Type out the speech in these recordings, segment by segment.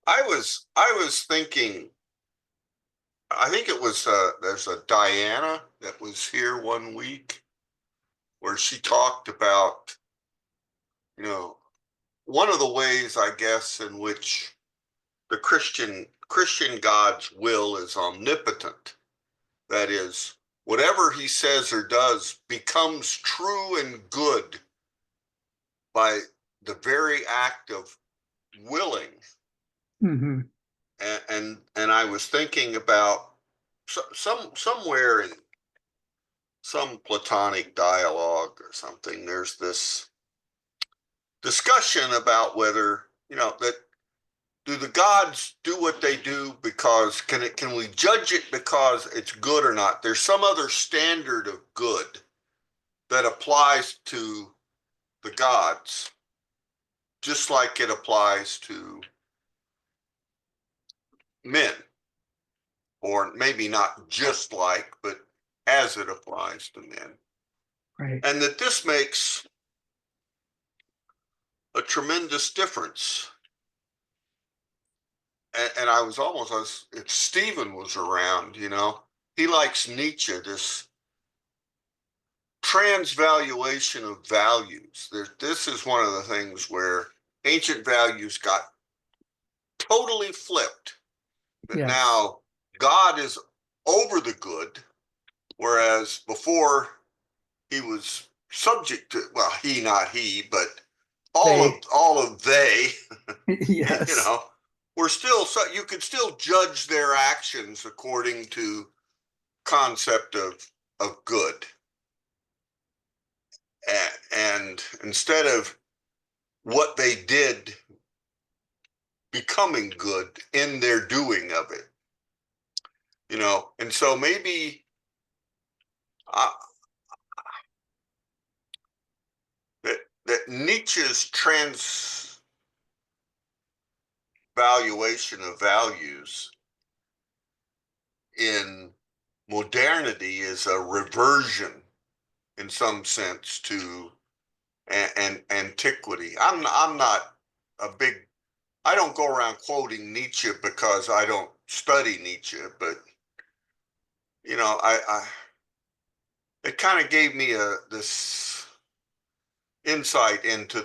I was thinking, I think it was there's a Diana that was here one week where she talked about, you know, one of the ways I guess in which the Christian God's will is omnipotent. That is, whatever he says or does becomes true and good by the very act of willing. Hmm. And I was thinking about somewhere in some Platonic dialogue or something. There's this discussion about whether that do the gods do what they do because can we judge it because it's good or not? There's some other standard of good that applies to the gods, just like it applies to men, or maybe not just like, but as it applies to men. Right. And that this makes a tremendous difference. And if Stephen was around, he likes Nietzsche, this transvaluation of values. This is one of the things where ancient values got totally flipped. That Yes. now God is over the good, whereas before he was subject to, well, he, not he, but They. all of they, you Yes. know, were still, so you could still judge their actions according to concept of good. And instead of what they did becoming good in their doing of it, and so maybe uh, that Nietzsche's transvaluation of values in modernity is a reversion in some sense to and antiquity. I'm not a big. I don't go around quoting Nietzsche because I don't study Nietzsche, but I it kind of gave me this insight into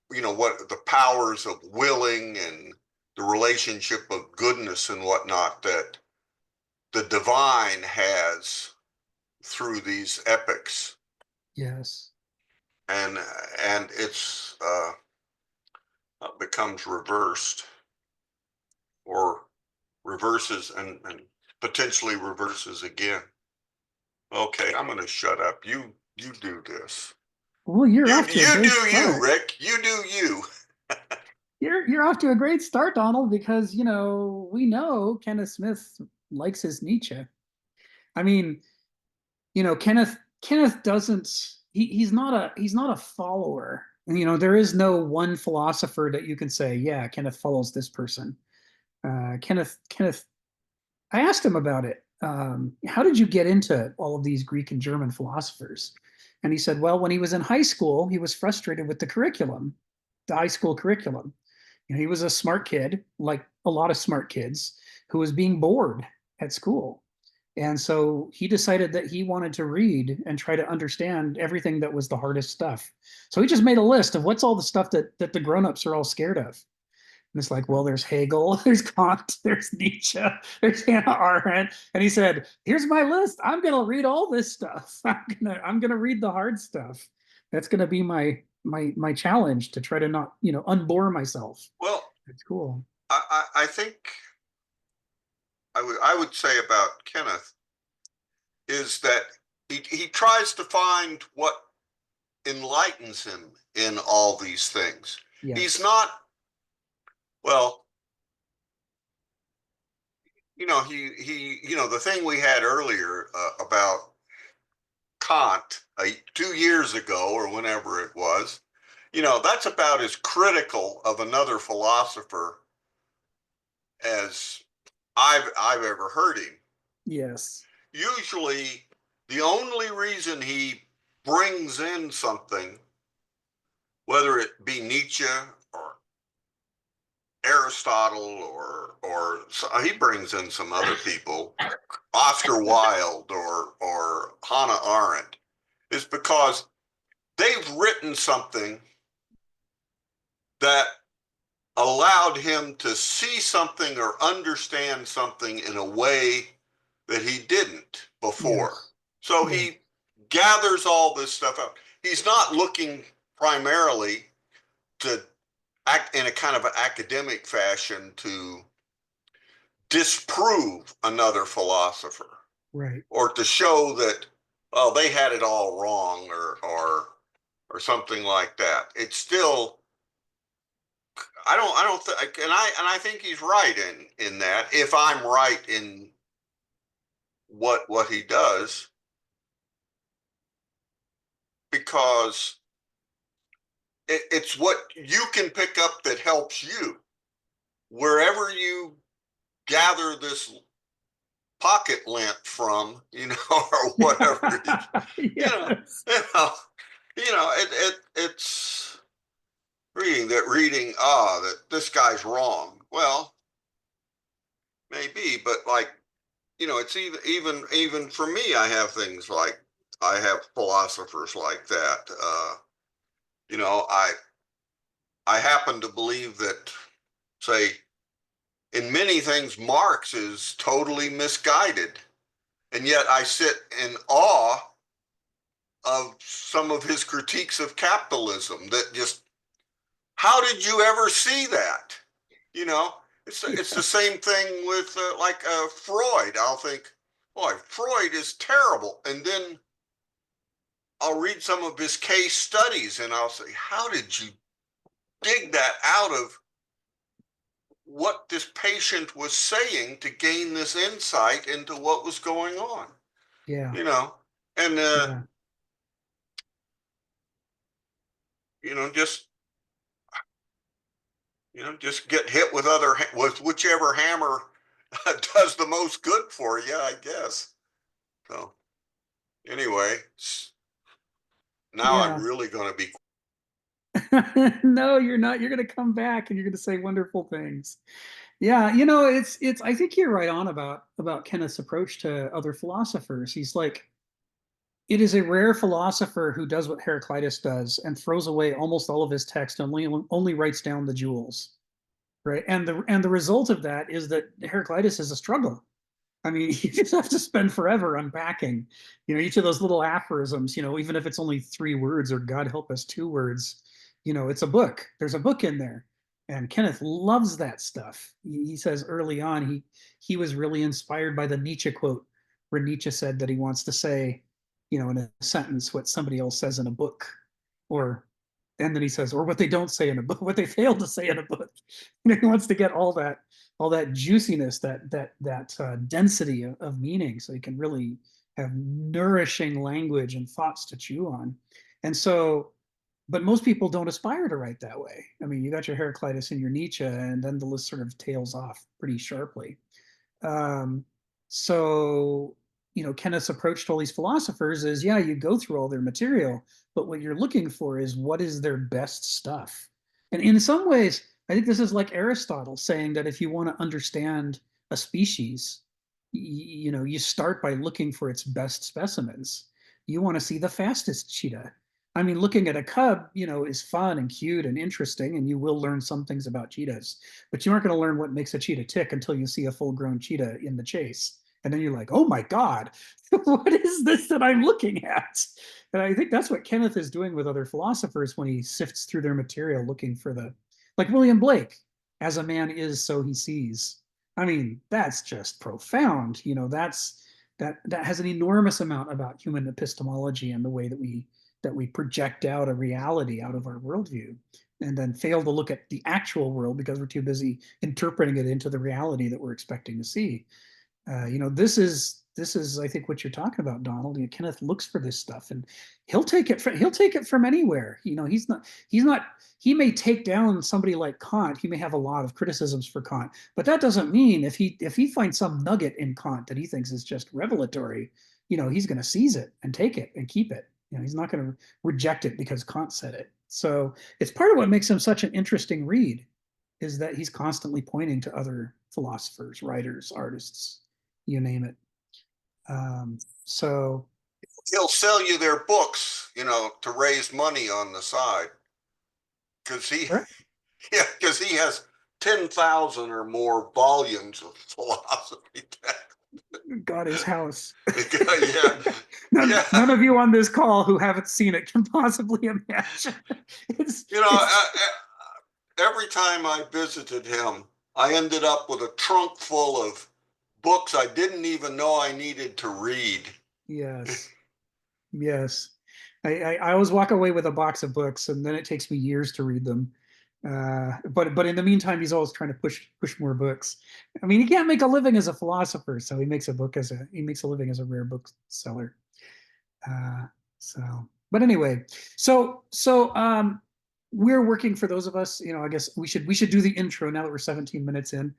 what the powers of willing and the relationship of goodness and whatnot that the divine has through these epics, Yes. and and it's becomes reversed or reverses and potentially reverses again. Okay, I'm going to shut up. You do this. Well, you're You off to a you do great you, start. Rick. You do you. You're off to a great start, Donald, because we know Kenneth Smith likes his Nietzsche. I mean, Kenneth doesn't he's not a follower. And, there is no one philosopher that you can say, yeah, Kenneth follows this person. Kenneth, I asked him about it. How did you get into all of these Greek and German philosophers? And he said, well, when he was in high school, he was frustrated with the curriculum, the high school curriculum. He was a smart kid, like a lot of smart kids, who was being bored at school. And so he decided that he wanted to read and try to understand everything that was the hardest stuff. So he just made a list of what's all the stuff that the grown-ups are all scared of. And it's like, well, there's Hegel, there's Kant, there's Nietzsche, there's Hannah Arendt. And he said, here's my list. I'm gonna read all this stuff. I'm gonna read the hard stuff. That's gonna be my challenge to try to not, unbore myself. Well, It's cool. I think I would say about Kenneth is that he tries to find what enlightens him in all these things. He's Yes. not, well, the thing we had earlier about Kant 2 years ago or whenever it was, that's about as critical of another philosopher as I've ever heard him. Yes. Usually, the only reason he brings in something, whether it be Nietzsche or Aristotle he brings in some other people, Oscar Wilde or Hannah Arendt, is because they've written something that allowed him to see something or understand something in a way that he didn't before. Yes. So Yeah. he gathers all this stuff up. He's not looking primarily to act in a kind of an academic fashion to disprove another philosopher Right. or to show that, oh, they had it all wrong or something like that. It's still, I don't think, and I think he's right in that. If I'm right in what he does, because it's what you can pick up that helps you wherever you gather this pocket lint from, or whatever, you know, Yes. you know, it's reading, that this guy's wrong. Well, maybe, but like, it's even for me, I have things like I have philosophers like that. You know, I happen to believe that, say, in many things, Marx is totally misguided. And yet I sit in awe of some of his critiques of capitalism that just, how did you ever see that? You know, it's the same thing with Freud. I'll think, boy, Freud is terrible. And then I'll read some of his case studies and I'll say, how did you dig that out of what this patient was saying to gain this insight into what was going on? Yeah. You know, and Yeah. just just get hit with with whichever hammer does the most good for you, I guess. So anyway, now I'm Yeah. really going to be. No, you're not. You're going to come back and you're going to say wonderful things. Yeah, it's I think you're right on about Kenneth's approach to other philosophers. He's like, it is a rare philosopher who does what Heraclitus does and throws away almost all of his text and only writes down the jewels, right? And the result of that is that Heraclitus is a struggle. I mean, you just have to spend forever unpacking, each of those little aphorisms, even if it's only 3 words or God help us, 2 words, it's a book. There's a book in there. And Kenneth loves that stuff. He says early on, he was really inspired by the Nietzsche quote, where Nietzsche said that he wants to say, in a sentence, what somebody else says in a book, or and then he says, or what they don't say in a book, what they fail to say in a book. He wants to get all that juiciness, that density of meaning, so you can really have nourishing language and thoughts to chew on. And so, but most people don't aspire to write that way. I mean, you got your Heraclitus and your Nietzsche, and then the list sort of tails off pretty sharply. Um, so, Kenneth's approach to all these philosophers is, yeah, you go through all their material, but what you're looking for is what is their best stuff. And in some ways, I think this is like Aristotle saying that if you want to understand a species, you start by looking for its best specimens. You want to see the fastest cheetah. I mean, looking at a cub, is fun and cute and interesting, and you will learn some things about cheetahs, but you aren't going to learn what makes a cheetah tick until you see a full-grown cheetah in the chase. And then you're like, oh my God, what is this that I'm looking at? And I think that's what Kenneth is doing with other philosophers when he sifts through their material looking for like William Blake, as a man is, so he sees. I mean, that's just profound. That has an enormous amount about human epistemology and the way that we project out a reality out of our worldview, and then fail to look at the actual world because we're too busy interpreting it into the reality that we're expecting to see. This is I think what you're talking about, Donald. Kenneth looks for this stuff, and he'll take it from anywhere. He's not he may take down somebody like Kant. He may have a lot of criticisms for Kant, but that doesn't mean if he finds some nugget in Kant that he thinks is just revelatory, he's going to seize it and take it and keep it. He's not going to reject it because Kant said it. So it's part of what makes him such an interesting read. is that he's constantly pointing to other philosophers, writers, artists, you name it. So He'll sell you their books, to raise money on the side. Because right. yeah, because he has 10,000 or more volumes of philosophy text. got his house. Yeah, None yeah. of you on this call who haven't seen it can possibly imagine. It's You know, it's every time I visited him, I ended up with a trunk full of books I didn't even know I needed to read. yes, yes. I always walk away with a box of books, and then it takes me years to read them. But in the meantime, he's always trying to push more books. I mean, he can't make a living as a philosopher, so he makes a living as a rare book seller. Uh, but anyway, we're working for those of us, I guess we should do the intro now that we're 17 minutes in.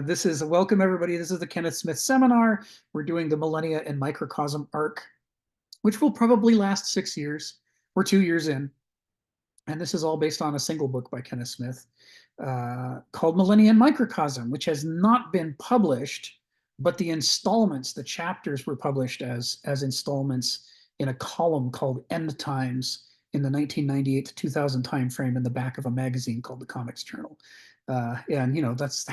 This is welcome everybody. This is the Kenneth Smith seminar. We're doing the Millennia and Microcosm arc, which will probably last 6 years. We're 2 years in. And this is all based on a single book by Kenneth Smith called Millennia and Microcosm, which has not been published, but the installments, the chapters were published as installments in a column called End Times in the 1998 to 2000 timeframe in the back of a magazine called the Comics Journal. And that's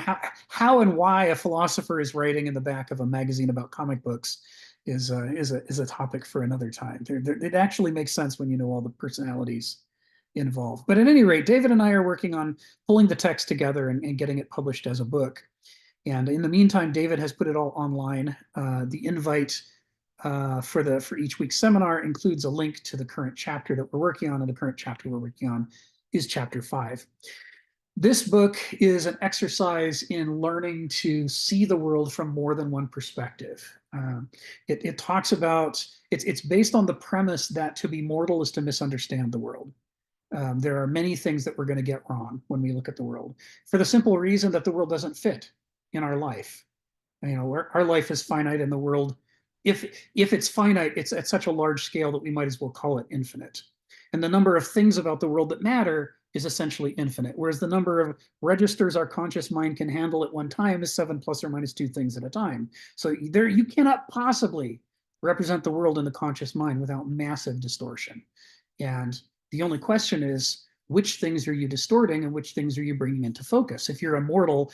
how and why a philosopher is writing in the back of a magazine about comic books is a topic for another time. It actually makes sense when you know all the personalities involved. But at any rate, David and I are working on pulling the text together and getting it published as a book. And in the meantime, David has put it all online. The invite for each week's seminar includes a link to the current chapter that we're working on, and the current chapter we're working on is chapter 5. This book is an exercise in learning to see the world from more than one perspective. It talks about it's based on the premise that to be mortal is to misunderstand the world. There are many things that we're going to get wrong when we look at the world, for the simple reason that the world doesn't fit in our life. Our life is finite, and the world, if it's finite, it's at such a large scale that we might as well call it infinite. And the number of things about the world that matter is essentially infinite, whereas the number of registers our conscious mind can handle at one time is 7 plus or minus 2 things at a time. So there, you cannot possibly represent the world in the conscious mind without massive distortion. And the only question is, which things are you distorting and which things are you bringing into focus? If you're immortal,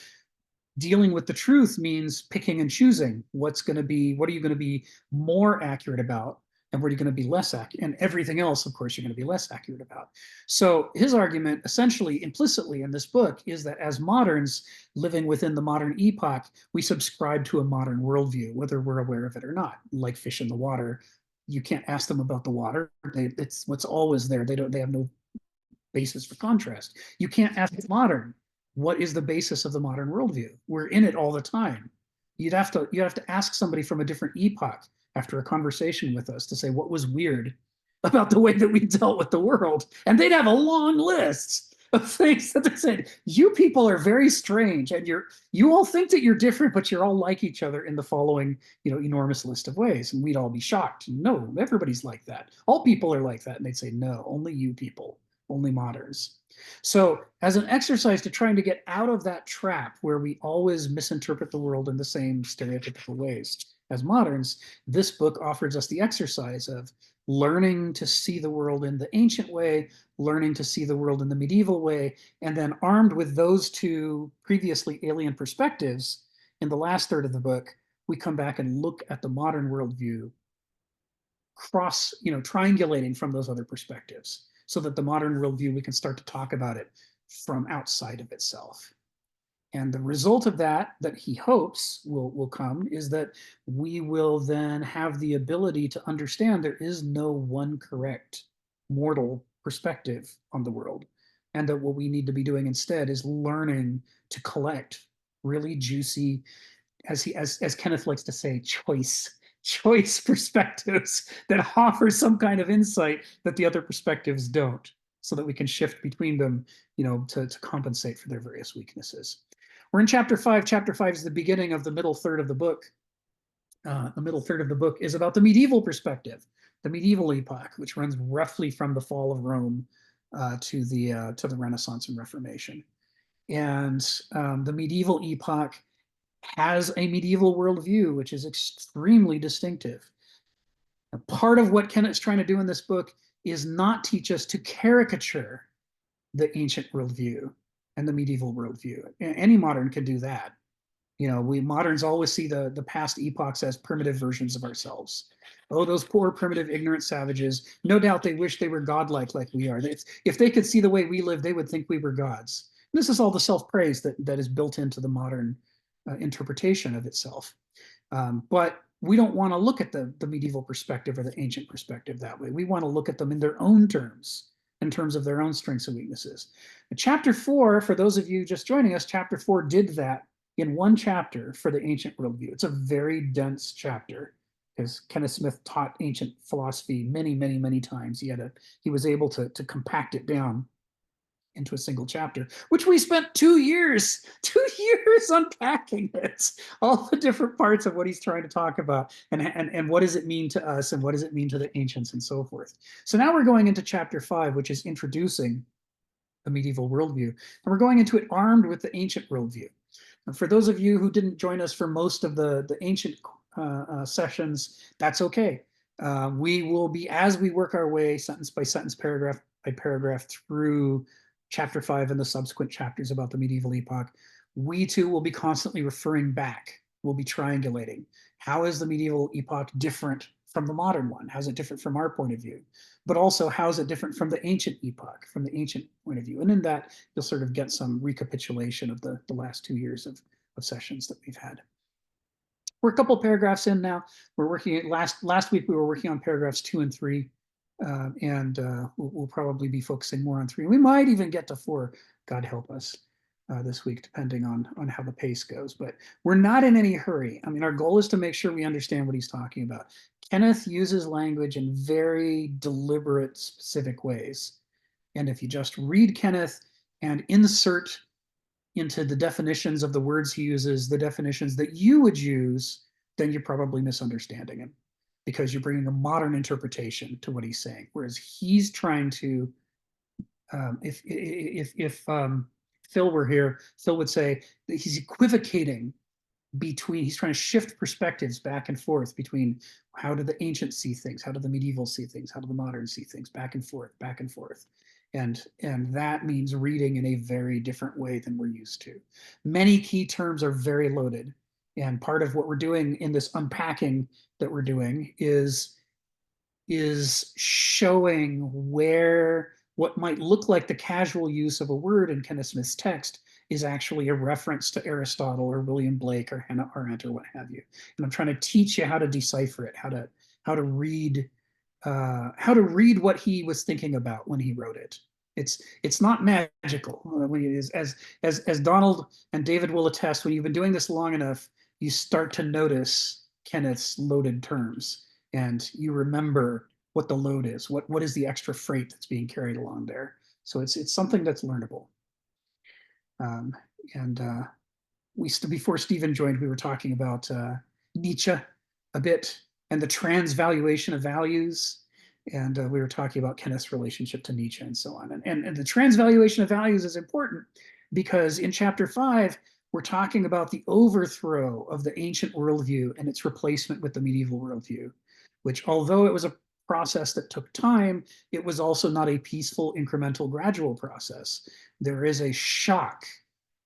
dealing with the truth means picking and choosing what are you going to be more accurate about, and what are you going to be less accurate, and everything else, of course, you're going to be less accurate about. So his argument, essentially, implicitly in this book, is that as moderns living within the modern epoch, we subscribe to a modern worldview, whether we're aware of it or not. Like fish in the water, you can't ask them about the water. It's what's always there. They have no basis for contrast. You can't ask modern, what is the basis of the modern worldview? We're in it all the time. You have to ask somebody from a different epoch after a conversation with us to say what was weird about the way that we dealt with the world, and they'd have a long list of things that they said. You people are very strange, and you all think that you're different, but you're all like each other in the following, enormous list of ways. And we'd all be shocked. No, everybody's like that. All people are like that. And they'd say, no, only you people, only moderns. So, as an exercise to trying to get out of that trap where we always misinterpret the world in the same stereotypical ways as moderns, this book offers us the exercise of learning to see the world in the ancient way, learning to see the world in the medieval way, and then armed with those two previously alien perspectives, in the last third of the book, we come back and look at the modern worldview triangulating from those other perspectives, so that the modern worldview, we can start to talk about it from outside of itself. And the result of that he hopes will come, is that we will then have the ability to understand there is no one correct mortal perspective on the world. And that what we need to be doing instead is learning to collect really juicy, as Kenneth likes to say, choice perspectives that offer some kind of insight that the other perspectives don't, so that we can shift between them, to compensate for their various weaknesses. We're in chapter 5. Chapter 5 is the beginning of the middle third of the book. The middle third of the book is about the medieval perspective, the medieval epoch, which runs roughly from the fall of Rome to the Renaissance and Reformation. And the medieval epoch has a medieval worldview, which is extremely distinctive. Now, part of what Kennett's trying to do in this book is not teach us to caricature the ancient worldview and the medieval worldview. Any modern can do that. You know, we moderns always see the past epochs as primitive versions of ourselves. Oh, those poor primitive ignorant savages. No doubt they wish they were godlike like we are. If they could see the way we live, they would think we were gods. This is all the self-praise that is built into the modern interpretation of itself. But we don't want to look at the medieval perspective or the ancient perspective that way. We want to look at them in their own terms, in terms of their own strengths and weaknesses. And chapter 4, for those of you just joining us, chapter 4 did that in one chapter for the ancient worldview. It's a very dense chapter because Kenneth Smith taught ancient philosophy many, many, many times. He was able to compact it down into a single chapter, which we spent 2 years, 2 years unpacking it, all the different parts of what he's trying to talk about, and what does it mean to us, and what does it mean to the ancients, and so forth. So now we're going into chapter 5, which is introducing the medieval worldview, and we're going into it armed with the ancient worldview. And for those of you who didn't join us for most of the ancient sessions, that's okay. We will be, as we work our way sentence by sentence, paragraph by paragraph through chapter 5 and the subsequent chapters about the medieval epoch, we too will be constantly referring back. We'll be triangulating. How is the medieval epoch different from the modern one? How's it different from our point of view? But also, how is it different from the ancient epoch, from the ancient point of view? And in that, you'll sort of get some recapitulation of the last 2 years of sessions that we've had. We're a couple paragraphs in now. We're working last week we were working on paragraphs 2 and 3, and we'll probably be focusing more on 3. We might even get to 4, God help us, this week, depending on how the pace goes. But we're not in any hurry. I mean, our goal is to make sure we understand what he's talking about. Kenneth uses language in very deliberate, specific ways. And if you just read Kenneth and insert into the definitions of the words he uses, the definitions that you would use, then you're probably misunderstanding him because you're bringing a modern interpretation to what he's saying. Whereas he's trying to, if Phil were here, Phil would say that he's equivocating between, he's trying to shift perspectives back and forth between how do the ancients see things, how do the medieval see things, how do the moderns see things, back and forth, back and forth. And that means reading in a very different way than we're used to. Many key terms are very loaded. And part of what we're doing in this unpacking that we're doing is showing where what might look like the casual use of a word in Kenneth Smith's text is actually a reference to Aristotle or William Blake or Hannah Arendt or what have you. And I'm trying to teach you how to decipher it, how to read what he was thinking about when he wrote it. It's not magical. As Donald and David will attest, when you've been doing this long enough, you start to notice Kenneth's loaded terms, and you remember what the load is. What is the extra freight that's being carried along there? So it's something that's learnable. And before Stephen joined, we were talking about Nietzsche a bit and the transvaluation of values. And we were talking about Kenneth's relationship to Nietzsche and so on. And the transvaluation of values is important because in chapter 5, we're talking about the overthrow of the ancient worldview and its replacement with the medieval worldview, which, although it was a process that took time, it was also not a peaceful, incremental, gradual process. There is a shock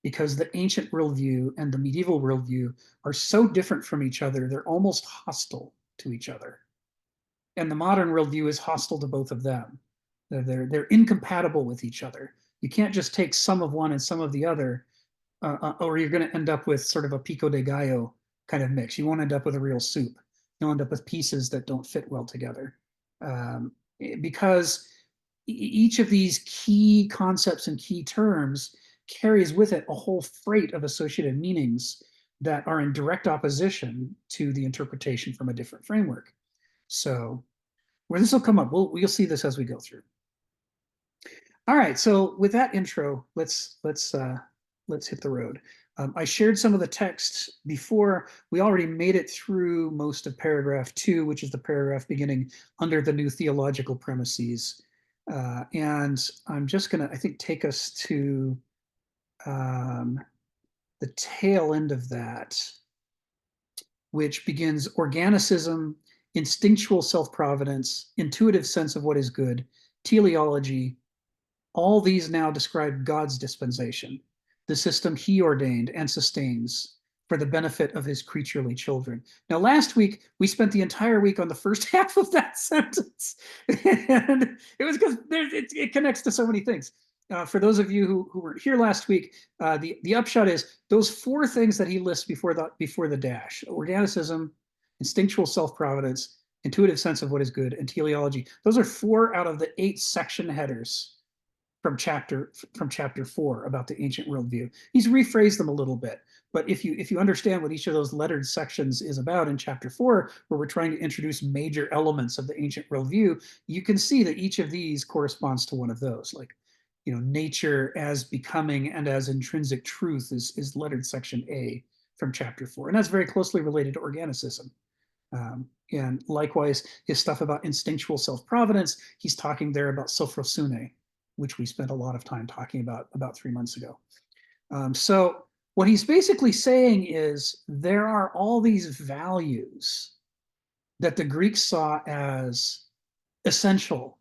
because the ancient worldview and the medieval worldview are so different from each other, they're almost hostile to each other. And the modern worldview is hostile to both of them. They're incompatible with each other. You can't just take some of one and some of the other, or you're going to end up with sort of a pico de gallo kind of mix. You won't end up with a real soup. You'll end up with pieces that don't fit well together. Because each of these key concepts and key terms carries with it a whole freight of associated meanings that are in direct opposition to the interpretation from a different framework. So where this will come up, we'll see this as we go through. All right, so with that intro, let's hit the road. I shared some of the text before. We already made it through most of paragraph 2, which is the paragraph beginning under the new theological premises. And I'm just going to, I think, take us to um, the tail end of that, which begins organicism, instinctual self-providence, intuitive sense of what is good, teleology. All these now describe God's dispensation, the system he ordained and sustains for the benefit of his creaturely children. Now, last week, we spent the entire week on the first half of that sentence. And it was because it connects to so many things. For those of you who weren't here last week, the upshot is those four things that he lists before the dash: organicism, instinctual self-providence, intuitive sense of what is good, and teleology. Those are 4 out of the 8 section headers from chapter 4 about the ancient worldview. He's rephrased them a little bit, but if you understand what each of those lettered sections is about in chapter 4, where we're trying to introduce major elements of the ancient worldview, you can see that each of these corresponds to one of those. Like, nature as becoming and as intrinsic truth is lettered section A from chapter 4, and that's very closely related to organicism. And likewise, his stuff about instinctual self-providence, he's talking there about sophrosune, which we spent a lot of time talking about 3 months ago. So what he's basically saying is there are all these values that the Greeks saw as essential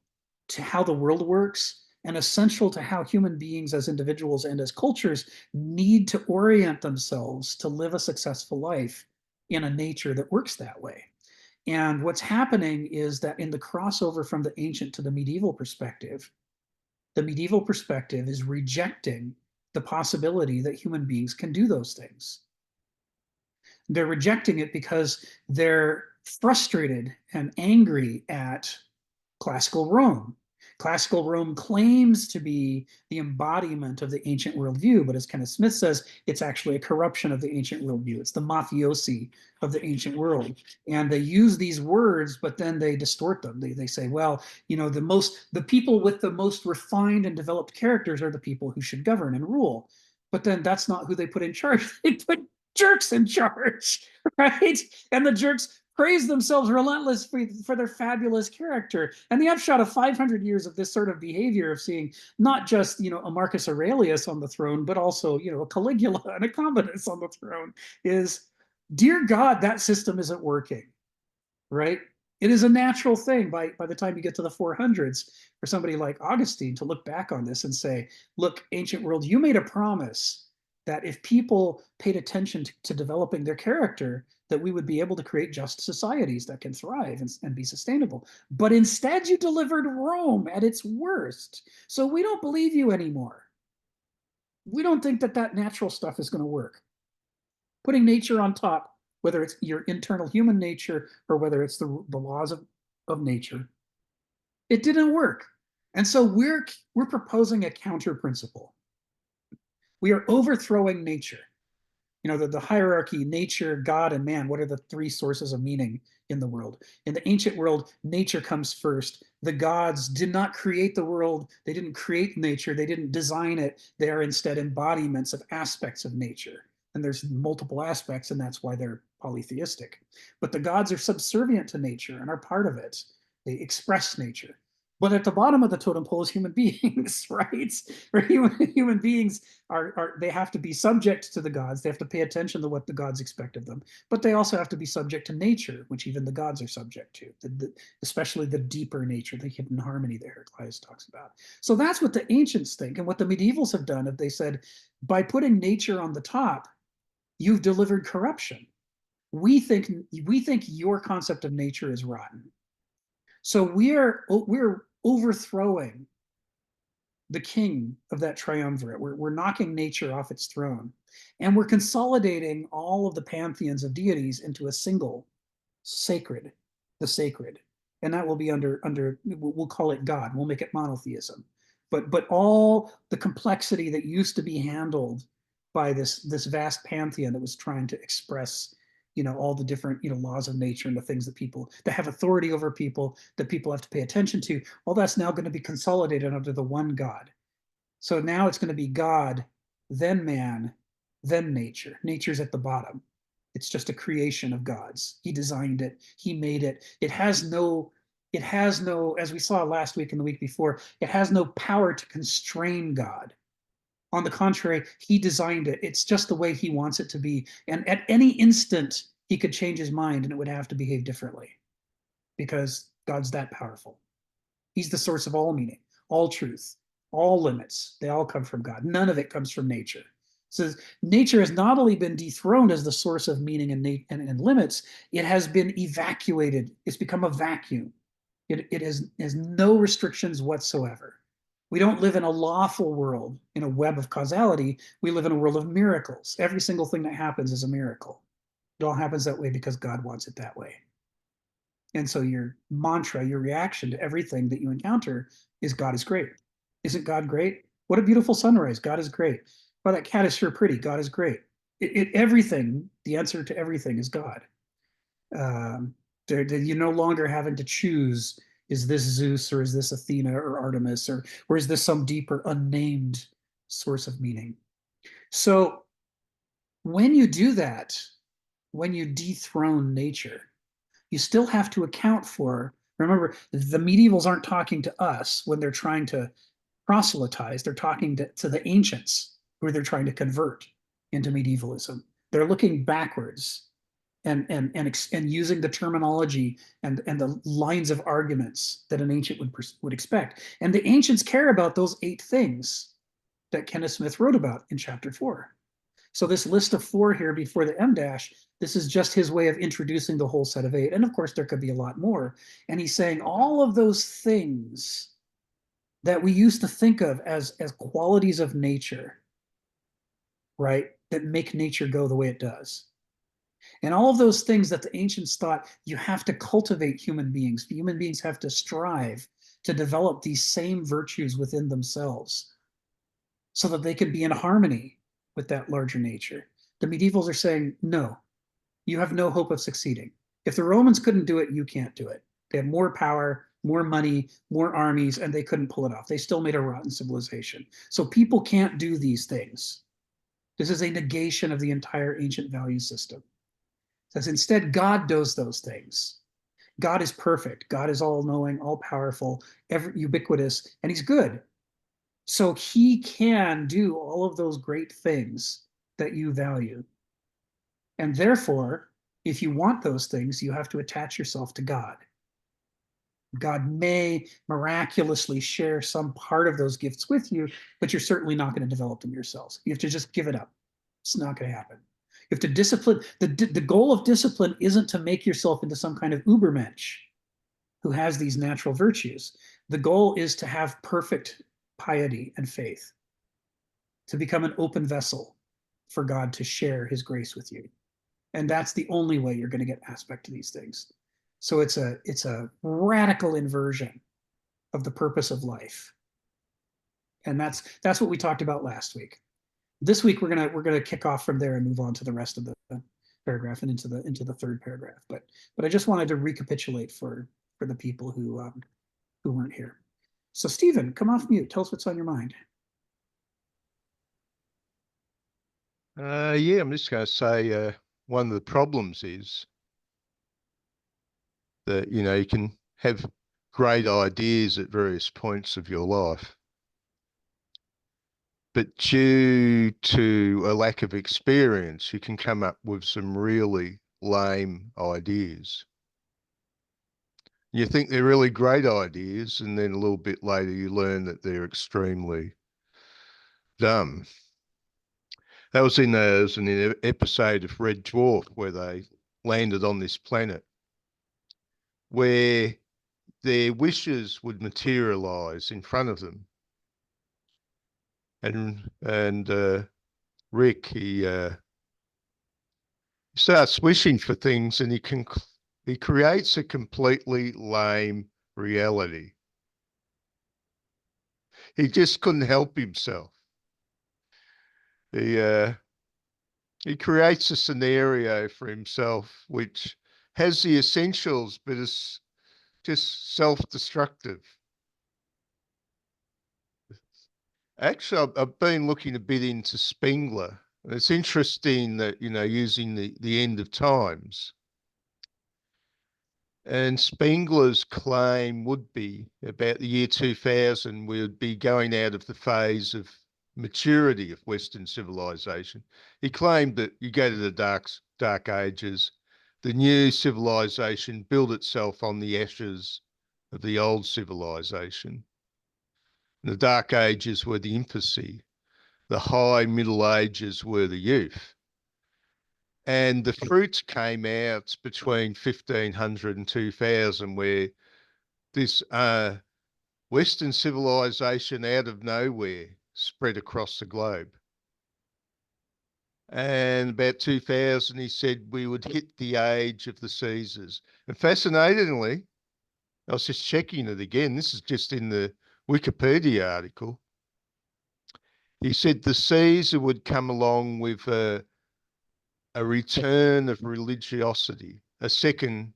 to how the world works and essential to how human beings as individuals and as cultures need to orient themselves to live a successful life in a nature that works that way. And what's happening is that in the crossover from the ancient to the medieval perspective is rejecting the possibility that human beings can do those things. They're rejecting it because they're frustrated and angry at classical Rome. Classical Rome claims to be the embodiment of the ancient worldview, but as Kenneth Smith says, it's actually a corruption of the ancient worldview. It's the mafiosi of the ancient world. And they use these words, but then they distort them. They say, well, the people with the most refined and developed characters are the people who should govern and rule. But then that's not who they put in charge. They put jerks in charge, right? And the jerks praise themselves relentlessly for their fabulous character. And the upshot of 500 years of this sort of behavior of seeing not just, a Marcus Aurelius on the throne, but also, a Caligula and a Commodus on the throne is, dear God, that system isn't working, right? It is a natural thing by the time you get to the 400s for somebody like Augustine to look back on this and say, look, ancient world, you made a promise that if people paid attention to developing their character, that we would be able to create just societies that can thrive and be sustainable. But instead, you delivered Rome at its worst. So we don't believe you anymore. We don't think that natural stuff is going to work. Putting nature on top, whether it's your internal human nature or whether it's the laws of nature, it didn't work. And so we're proposing a counter principle. We are overthrowing nature. The hierarchy, nature, God, and man. What are the 3 sources of meaning in the world? In the ancient world, nature comes first. The gods did not create the world. They didn't create nature. They didn't design it. They are instead embodiments of aspects of nature. And there's multiple aspects, and that's why they're polytheistic. But the gods are subservient to nature and are part of it. They express nature. But at the bottom of the totem pole is human beings, right? Or human beings they have to be subject to the gods. They have to pay attention to what the gods expect of them. But they also have to be subject to nature, which even the gods are subject to, especially the deeper nature, the hidden harmony that Heraclius talks about. So that's what the ancients think. And what the medievals have done, if they said, by putting nature on the top, you've delivered corruption. We think your concept of nature is rotten. So we're overthrowing the king of that triumvirate. We're knocking nature off its throne, and we're consolidating all of the pantheons of deities into a single sacred, the sacred, and that will be under we'll call it God. We'll make it monotheism. But all the complexity that used to be handled by this vast pantheon that was trying to express all the different laws of nature and the things that have authority over people, that people have to pay attention to, all that's now going to be consolidated under the one God. So now it's going to be God, then man, then nature. Nature's at the bottom. It's just a creation of God's. He designed it. He made it. It has no, as we saw last week and the week before, it has no power to constrain God. On the contrary, he designed it. It's just the way he wants it to be. And at any instant, he could change his mind and it would have to behave differently because God's that powerful. He's the source of all meaning, all truth, all limits. They all come from God. None of it comes from nature. So nature has not only been dethroned as the source of meaning and limits, it has been evacuated. It's become a vacuum. It has no restrictions whatsoever. We don't live in a lawful world, in a web of causality. We live in a world of miracles. Every single thing that happens is a miracle. It all happens that way because God wants it that way. And so your mantra, your reaction to everything that you encounter is God is great. Isn't God great? What a beautiful sunrise. God is great. Well, that cat is sure pretty. God is great. Everything, the answer to everything is God. Um, you're no longer having to choose, is this Zeus or is this Athena or Artemis or is this some deeper unnamed source of meaning? So when you do that, when you dethrone nature, you still have to account for, remember, the medievals aren't talking to us when they're trying to proselytize, they're talking to the ancients who they're trying to convert into medievalism. They're looking backwards and using the terminology and the lines of arguments that an ancient would expect. And the ancients care about those 8 things that Kenneth Smith wrote about in chapter 4. So this list of 4 here before the M dash, this is just his way of introducing the whole set of 8. And of course, there could be a lot more. And he's saying all of those things that we used to think of as qualities of nature, right, that make nature go the way it does. And all of those things that the ancients thought you have to cultivate human beings. Human beings have to strive to develop these same virtues within themselves so that they can be in harmony with that larger nature. The medievals are saying, no, you have no hope of succeeding. If the Romans couldn't do it, you can't do it. They had more power, more money, more armies, and they couldn't pull it off. They still made a rotten civilization. So people can't do these things. This is a negation of the entire ancient value system. It says instead, God does those things. God is perfect. God is all knowing, all powerful, ubiquitous, and he's good. So he can do all of those great things that you value. And therefore, if you want those things, you have to attach yourself to God. God may miraculously share some part of those gifts with you, but you're certainly not going to develop them yourselves. You have to just give it up. It's not going to happen. You have to discipline. The goal of discipline isn't to make yourself into some kind of Ubermensch who has these natural virtues. The goal is to have perfect piety and faith, to become an open vessel for God to share his grace with you. And that's the only way you're going to get aspect to these things. So it's a radical inversion of the purpose of life. And that's what we talked about last week. This week we're gonna kick off from there and move on to the rest of the paragraph and into the third paragraph. But I just wanted to recapitulate for the people who weren't here. So Stephen, come off mute. Tell us what's on your mind. Yeah, I'm just going to say one of the problems is that, you can have great ideas at various points of your life, but due to a lack of experience, you can come up with some really lame ideas. You think they're really great ideas, and then a little bit later you learn that they're extremely dumb. That was in an episode of Red Dwarf where they landed on this planet where their wishes would materialize in front of them. And Rick, he starts wishing for things, and he creates a completely lame reality. He just couldn't help himself. He creates a scenario for himself which has the essentials, but is just self-destructive. Actually, I've been looking a bit into Spengler. And it's interesting that, using the end of times. And Spengler's claim would be about the year 2000, we would be going out of the phase of maturity of Western civilization. He claimed that you go to the dark ages, the new civilization built itself on the ashes of the old civilization. The dark ages were the infancy, the high middle ages were the youth. And the fruits came out between 1500 and 2000, where this Western civilization out of nowhere spread across the globe. And about 2000, he said we would hit the age of the Caesars. And fascinatingly, I was just checking it again. This is just in the Wikipedia article. He said the Caesar would come along with a return of religiosity, a second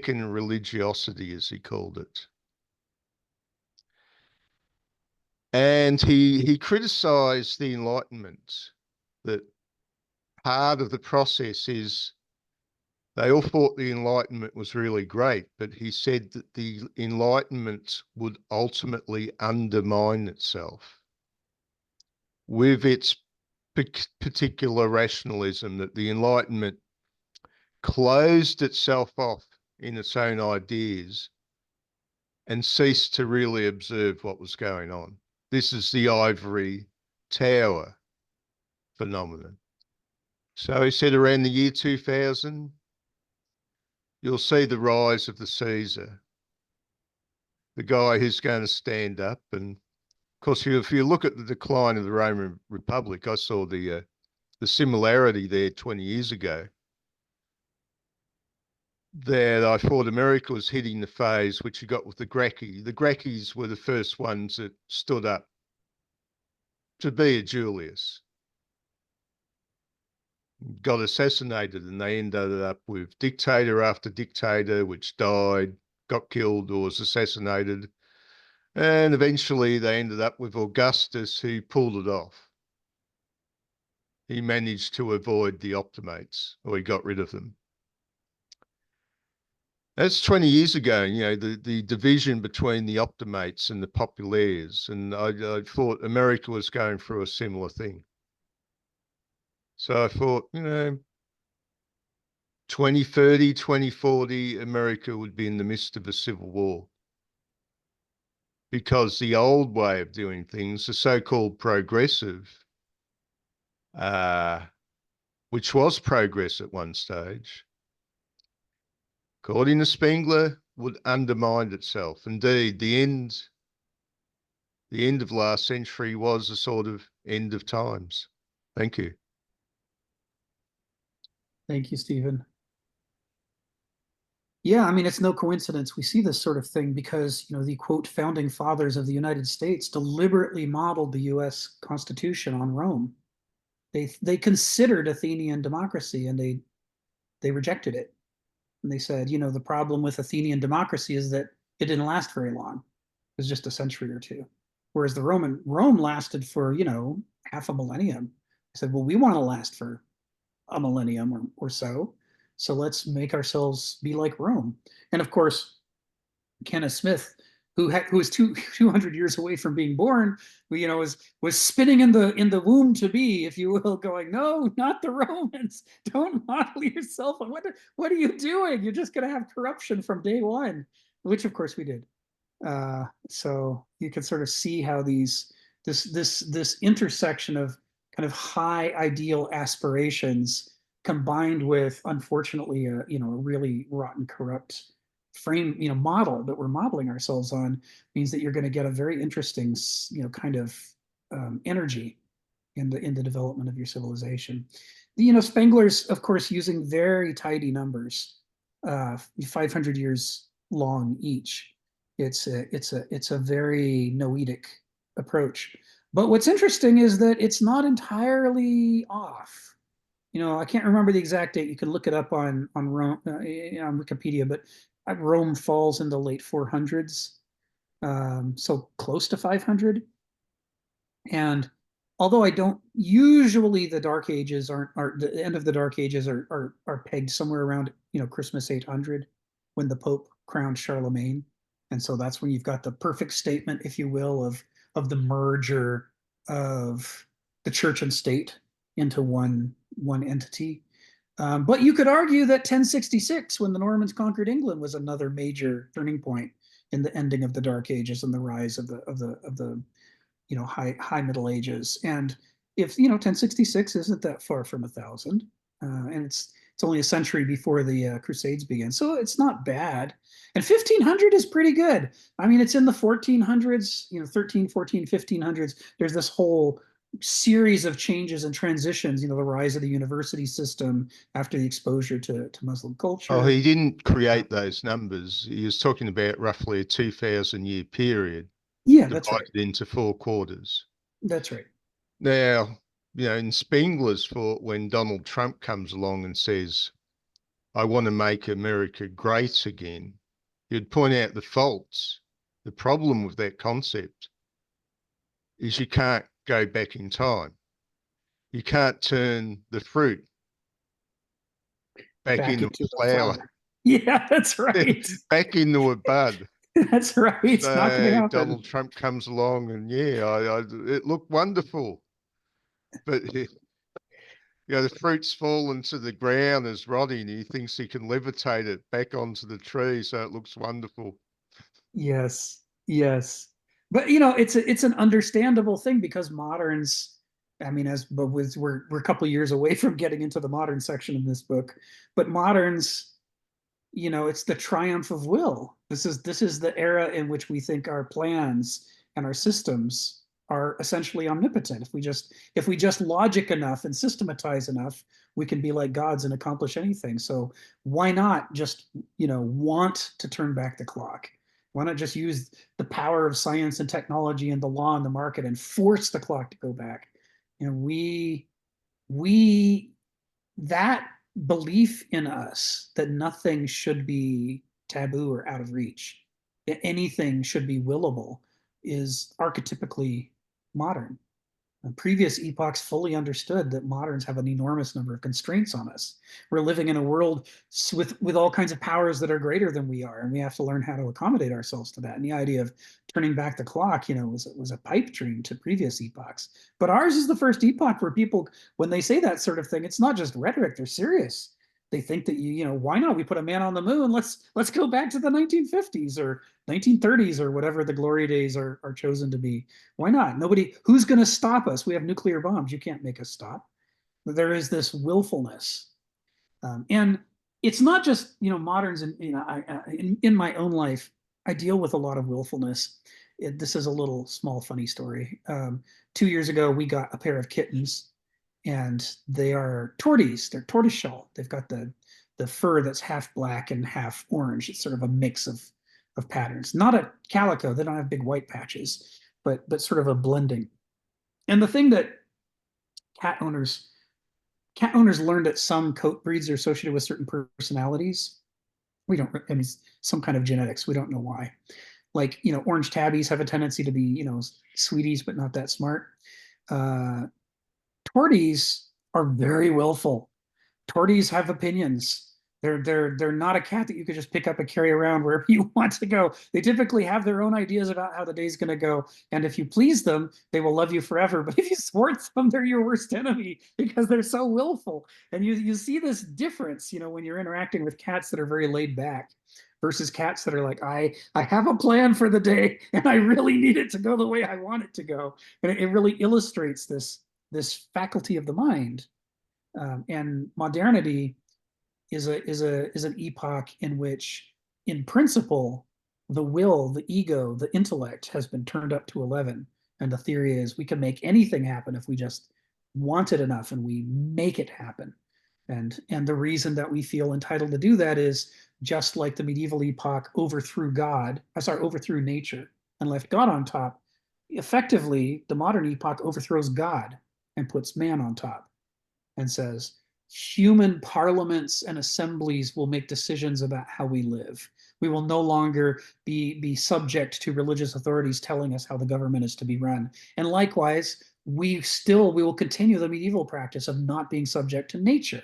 religiosity, as he called it. And he criticized the Enlightenment, that part of the process is they all thought the Enlightenment was really great, but he said that the Enlightenment would ultimately undermine itself with its particular rationalism, that the Enlightenment closed itself off in its own ideas and ceased to really observe what was going on. This is the ivory tower phenomenon. So he said around the year 2000, you'll see the rise of the Caesar, the guy who's going to stand up. And of course, if you look at the decline of the Roman Republic, I saw the similarity there 20 years ago, that I thought America was hitting the phase which you got with the Gracchi. The Gracchis were the first ones that stood up to be a Julius, got assassinated, and they ended up with dictator after dictator, which died, got killed, or was assassinated. And eventually they ended up with Augustus, who pulled it off. He managed to avoid the optimates, or he got rid of them. That's 20 years ago, you know, the division between the optimates and the populares. And I thought America was going through a similar thing. So I thought, you know, 2030, 2040, America would be in the midst of a civil war. Because the old way of doing things, the so-called progressive, which was progress at one stage, according to Spengler, would undermine itself. Indeed, the end of last century was a sort of end of times. Thank you. Thank you, Stephen. Yeah, I mean, it's no coincidence we see this sort of thing because, you know, the quote founding fathers of the United States deliberately modeled the US Constitution on Rome. They considered Athenian democracy and they rejected it. And they said, you know, the problem with Athenian democracy is that it didn't last very long. It was just a century or two. Whereas Rome lasted for, you know, half a millennium. I said, well, we want to last for a millennium or so. So let's make ourselves be like Rome. And of course, Kenneth Smith, who was 200 years away from being born, who, you know, was spinning in the womb to be, if you will, going, no, not the Romans. Don't model yourself. What are you doing? You're just going to have corruption from day one, which of course we did. So you can sort of see how this intersection of kind of high ideal aspirations combined with, unfortunately, a really rotten, corrupt frame, model that we're modeling ourselves on, means that you're going to get a very interesting, kind of energy in the development of your civilization. Spengler's, of course, using very tidy numbers, 500 years long each. It's a very noetic approach. But what's interesting is that it's not entirely off. I can't remember the exact date. You can look it up on Rome, on Wikipedia, but Rome falls in the late 400s, so close to 500. And although I don't usually, the Dark Ages are the end of the Dark Ages are pegged somewhere around Christmas 800, when the Pope crowned Charlemagne, and so that's when you've got the perfect statement, if you will, of the merger of the church and state into one entity. But you could argue that 1066, when the Normans conquered England, was another major turning point in the ending of the Dark Ages and the rise of the high Middle Ages. And if 1066 isn't that far from 1000, and it's only a century before the Crusades began, so it's not bad. And 1500 is pretty good. I mean, it's in the 1400s, 13, 14, 1500s. There's this whole series of changes and transitions, the rise of the university system after the exposure to Muslim culture. Oh, he didn't create those numbers. He was talking about roughly a 2,000-year period. Yeah, that's right. Divided into 4 quarters. That's right. Now, in Spengler's thought, when Donald Trump comes along and says, I want to make America great again, you'd point out the faults. The problem with that concept is you can't go back in time. You can't turn the fruit back into a flower. Yeah, that's right. Back into a bud. That's right. It's not going to happen. Donald Trump comes along and it looked wonderful. But the fruit's fallen to the ground as rotting, and he thinks he can levitate it back onto the tree, so it looks wonderful. Yes, yes. But it's an understandable thing because moderns, I mean, we're a couple of years away from getting into the modern section in this book, but moderns, it's the triumph of will. This is the era in which we think our plans and our systems are essentially omnipotent. If we just logic enough and systematize enough, we can be like gods and accomplish anything. So why not just want to turn back the clock? Why not just use the power of science and technology and the law and the market and force the clock to go back? That belief in us that nothing should be taboo or out of reach, that anything should be willable, is archetypically modern. Previous epochs fully understood that moderns have an enormous number of constraints on us. We're living in a world with all kinds of powers that are greater than we are, and we have to learn how to accommodate ourselves to that. And the idea of turning back the clock, was a pipe dream to previous epochs. But ours is the first epoch where people, when they say that sort of thing, it's not just rhetoric; they're serious. They think that why not? We put a man on the moon. Let's go back to the 1950s or 1930s or whatever the glory days are chosen to be. Why not? Who's going to stop us? We have nuclear bombs. You can't make us stop. But there is this willfulness. And it's not just, moderns. In my own life, I deal with a lot of willfulness. This is a little small funny story. 2 years ago, we got a pair of kittens, and they are torties. They're tortoiseshell. They've got the fur that's half black and half orange. It's sort of a mix of patterns. Not a calico. They don't have big white patches, but sort of a blending. And the thing that cat owners learned that some coat breeds are associated with certain personalities. I mean, some kind of genetics. We don't know why. Like, orange tabbies have a tendency to be, sweeties, but not that smart. Torties are very willful. Torties have opinions. They're not a cat that you could just pick up and carry around wherever you want to go. They typically have their own ideas about how the day's going to go. And if you please them, they will love you forever. But if you thwart them, they're your worst enemy because they're so willful. And you see this difference, when you're interacting with cats that are very laid back versus cats that are like, I have a plan for the day and I really need it to go the way I want it to go. And it really illustrates this faculty of the mind. And modernity is an epoch in which, in principle, the will, the ego, the intellect has been turned up to 11. And the theory is we can make anything happen if we just want it enough and we make it happen. And the reason that we feel entitled to do that is just like the medieval epoch overthrew nature and left God on top. Effectively, the modern epoch overthrows God and puts man on top and says, human parliaments and assemblies will make decisions about how we live. We will no longer be subject to religious authorities telling us how the government is to be run. And likewise, we will continue the medieval practice of not being subject to nature.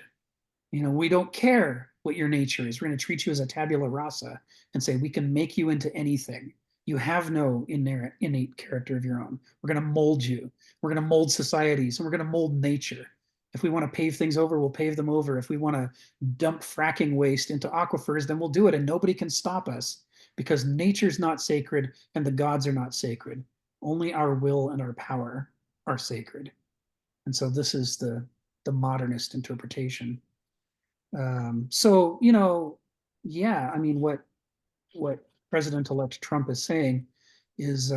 We don't care what your nature is. We're going to treat you as a tabula rasa and say we can make you into anything. You have no innate character of your own. We're going to mold you. We're going to mold societies, and we're going to mold nature. If we want to pave things over, we'll pave them over. If we want to dump fracking waste into aquifers, then we'll do it, and nobody can stop us, because nature's not sacred and the gods are not sacred. Only our will and our power are sacred. And so this is the modernist interpretation. So, yeah, I mean, what President-elect Trump is saying is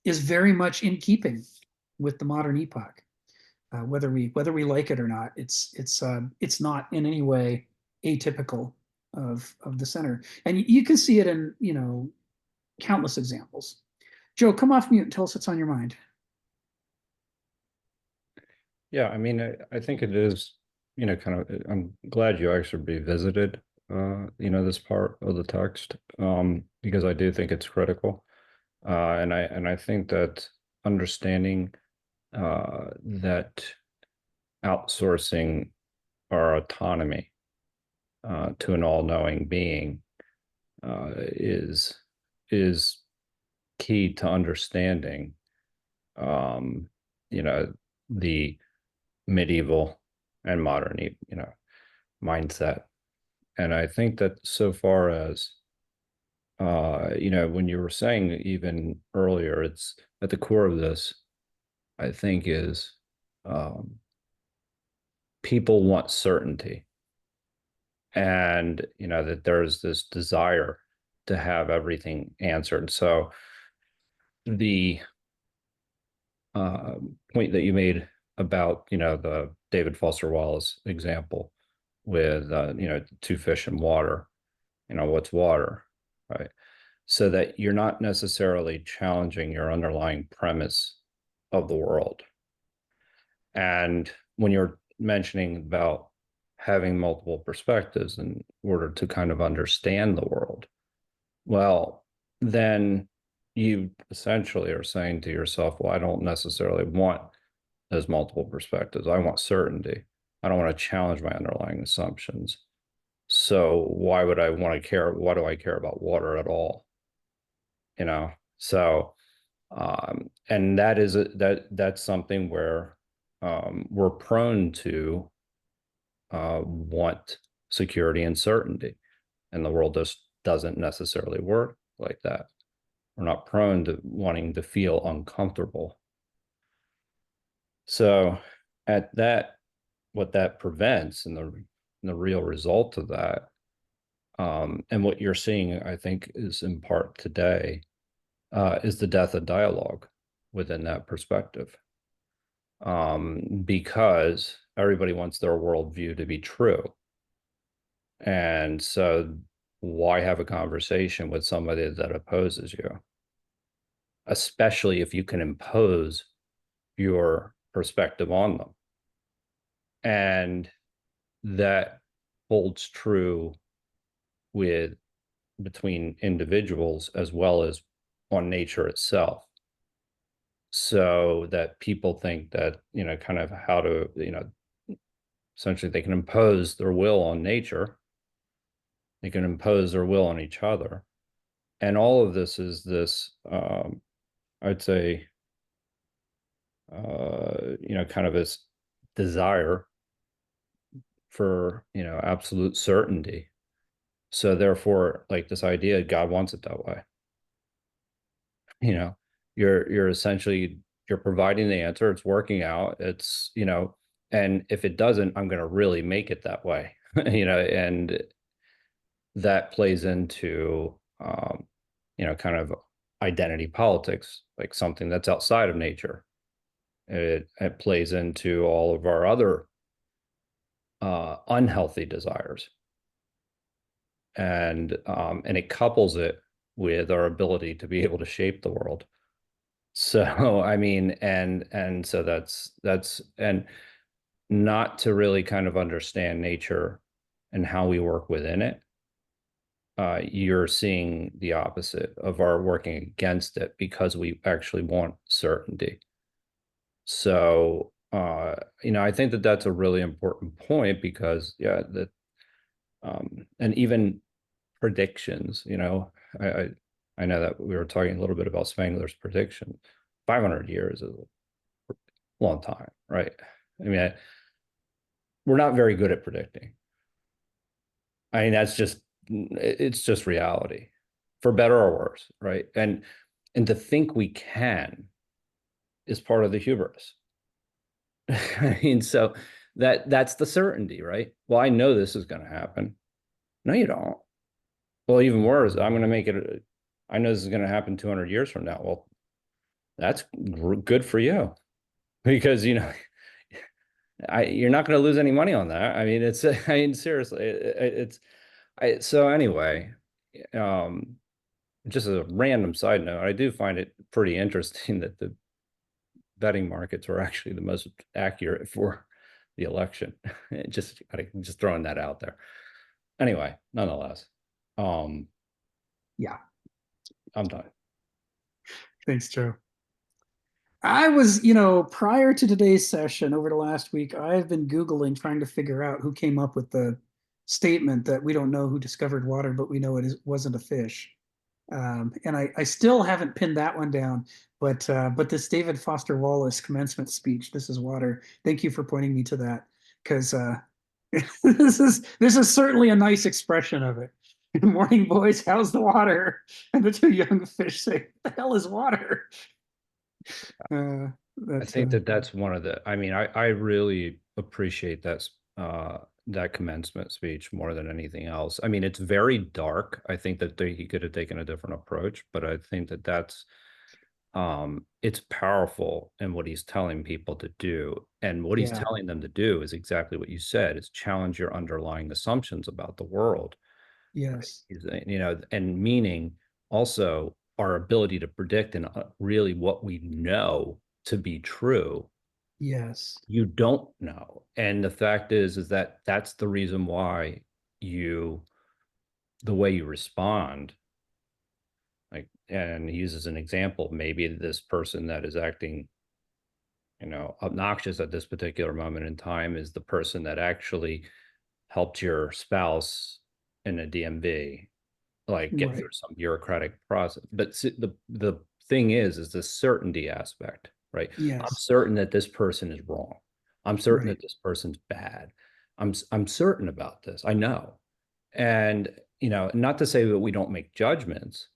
very much in keeping with the modern epoch. Whether we like it or not, it's not in any way atypical of the center, and you can see it in countless examples. Joe, come off mute and tell us what's on your mind. Yeah, I mean, I think it is, kind of, I'm glad you actually revisited, this part of the text, because I do think it's critical. And I think that understanding that outsourcing our autonomy to an all-knowing being is key to understanding, the medieval and modern, mindset. And I think that so far as, when you were saying even earlier, it's at the core of this, I think, is people want certainty. And, that there's this desire to have everything answered. So the point that you made about, the David Foster Wallace example with, two fish in water, what's water, right? So that you're not necessarily challenging your underlying premise of the world. And when you're mentioning about having multiple perspectives in order to kind of understand the world, well, then you essentially are saying to yourself, well, I don't necessarily want those multiple perspectives. I want certainty. I don't want to challenge my underlying assumptions. So why would I want to care? Why do I care about water at all? So, and that is that's something where we're prone to want security and certainty, and the world just doesn't necessarily work like that. We're not prone to wanting to feel uncomfortable. So at that, what that prevents, and the real result of that, and what you're seeing, I think, is in part today, is the death of dialogue within that perspective. Because everybody wants their worldview to be true. And so why have a conversation with somebody that opposes you? Especially if you can impose your perspective on them. And that holds true between individuals as well as on nature itself. So that people think that, kind of how to, essentially they can impose their will on nature. They can impose their will on each other. And all of this is this, I'd say, kind of this desire for, absolute certainty. So therefore, like this idea, God wants it that way. You're essentially, you're providing the answer, it's working out, it's, and if it doesn't, I'm going to really make it that way. And that plays into, kind of identity politics, like something that's outside of nature. It plays into all of our other unhealthy desires. And it couples it with our ability to be able to shape the world. So, I mean, and so that's, and not to really kind of understand nature and how we work within it. You're seeing the opposite of our working against it because we actually want certainty. So, I think that that's a really important point because, yeah, that, and even predictions, I I know that we were talking a little bit about Spengler's prediction. 500 years is a long time, right? I mean, we're not very good at predicting. I mean, it's just reality, for better or worse, right? And to think we can is part of the hubris. I mean, so that's the certainty, right? Well, I know this is going to happen. No, you don't. Well, even worse, I'm going to make it. I know this is going to happen 200 years from now. Well, that's good for you, because you're not going to lose any money on that. I mean, I mean, seriously, so anyway, just a random side note, I do find it pretty interesting that the betting markets were actually the most accurate for the election. just throwing that out there. Anyway, nonetheless, Yeah. I'm done. Thanks, Joe. I was, prior to today's session over the last week, I've been Googling trying to figure out who came up with the statement that we don't know who discovered water, but we know wasn't a fish. And I still haven't pinned that one down, but this David Foster Wallace commencement speech, "This is water." Thank you for pointing me to that, because this is certainly a nice expression of it. "Good morning, boys. How's the water?" And the two young fish say, "What the hell is water?" I That's think that's one of the. I mean, I really appreciate that commencement speech more than anything else. I mean, it's very dark. I think that he could have taken a different approach, but I think that that's it's powerful in what he's telling people to do. And what he's Yeah. telling them to do is exactly what you said, is challenge your underlying assumptions about the world. Yes. And meaning also our ability to predict and really what we know to be true. Yes. You don't know. And the fact is that that's the reason why the way you respond, like, and he uses an example, maybe this person that is acting, obnoxious at this particular moment in time is the person that actually helped your spouse in a DMV, like get Right. through some bureaucratic process. But the thing is the certainty aspect, right? I'm Yes. certain that this person is wrong. I'm certain Right. that this person's bad. I'm certain about this. I know. And, not to say that we don't make judgments.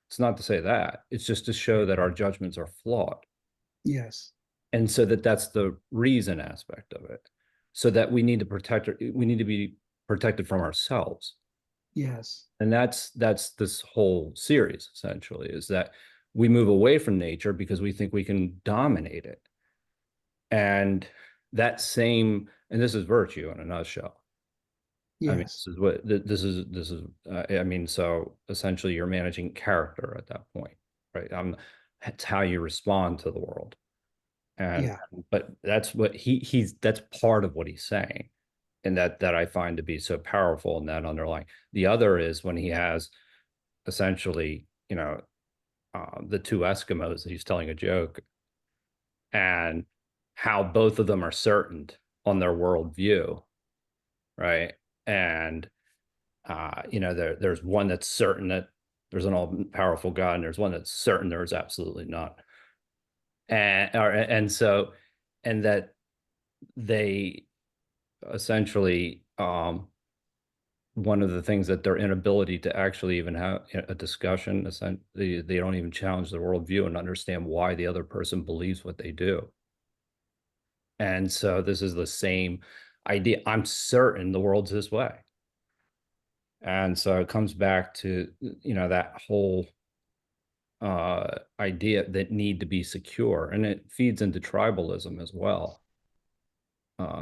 It's not to say that. It's just to show that our judgments are flawed. Yes. And so that's the reason aspect of it. So that we need to be protected from ourselves. Yes. And that's this whole series, essentially, is that we move away from nature because we think we can dominate it. And and this is virtue in a nutshell. I mean, Yes. this is I mean, so essentially you're managing character at that point, right? It's how you respond to the world. And Yeah. but that's what that's part of what he's saying. And that I find to be so powerful in that underlying. The other is when he has essentially, the two Eskimos that he's telling a joke, and how both of them are certain on their worldview, right? And there's one that's certain that there's an all-powerful God, and there's one that's certain there is absolutely not. And so, and that they essentially, one of the things that their inability to actually even have a discussion, they don't even challenge the worldview and understand why the other person believes what they do. And so this is the same idea. I'm certain the world's this way. And so it comes back to, that whole idea that need to be secure, and it feeds into tribalism as well.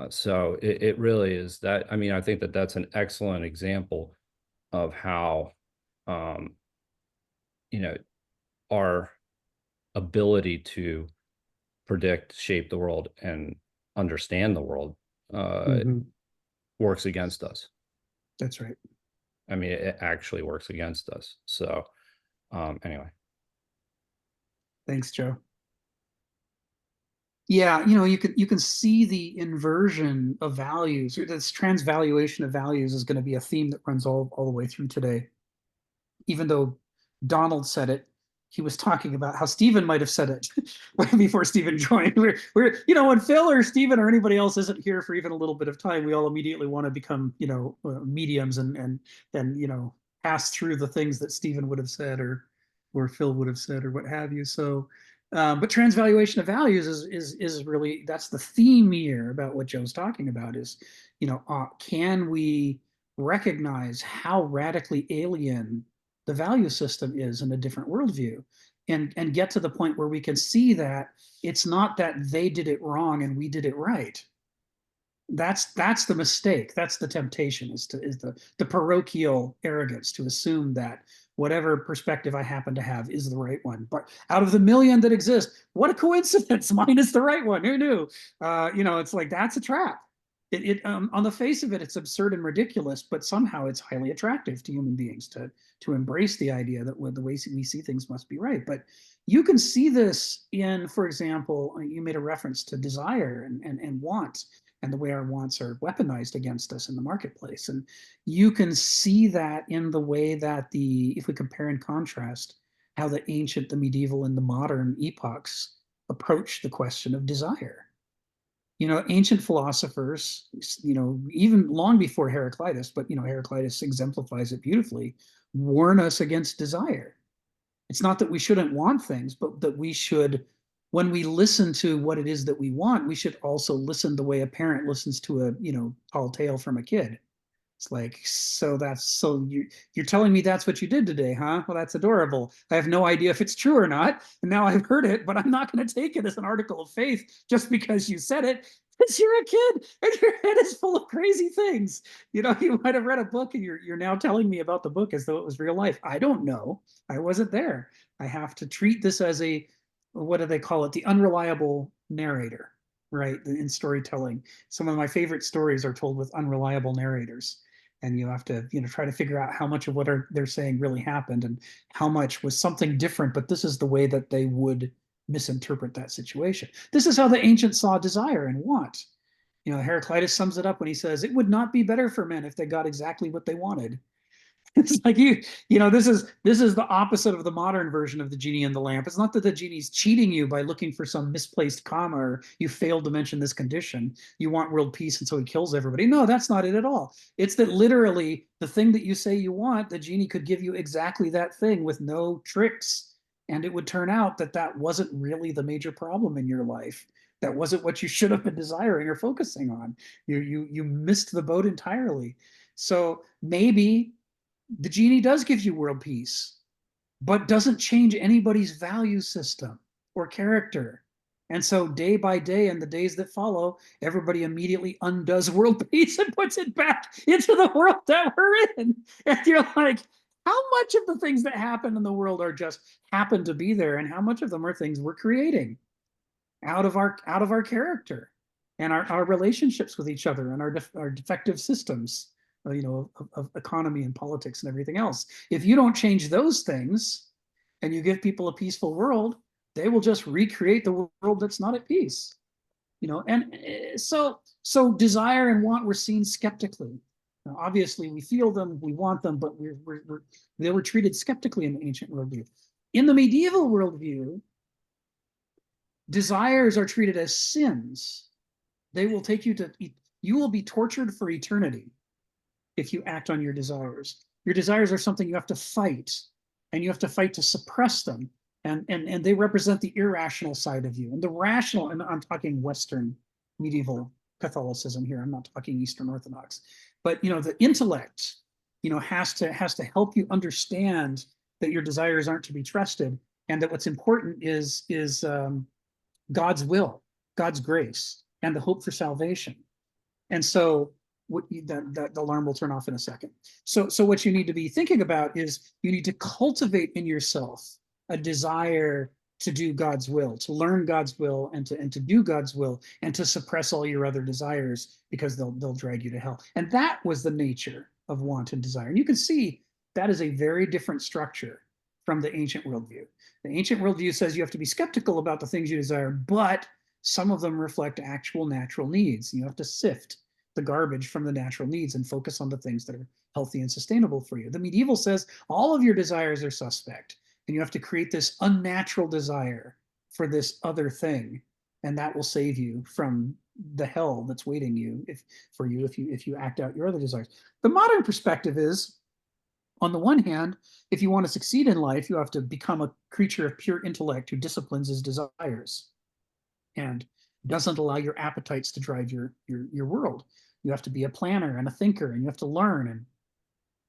So it really is that. I mean, I think that that's an excellent example of how, our ability to predict, shape the world, and understand the world Mhm. works against us. That's right. I mean, it actually works against us. So, anyway. Thanks, Joe. Yeah, you can see the inversion of values, or this transvaluation of values is going to be a theme that runs all the way through today. Even though Donald said it. He was talking about how Stephen might have said it way before Stephen joined. When Phil or Stephen or anybody else isn't here for even a little bit of time, we all immediately want to become, mediums and pass through the things that Stephen would have said or Phil would have said or what have you. So, but transvaluation of values is really, that's the theme here about what Joe's talking about is, can we recognize how radically alien the value system is in a different worldview, and get to the point where we can see that it's not that they did it wrong and we did it right. That's the mistake. That's the temptation, is the parochial arrogance to assume that whatever perspective I happen to have is the right one. But out of the million that exist, what a coincidence! Mine is the right one. Who knew? It's like, that's a trap. On the face of it, it's absurd and ridiculous, but somehow it's highly attractive to human beings to embrace the idea that the way we see things must be right. But you can see this in, for example, you made a reference to desire and want, and the way our wants are weaponized against us in the marketplace. And you can see that in the way that if we compare and contrast how the ancient, the medieval, and the modern epochs approach the question of desire. Ancient philosophers, even long before Heraclitus, but Heraclitus exemplifies it beautifully, warn us against desire. It's not that we shouldn't want things, but that we should, when we listen to what it is that we want, we should also listen the way a parent listens to a tall tale from a kid. It's like, you're telling me that's what you did today, huh? Well, that's adorable. I have no idea if it's true or not. And now I've heard it, but I'm not going to take it as an article of faith just because you said it. Because you're a kid and your head is full of crazy things. You might have read a book and you're now telling me about the book as though it was real life. I don't know. I wasn't there. I have to treat this as what do they call it? The unreliable narrator, right? In storytelling. Some of my favorite stories are told with unreliable narrators. And you have to, try to figure out how much of what they're saying really happened and how much was something different, but this is the way that they would misinterpret that situation. This is how the ancients saw desire and want. Heraclitus sums it up when he says, it would not be better for men if they got exactly what they wanted. It's like this is the opposite of the modern version of the genie in the lamp. It's not that the genie's cheating you by looking for some misplaced comma, or you failed to mention this condition. You want world peace, and so he kills everybody. No, that's not it at all. It's that literally the thing that you say you want, the genie could give you exactly that thing with no tricks. And it would turn out that wasn't really the major problem in your life. That wasn't what you should have been desiring or focusing on. You missed the boat entirely. So maybe the genie does give you world peace, but doesn't change anybody's value system or character. And so day by day, in the days that follow, everybody immediately undoes world peace and puts it back into the world that we're in. And you're like, how much of the things that happen in the world are just happen to be there, and how much of them are things we're creating out of our character and our relationships with each other and our defective systems, of economy and politics and everything else. If you don't change those things and you give people a peaceful world, they will just recreate the world that's not at peace. And so desire and want were seen skeptically. Now, obviously, we feel them, we want them, but they were treated skeptically in the ancient worldview. In the medieval worldview, desires are treated as sins. They will take you will be tortured for eternity if you act on your desires. Your desires are something you have to fight, and you have to fight to suppress them. And they represent the irrational side of you. And the rational, and I'm talking Western medieval Catholicism here, I'm not talking Eastern Orthodox. But the intellect, has to help you understand that your desires aren't to be trusted, and that what's important is God's will, God's grace, and the hope for salvation. And so that alarm will turn off in a second. So what you need to be thinking about is you need to cultivate in yourself a desire to do God's will, to learn God's will, and to do God's will, and to suppress all your other desires, because they'll drag you to hell. And that was the nature of want and desire. And you can see that is a very different structure from the ancient worldview. The ancient worldview says you have to be skeptical about the things you desire, but some of them reflect actual natural needs. You have to sift. the garbage from the natural needs and focus on the things that are healthy and sustainable for you. The medieval says all of your desires are suspect, and you have to create this unnatural desire for this other thing, and that will save you from the hell that's waiting you if you act out your other desires. The modern perspective is, on the one hand, if you want to succeed in life, you have to become a creature of pure intellect who disciplines his desires and doesn't allow your appetites to drive your world. You have to be a planner and a thinker, and you have to learn and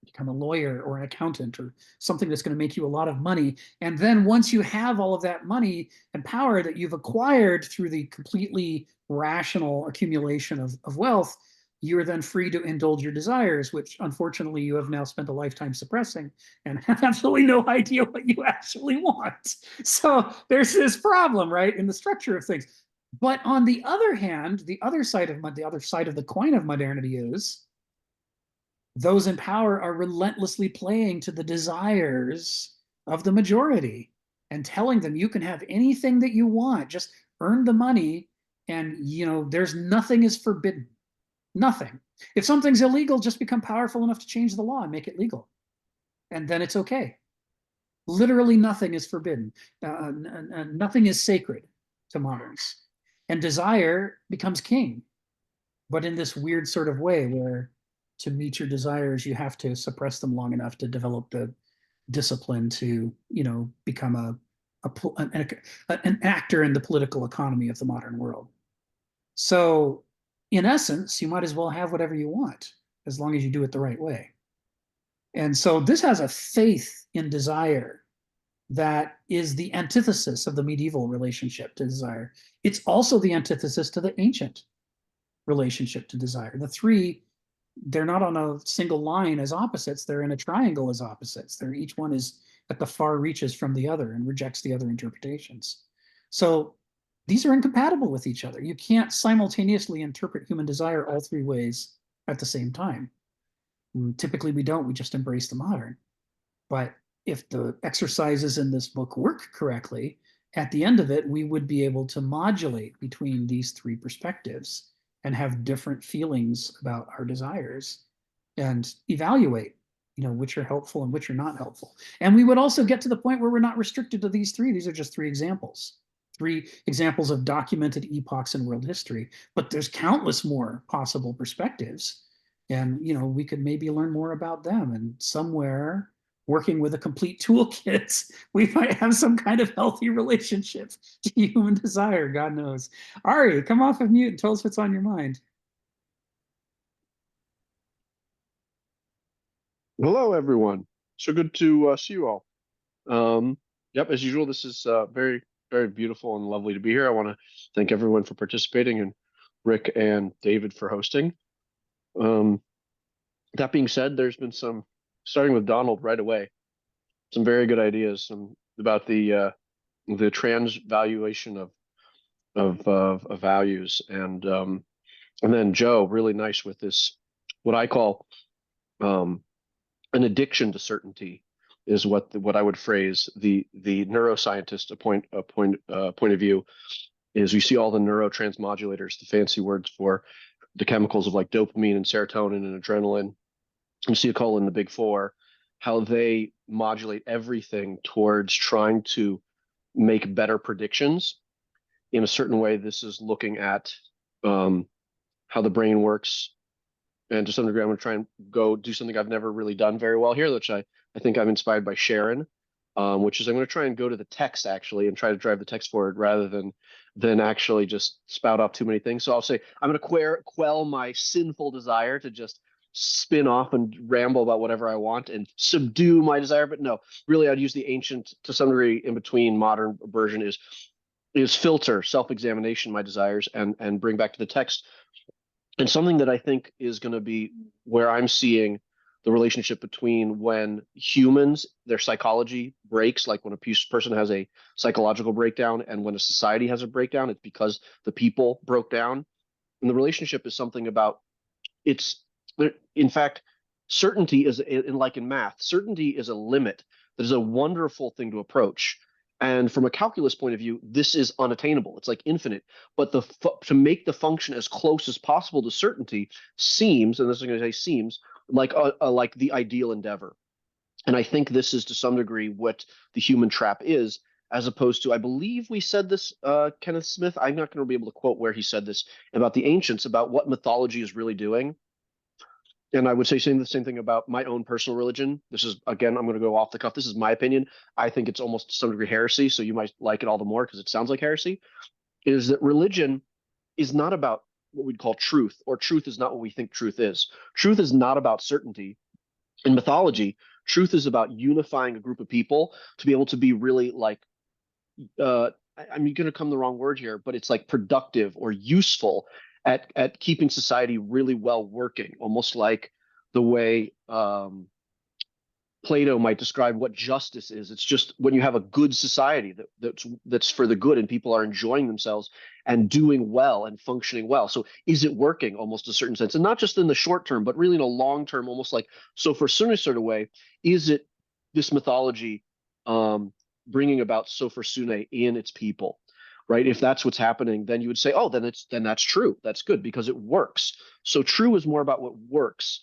become a lawyer or an accountant or something that's going to make you a lot of money. And then once you have all of that money and power that you've acquired through the completely rational accumulation of wealth, you're then free to indulge your desires, which unfortunately you have now spent a lifetime suppressing and have absolutely no idea what you actually want. So there's this problem, right, in the structure of things. But on the other hand, the other side of the coin of modernity is those in power are relentlessly playing to the desires of the majority and telling them you can have anything that you want, just earn the money, and there's nothing is forbidden. Nothing. If something's illegal, just become powerful enough to change the law and make it legal, and then it's okay. Literally nothing is forbidden. Nothing is sacred to moderns, and desire becomes king, but in this weird sort of way where to meet your desires, you have to suppress them long enough to develop the discipline to, become an actor in the political economy of the modern world. So, in essence, you might as well have whatever you want as long as you do it the right way. And so, this has a faith in desire that is the antithesis of the medieval relationship to desire. It's also the antithesis to the ancient relationship to desire. The three, they're not on a single line as opposites, they're in a triangle as opposites. Each one is at the far reaches from the other and rejects the other interpretations. So these are incompatible with each other. You can't simultaneously interpret human desire all three ways at the same time. Typically we don't, we just embrace the modern. But if the exercises in this book work correctly, at the end of it, we would be able to modulate between these three perspectives and have different feelings about our desires and evaluate, which are helpful and which are not helpful. And we would also get to the point where we're not restricted to these three. These are just three examples of documented epochs in world history, but there's countless more possible perspectives. And, we could maybe learn more about them, and somewhere working with a complete toolkit, we might have some kind of healthy relationship to human desire, God knows. Ari, come off of mute and tell us what's on your mind. Hello, everyone. So good to see you all. Yep, as usual, this is very, very beautiful and lovely to be here. I want to thank everyone for participating, and Rick and David for hosting. That being said, there's been starting with Donald right away, some very good ideas about the transvaluation of values, and then Joe, really nice with this, what I call an addiction to certainty, is what I would phrase the neuroscientist point of view. Is we see all the neurotransmodulators, the fancy words for the chemicals of like dopamine and serotonin and adrenaline, acetylcholine, the big four, how they modulate everything towards trying to make better predictions in a certain way. This is looking at how the brain works. And to some degree, I'm going to try and go do something I've never really done very well here, which I think I'm inspired by Sharon, which is I'm going to try and go to the text actually and try to drive the text forward rather than actually just spout off too many things. So I'll say I'm going to quell my sinful desire to just spin off and ramble about whatever I want and subdue my desire. But no, really, I'd use the ancient, to some degree, in between modern version is filter, self-examination, my desires, and bring back to the text. And something that I think is going to be where I'm seeing the relationship between when humans, their psychology breaks, like when a person has a psychological breakdown, and when a society has a breakdown, it's because the people broke down. And the relationship is something about, in fact, certainty is, like in math, certainty is a limit that is a wonderful thing to approach. And from a calculus point of view, this is unattainable. It's like infinite. But to make the function as close as possible to certainty seems, and this is going to say seems, like the ideal endeavor. And I think this is to some degree what the human trap is, as opposed to, I believe we said this, Kenneth Smith. I'm not going to be able to quote where he said this about the ancients, about what mythology is really doing. And I would say the same thing about my own personal religion. This is, again, I'm going to go off the cuff. This is my opinion. I think it's almost to some degree heresy, so you might like it all the more because it sounds like heresy, is that religion is not about what we'd call truth, or truth is not what we think truth is. Truth is not about certainty. In mythology, truth is about unifying a group of people to be able to be really like, I'm going to come the wrong word here, but it's like productive or useful at keeping society really well working, almost like the way Plato might describe what justice is. It's just when you have a good society that's for the good and people are enjoying themselves and doing well and functioning well. So is it working almost a certain sense? And not just in the short term, but really in a long term, almost like, so for a certain sort of way, is it this mythology bringing about sophor sune in its people? Right? If that's what's happening, then you would say, oh, then that's true. That's good because it works. So true is more about what works.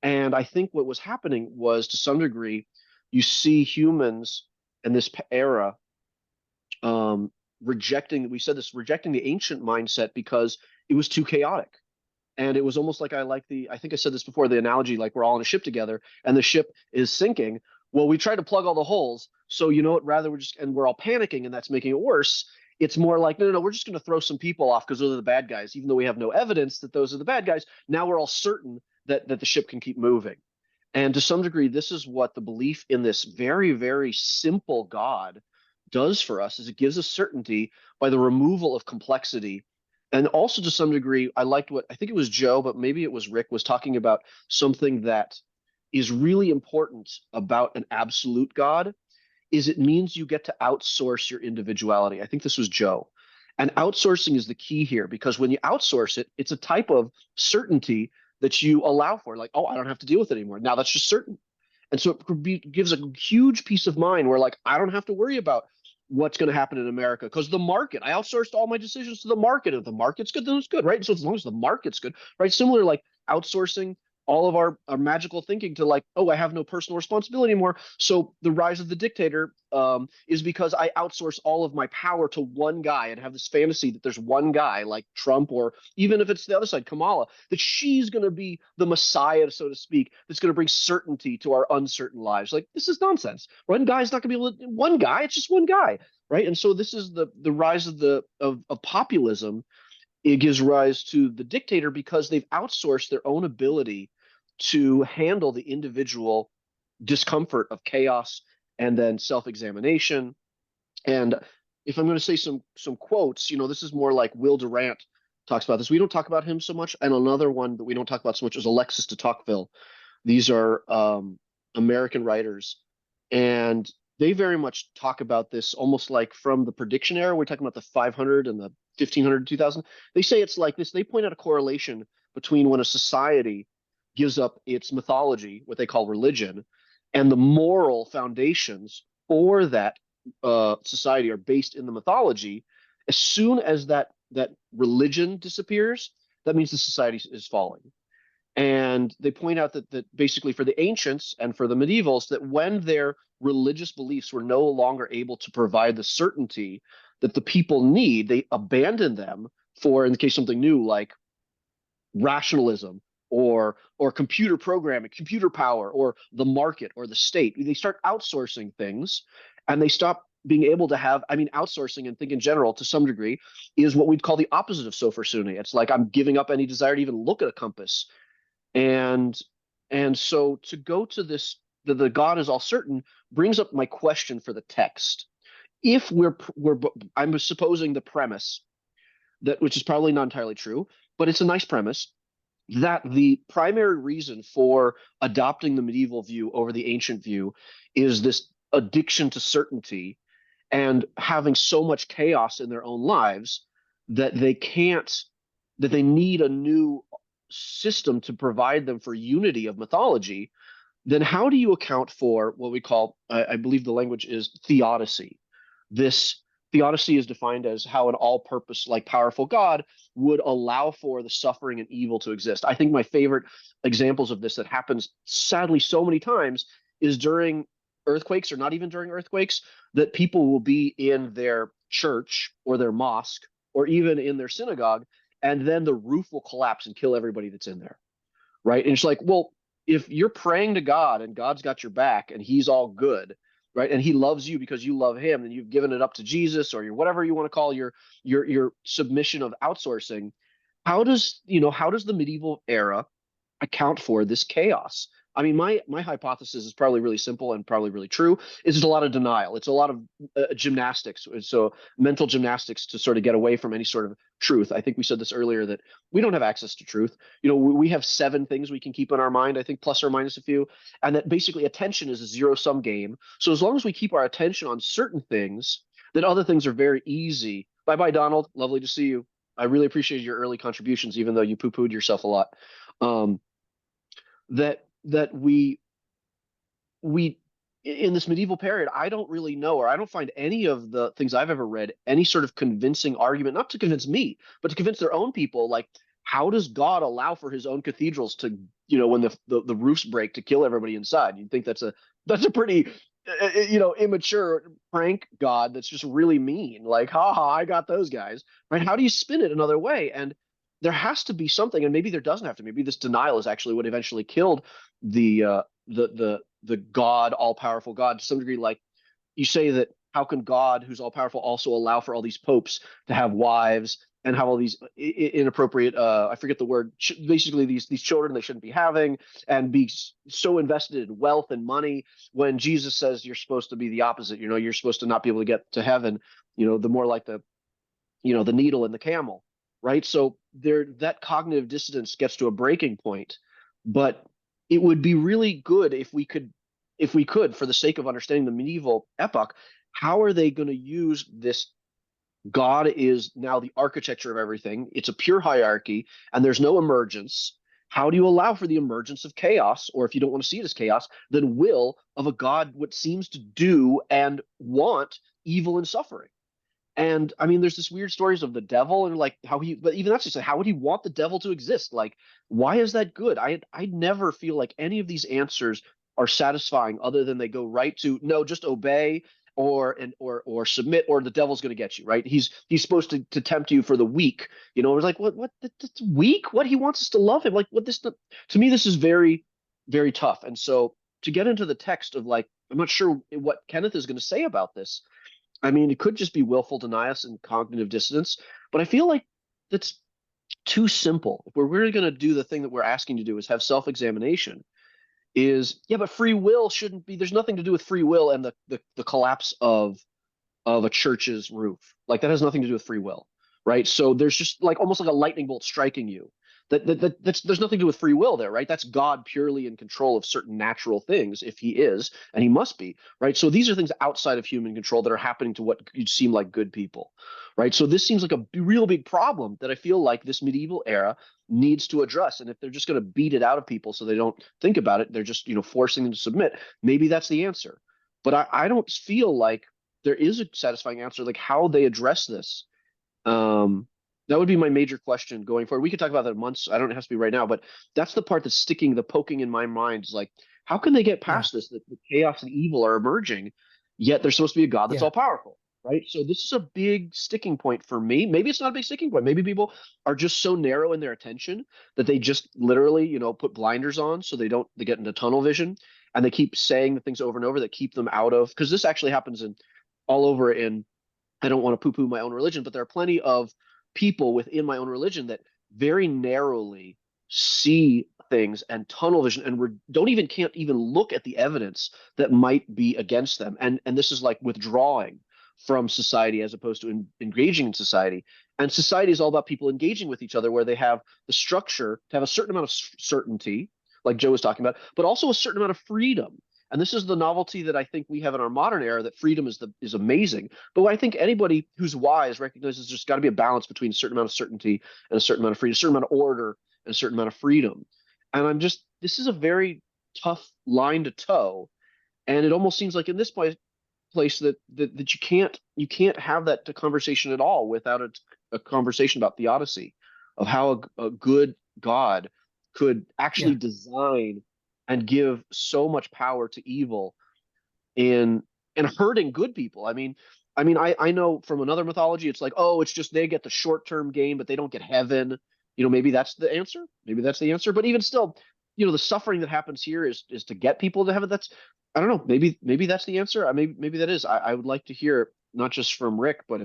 And I think what was happening was, to some degree, you see humans in this era rejecting, we said this, rejecting the ancient mindset because it was too chaotic. And it was almost like, I think I said this before, the analogy, like we're all in a ship together and the ship is sinking. Well, we try to plug all the holes. So, you know what, rather we're all panicking and that's making it worse. It's more like, no, we're just going to throw some people off because those are the bad guys, even though we have no evidence that those are the bad guys. Now we're all certain that the ship can keep moving. And to some degree, this is what the belief in this very, very simple God does for us, is it gives us certainty by the removal of complexity. And also to some degree, I liked what, I think it was Joe, but maybe it was Rick, was talking about something that is really important about an absolute God, is it means you get to outsource your individuality. I think this was Joe. And outsourcing is the key here, because when you outsource it, it's a type of certainty that you allow for. Like, oh, I don't have to deal with it anymore. Now that's just certain. And so it gives a huge peace of mind where, like, I don't have to worry about what's going to happen in America because the market, I outsourced all my decisions to the market. If the market's good, then it's good, right? So as long as the market's good, right? Similar, like outsourcing all of our magical thinking to, like, oh, I have no personal responsibility anymore. So the rise of the dictator is because I outsource all of my power to one guy and have this fantasy that there's one guy like Trump, or even if it's the other side, Kamala, that she's going to be the Messiah, so to speak, that's going to bring certainty to our uncertain lives. Like, this is nonsense. One guy's not going to be able to, one guy, it's just one guy, right? And so this is the rise of populism. It gives rise to the dictator because they've outsourced their own ability to handle the individual discomfort of chaos and then self-examination. And if I'm going to say some quotes, this is more like Will Durant talks about this. We don't talk about him so much. And another one that we don't talk about so much is Alexis de Tocqueville. These are American writers, and they very much talk about this almost like from the prediction era. We're talking about the 500 and the 1500 2000. They say it's like this. They point out a correlation between when a society gives up its mythology, what they call religion, and the moral foundations for that society are based in the mythology. As soon as that religion disappears, that means the society is falling. And they point out that basically for the ancients and for the medievals, that when their religious beliefs were no longer able to provide the certainty that the people need, they abandoned them for, in the case of something new like rationalism or computer programming, computer power, or the market or the state. They start outsourcing things, and they stop being able to have, outsourcing and think in general to some degree is what we'd call the opposite of sophor sune. It's like I'm giving up any desire to even look at a compass. And so to go to this, the God is all certain, brings up my question for the text. If I'm supposing the premise that, which is probably not entirely true, but it's a nice premise, that the primary reason for adopting the medieval view over the ancient view is this addiction to certainty and having so much chaos in their own lives that they need a new system to provide them for unity of mythology. Then how do you account for what we call, I believe the language is theodicy, this theodicy is defined as how an all-purpose, like powerful God would allow for the suffering and evil to exist. I think my favorite examples of this that happens sadly so many times is during earthquakes, or not even during earthquakes, that people will be in their church or their mosque or even in their synagogue, and then the roof will collapse and kill everybody that's in there, right? And it's like, well, if you're praying to God and God's got your back and he's all good, right? And he loves you because you love him and you've given it up to Jesus, or your whatever you want to call your submission of outsourcing. How does the medieval era account for this chaos? I mean, my hypothesis is probably really simple and probably really true. Is it's a lot of denial. It's a lot of gymnastics. So mental gymnastics to sort of get away from any sort of truth. I think we said this earlier that we don't have access to truth. We have 7 things we can keep in our mind, I think, plus or minus a few, and that basically attention is a zero-sum game. So as long as we keep our attention on certain things, then other things are very easy. Bye bye, Donald. Lovely to see you. I really appreciate your early contributions, even though you poo-pooed yourself a lot. That we in this medieval period, I don't really know, or I don't find any of the things I've ever read any sort of convincing argument, not to convince me, but to convince their own people. Like, how does God allow for his own cathedrals to, when the roofs break, to kill everybody inside? You'd think that's a pretty immature prank God that's just really mean. Like, ha, I got those guys, right? How do you spin it another way? And there has to be something, and maybe there doesn't have to. Maybe this denial is actually what eventually killed the God, all powerful God, to some degree. Like, you say that, how can God, who's all powerful, also allow for all these popes to have wives and have all these inappropriate, I forget the word, basically these children they shouldn't be having, and be so invested in wealth and money, when Jesus says you're supposed to be the opposite. You're supposed to not be able to get to heaven. The more like the needle in the camel, right? So that cognitive dissonance gets to a breaking point. But it would be really good if we could, for the sake of understanding the medieval epoch, how are they going to use this? God is now the architecture of everything. It's a pure hierarchy, and there's no emergence. How do you allow for the emergence of chaos, or if you don't want to see it as chaos, then will of a God what seems to do and want evil and suffering? And I mean, there's this weird stories of the devil and like but even that's just like, how would he want the devil to exist? Like, why is that good? I never feel like any of these answers are satisfying, other than they go right to, no, just obey or submit, or the devil's going to get you, right? He's supposed to tempt you for the weak. It's like, what that's weak? What, he wants us to love him? Like, what this, to me, this is very, very tough. And so to get into the text of, like, I'm not sure what Kenneth is going to say about this. I mean, it could just be willful denial and cognitive dissonance, but I feel like that's too simple. If we're really going to do the thing that we're asking to do, is have self-examination, but free will shouldn't be, there's nothing to do with free will and the collapse of a church's roof. Like, that has nothing to do with free will, right? So there's just like almost like a lightning bolt striking you. That's there's nothing to do with free will there, right? That's God purely in control of certain natural things, if he is, and he must be, right? So these are things outside of human control that are happening to what you'd seem like good people, right? So this seems like a real big problem that I feel like this medieval era needs to address. And if they're just going to beat it out of people so they don't think about it, they're just forcing them to submit. Maybe that's the answer, but I don't feel like there is a satisfying answer, like how they address this. That would be my major question going forward. We could talk about that in months. I don't have to be right now, but that's the part that's the poking in my mind, is like, how can they get past this? That the chaos and evil are emerging, yet there's supposed to be a God that's all powerful, right? So this is a big sticking point for me. Maybe it's not a big sticking point. Maybe people are just so narrow in their attention that they just literally, put blinders on so they get into tunnel vision, and they keep saying the things over and over that keep them out of, because this actually happens all over in, I don't want to poo-poo my own religion, but there are plenty of people within my own religion that very narrowly see things and tunnel vision, and can't even look at the evidence that might be against them. And this is like withdrawing from society as opposed to engaging in society. And society is all about people engaging with each other, where they have the structure to have a certain amount of certainty, like Joe was talking about, but also a certain amount of freedom. And this is the novelty that I think we have in our modern era, that freedom is amazing. But I think anybody who's wise recognizes there's got to be a balance between a certain amount of certainty and a certain amount of freedom, a certain amount of order and a certain amount of freedom. And this is a very tough line to toe. And it almost seems like in this point, place that you can't have that conversation at all without a conversation about theodicy, of how a good God could actually Yeah. design and give so much power to evil in hurting good people. I know from another mythology, it's like, oh, it's just they get the short-term gain, but they don't get heaven. Maybe that's the answer. Maybe that's the answer. But even still, the suffering that happens here is to get people to heaven. That's, I don't know. Maybe that's the answer. Maybe that is. I would like to hear not just from Rick, but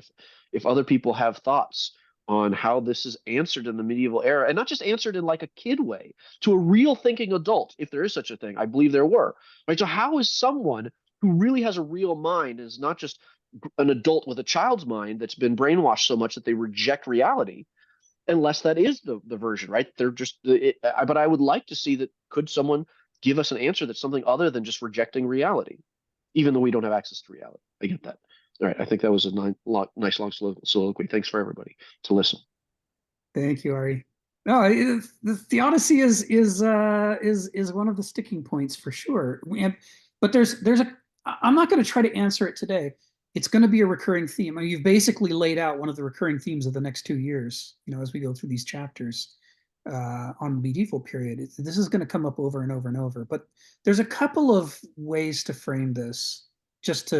if other people have thoughts on how this is answered in the medieval era, and not just answered in like a kid way, to a real thinking adult, if there is such a thing. I believe there were. Right. So how is someone who really has a real mind, is not just an adult with a child's mind that's been brainwashed so much that they reject reality, unless that is the version, right? They're just but I would like to see that. Could someone give us an answer that's something other than just rejecting reality, even though we don't have access to reality? I get that. All right, I think that was a nice long soliloquy. Thanks for everybody to listen. Thank you, Ari. No, the theodicy is one of the sticking points for sure. But I'm not going to try to answer it today. It's going to be a recurring theme. I mean, you've basically laid out one of the recurring themes of the next 2 years, as we go through these chapters on the medieval period. This is going to come up over and over and over. But there's a couple of ways to frame this, just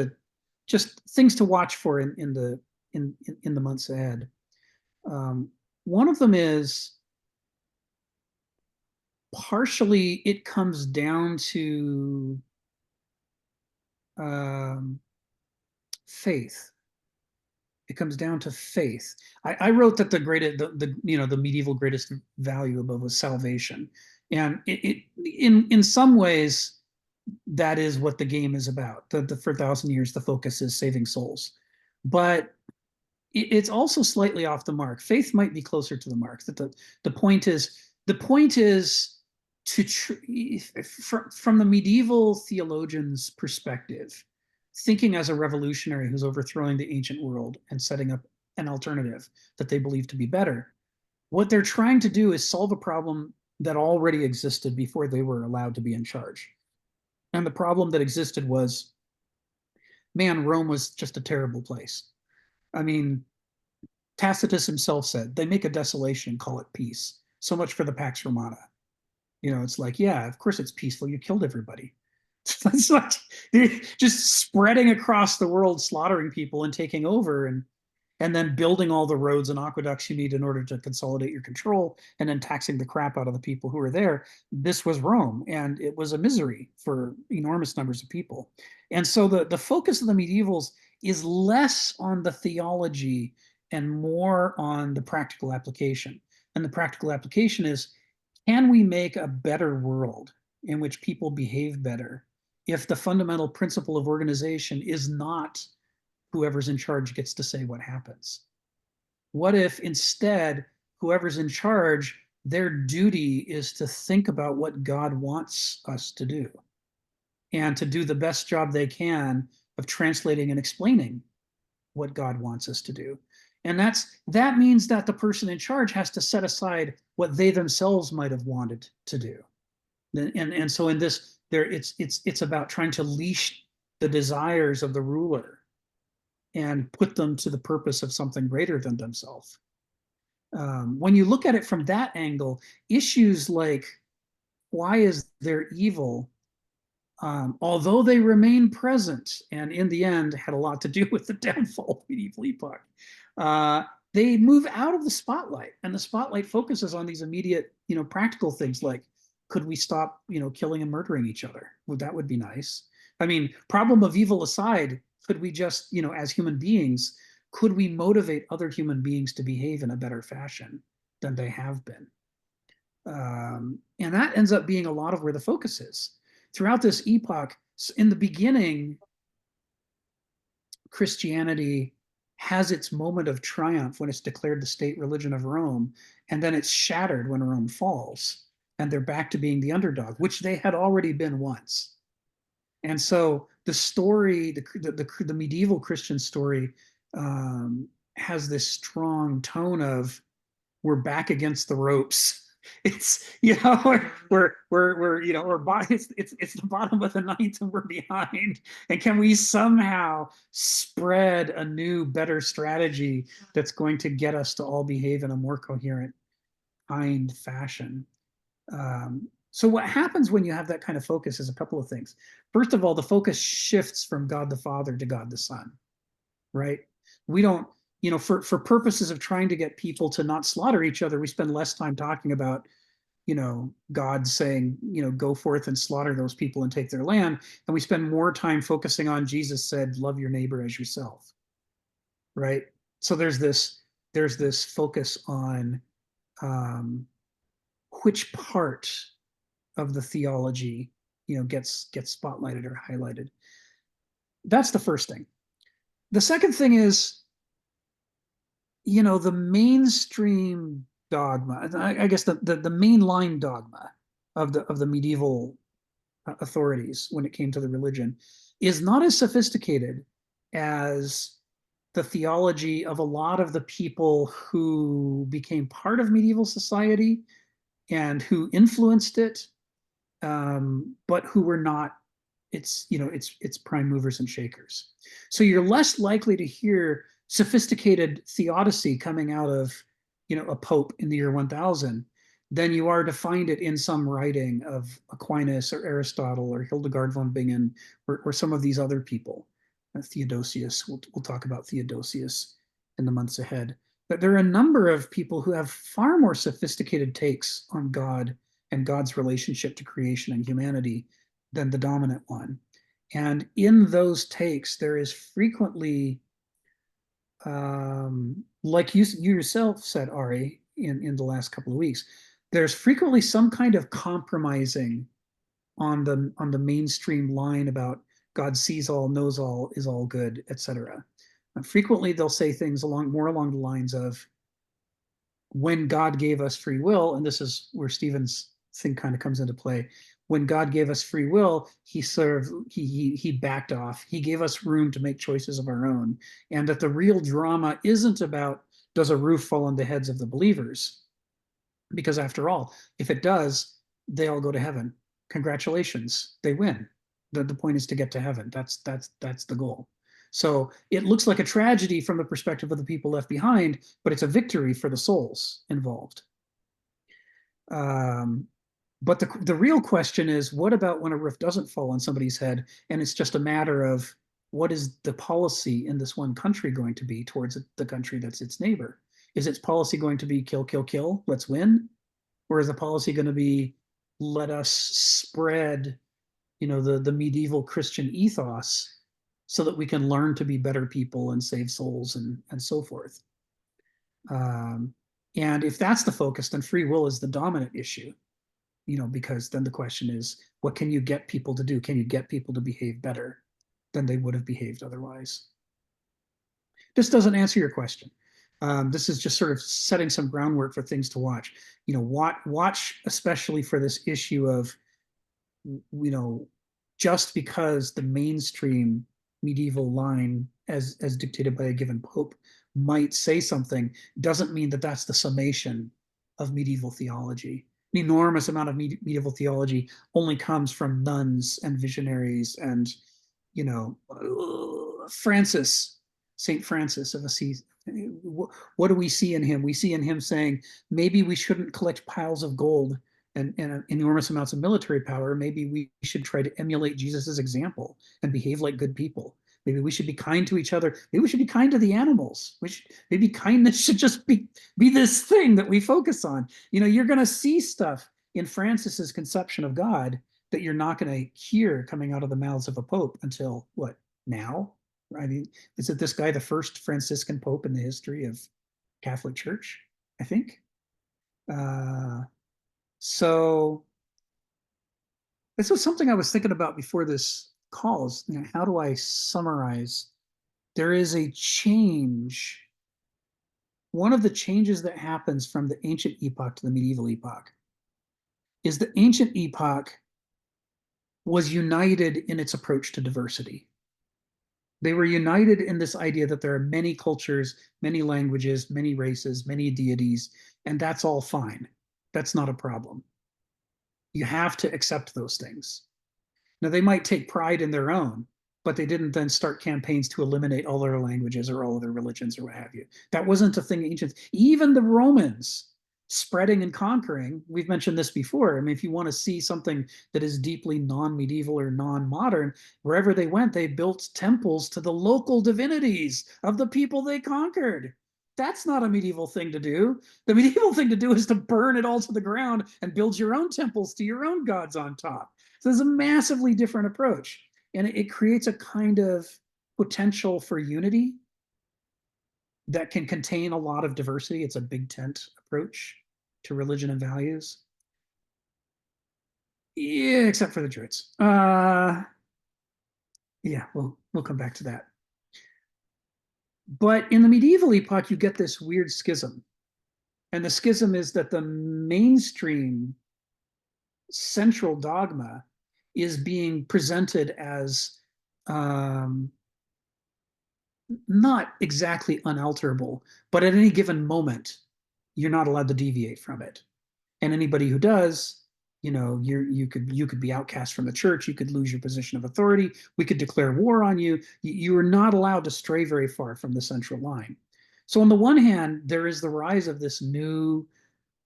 things to watch for in the months ahead. One of them is partially it comes down to faith. It comes down to faith. I wrote that the medieval greatest value above was salvation, and in some ways that is what the game is about. For 1,000 years, the focus is saving souls, but it's also slightly off the mark. Faith might be closer to the mark. That the point is from the medieval theologian's perspective, thinking as a revolutionary who's overthrowing the ancient world and setting up an alternative that they believe to be better. What they're trying to do is solve a problem that already existed before they were allowed to be in charge. And the problem that existed was, man, Rome was just a terrible place. I mean, Tacitus himself said, they make a desolation, call it peace. So much for the Pax Romana. It's like, yeah, of course it's peaceful. You killed everybody. It's like just spreading across the world, slaughtering people and taking over, and then building all the roads and aqueducts you need in order to consolidate your control, and then taxing the crap out of the people who are there. This was Rome, and it was a misery for enormous numbers of people. And so the focus of the medievals is less on the theology and more on the practical application. And the practical application is, can we make a better world in which people behave better if the fundamental principle of organization is not whoever's in charge gets to say what happens? What if instead whoever's in charge, their duty is to think about what God wants us to do and to do the best job they can of translating and explaining what God wants us to do? And that means that the person in charge has to set aside what they themselves might have wanted to do. And so in this, it's about trying to leash the desires of the ruler and put them to the purpose of something greater than themselves. When you look at it from that angle, issues like, why is there evil? Although they remain present and in the end had a lot to do with the downfall of medieval epoch, they move out of the spotlight, and the spotlight focuses on these immediate, practical things like, could we stop, killing and murdering each other? Well, that would be nice. I mean, problem of evil aside, could we just, as human beings, could we motivate other human beings to behave in a better fashion than they have been? And that ends up being a lot of where the focus is. Throughout this epoch, in the beginning, Christianity has its moment of triumph when it's declared the state religion of Rome, and then it's shattered when Rome falls, and they're back to being the underdog, which they had already been once. And so the story, the medieval Christian story, has this strong tone of, we're back against the ropes. It's we're it's the bottom of the ninth and we're behind. And can we somehow spread a new, better strategy that's going to get us to all behave in a more coherent, kind fashion? So what happens when you have that kind of focus is a couple of things. First of all, the focus shifts from God the Father to God the Son, right? We don't, for purposes of trying to get people to not slaughter each other, we spend less time talking about, God saying, go forth and slaughter those people and take their land. And we spend more time focusing on Jesus said, love your neighbor as yourself, right? So there's this focus on which part of the theology gets spotlighted or highlighted. That's the first thing. The second thing is, the mainstream dogma, I guess the mainline dogma of the medieval authorities when it came to the religion is not as sophisticated as the theology of a lot of the people who became part of medieval society and who influenced it, but who were not its prime movers and shakers. So you're less likely to hear sophisticated theodicy coming out of a pope in the year 1000 than you are to find it in some writing of Aquinas or Aristotle or Hildegard von Bingen or some of these other people. Theodosius, we'll talk about Theodosius in the months ahead. But there are a number of people who have far more sophisticated takes on God and God's relationship to creation and humanity than the dominant one. And in those takes, there is frequently, like you yourself said, Ari, in the last couple of weeks, there's frequently some kind of compromising on the mainstream line about God sees all, knows all, is all good, etc. Frequently, they'll say things more along the lines of, when God gave us free will, and this is where Stephen's thing kind of comes into play. When God gave us free will, he backed off. He gave us room to make choices of our own, and that the real drama isn't about, does a roof fall on the heads of the believers? Because after all, if it does, they all go to heaven. Congratulations, they win. The point is to get to heaven. That's the goal. So it looks like a tragedy from the perspective of the people left behind, but it's a victory for the souls involved. But the real question is, what about when a roof doesn't fall on somebody's head and it's just a matter of, what is the policy in this one country going to be towards the country that's its neighbor? Is its policy going to be kill, kill, kill, let's win? Or is the policy going to be, let us spread, the medieval Christian ethos so that we can learn to be better people and save souls and so forth? And if that's the focus, then free will is the dominant issue, because then the question is, what can you get people to do? Can you get people to behave better than they would have behaved otherwise? This doesn't answer your question. This is just sort of setting some groundwork for things to watch. Watch especially for this issue of, just because the mainstream medieval line, as dictated by a given pope, might say something, doesn't mean that that's the summation of medieval theology. An enormous amount of medieval theology only comes from nuns and visionaries and, Saint Francis of Assisi. What do we see in him? We see in him saying, maybe we shouldn't collect piles of gold and enormous amounts of military power. Maybe we should try to emulate Jesus's example and behave like good people. Maybe we should be kind to each other. Maybe we should be kind to the animals. Maybe kindness should just be this thing that we focus on. You're going to see stuff in Francis's conception of God that you're not going to hear coming out of the mouths of a pope until what, now? I mean, is it this guy the first Franciscan pope in the history of Catholic Church? I think. So this was something I was thinking about before this call. Is, how do I summarize? There is a change. One of the changes that happens from the ancient epoch to the medieval epoch is the ancient epoch was united in its approach to diversity. They were united in this idea that there are many cultures, many languages, many races, many deities, and that's all fine. That's not a problem. You have to accept those things. Now, they might take pride in their own, but they didn't then start campaigns to eliminate all other languages or all other religions or what have you. That wasn't a thing ancient. Even the Romans spreading and conquering, we've mentioned this before. I mean, if you want to see something that is deeply non-medieval or non-modern, wherever they went, they built temples to the local divinities of the people they conquered. That's not a medieval thing to do. The medieval thing to do is to burn it all to the ground and build your own temples to your own gods on top. So there's a massively different approach, and it creates a kind of potential for unity that can contain a lot of diversity. It's a big tent approach to religion and values. Yeah, except for the Druids. Yeah, we'll come back to that. But in the medieval epoch, you get this weird schism. And the schism is that the mainstream central dogma is being presented as not exactly unalterable, but at any given moment, you're not allowed to deviate from it. And anybody who does, you could be outcast from the church. You could lose your position of authority. We could declare war on you. You are not allowed to stray very far from the central line. So on the one hand, there is the rise of this new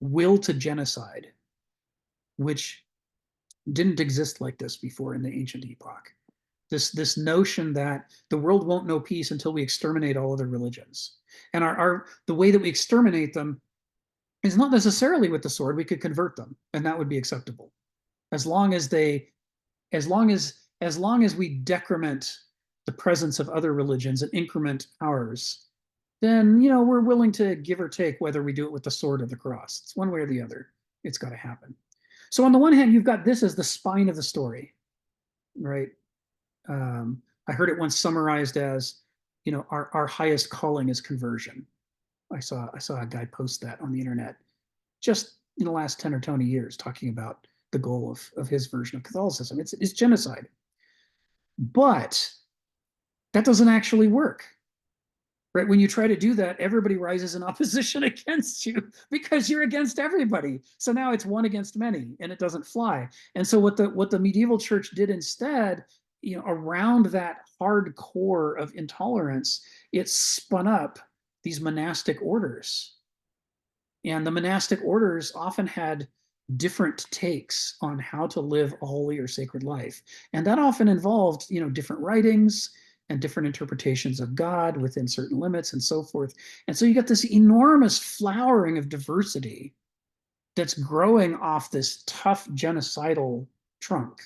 will to genocide, which didn't exist like this before in the ancient epoch. This notion that the world won't know peace until we exterminate all other religions. And the way that we exterminate them is not necessarily with the sword. We could convert them, and that would be acceptable. As long as we decrement the presence of other religions and increment ours, then we're willing to give or take whether we do it with the sword or the cross. It's one way or the other. It's got to happen. So on the one hand, you've got this as the spine of the story, right? I heard it once summarized as, our highest calling is conversion. I saw a guy post that on the internet just in the last 10 or 20 years, talking about the goal of his version of Catholicism. It's genocide. But that doesn't actually work. Right? When you try to do that, everybody rises in opposition against you because you're against everybody. So now it's one against many, and it doesn't fly. And so what the medieval church did instead, around that hard core of intolerance, it spun up these monastic orders. And the monastic orders often had different takes on how to live a holy or sacred life. And that often involved, different writings and different interpretations of God within certain limits and so forth. And so you get this enormous flowering of diversity that's growing off this tough genocidal trunk.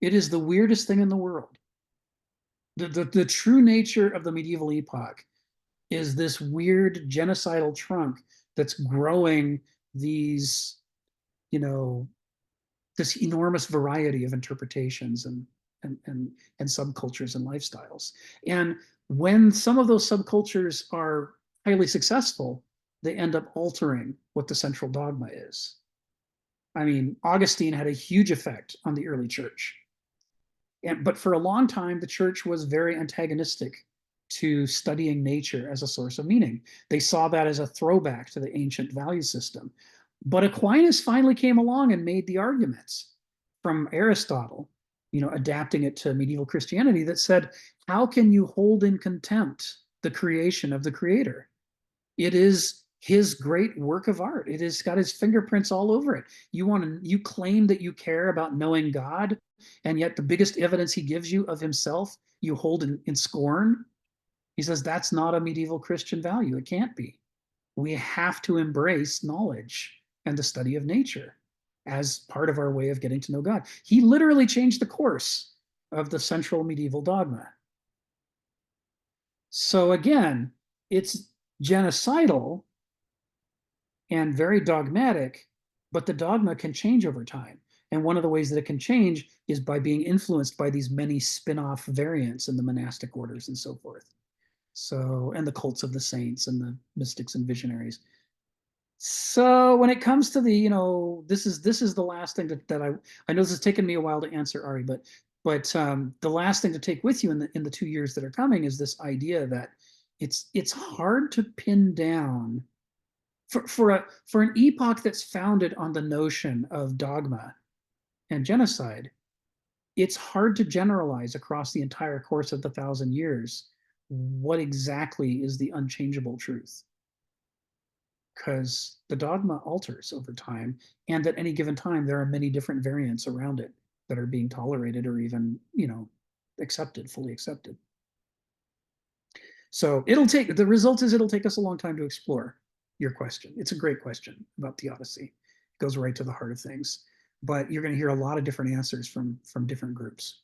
It is the weirdest thing in the world. The true nature of the medieval epoch is this weird genocidal trunk that's growing these, this enormous variety of interpretations and subcultures and lifestyles. And when some of those subcultures are highly successful, they end up altering what the central dogma is. I mean, Augustine had a huge effect on the early church. But for a long time, the church was very antagonistic to studying nature as a source of meaning. They saw that as a throwback to the ancient value system. But Aquinas finally came along and made the arguments from Aristotle, adapting it to medieval Christianity, that said, how can you hold in contempt the creation of the Creator? It is his great work of art. It has got his fingerprints all over it. You claim that you care about knowing God, and yet the biggest evidence he gives you of himself, you hold in scorn. He says that's not a medieval Christian value. It can't be. We have to embrace knowledge and the study of nature as part of our way of getting to know God. He literally changed the course of the central medieval dogma. So again, it's genocidal and very dogmatic, but the dogma can change over time. And one of the ways that it can change is by being influenced by these many spin-off variants in the monastic orders and so forth. So, and the cults of the saints and the mystics and visionaries. So when it comes to the, this is the last thing that I know this has taken me a while to answer, Ari, but the last thing to take with you in the 2 years that are coming is this idea that it's hard to pin down For an epoch that's founded on the notion of dogma and genocide, it's hard to generalize across the entire course of the 1,000 years what exactly is the unchangeable truth, because the dogma alters over time, and at any given time there are many different variants around it that are being tolerated or even, accepted, fully accepted. So the result is it'll take us a long time to explore your question. It's a great question about theodicy. It goes right to the heart of things, but you're going to hear a lot of different answers from different groups.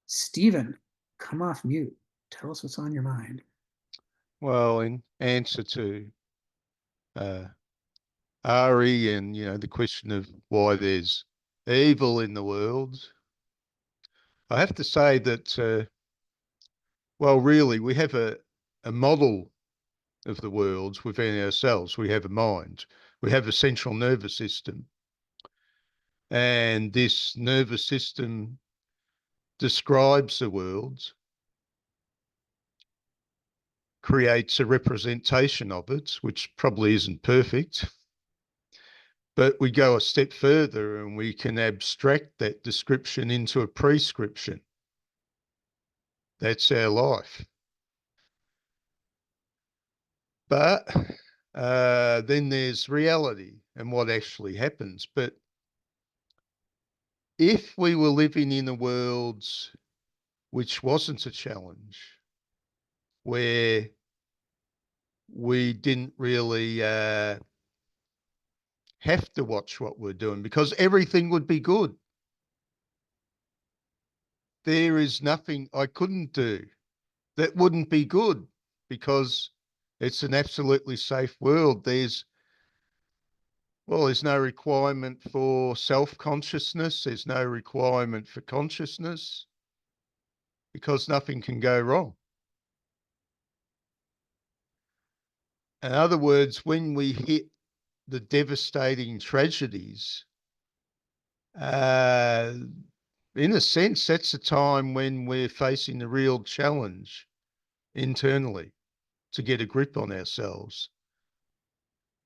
Stephen, come off mute. Tell us what's on your mind. Well, in answer to Ari and, the question of why there's evil in the world, I have to say that, well, really, we have a model of the world within ourselves. We have a mind. We have a central nervous system. And this nervous system describes the world, creates a representation of it, which probably isn't perfect. But we go a step further and we can abstract that description into a prescription. That's our life. But then there's reality and what actually happens. But if we were living in a world which wasn't a challenge, where we didn't really have to watch what we're doing because everything would be good. There is nothing I couldn't do that wouldn't be good because it's an absolutely safe world. There's no requirement for self-consciousness. There's no requirement for consciousness because nothing can go wrong. In other words, when we hit the devastating tragedies, in a sense, that's a time when we're facing the real challenge internally to get a grip on ourselves,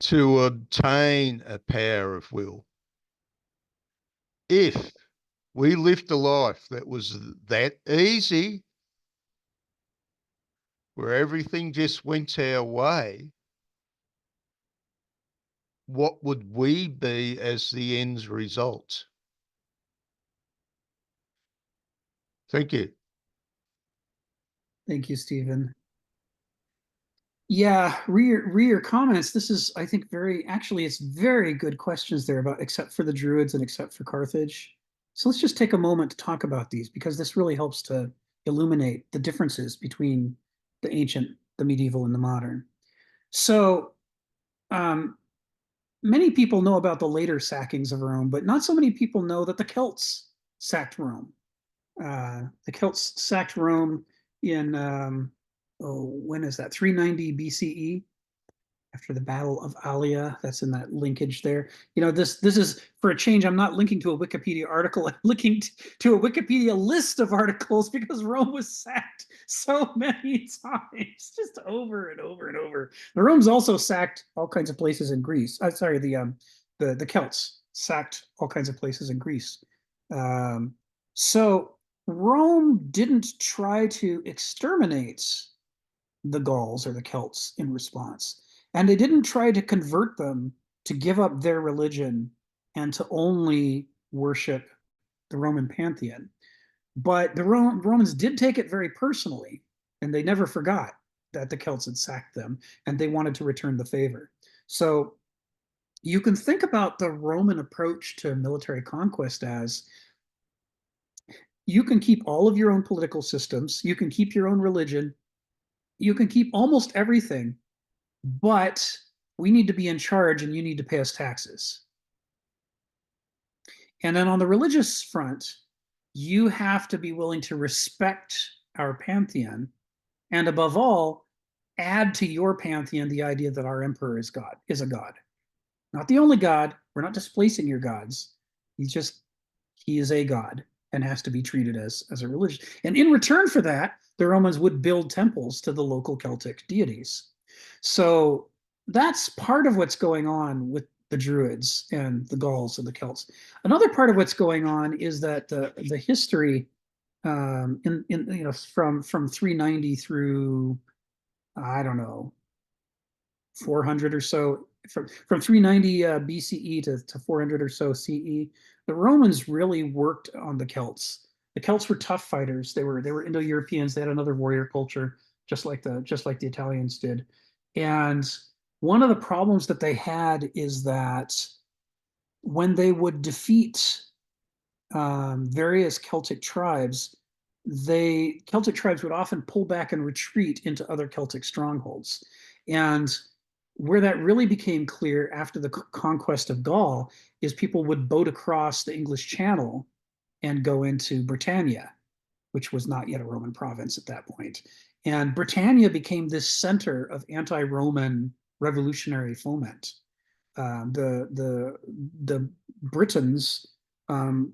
to obtain a power of will. If we lived a life that was that easy, where everything just went our way, what would we be as the end result? Thank you. Thank you, Stephen. Yeah, read your comments. This is, I think, it's very good questions there about except for the Druids and except for Carthage. So let's just take a moment to talk about these because this really helps to illuminate the differences between the ancient, the medieval, and the modern. So many people know about the later sackings of Rome, but not so many people know that the Celts sacked Rome. The Celts sacked Rome in when is that? 390 BCE, after the Battle of Allia. That's in that linkage there. This is, for a change, I'm not linking to a Wikipedia article. I'm linking to a Wikipedia list of articles because Rome was sacked so many times, just over and over and over. The Romans also sacked all kinds of places in Greece. The Celts sacked all kinds of places in Greece. So Rome didn't try to exterminate the Gauls or the Celts in response. And they didn't try to convert them to give up their religion and to only worship the Roman pantheon. But the Romans did take it very personally, and they never forgot that the Celts had sacked them, and they wanted to return the favor. So you can think about the Roman approach to military conquest as you can keep all of your own political systems, you can keep your own religion, you can keep almost everything, but we need to be in charge and you need to pay us taxes. And then on the religious front, you have to be willing to respect our pantheon, and above all, add to your pantheon the idea that our emperor is a god. Not the only god. We're not displacing your gods. He is a god and has to be treated as a religion. And in return for that, the Romans would build temples to the local Celtic deities. So that's part of what's going on with the Druids and the Gauls and the Celts. Another part of what's going on is that the history in you know from 390 through, I don't know, 400 or so, from 390 BCE to 400 or so CE, the Romans really worked on the Celts. The Celts were tough fighters. They were Indo-Europeans. They had another warrior culture, just like the Italians did. And one of the problems that they had is that when they would defeat various Celtic tribes, Celtic tribes would often pull back and retreat into other Celtic strongholds. And where that really became clear after the conquest of Gaul is people would boat across the English Channel and go into Britannia, which was not yet a Roman province at that point. And Britannia became this center of anti-Roman revolutionary foment. The Britons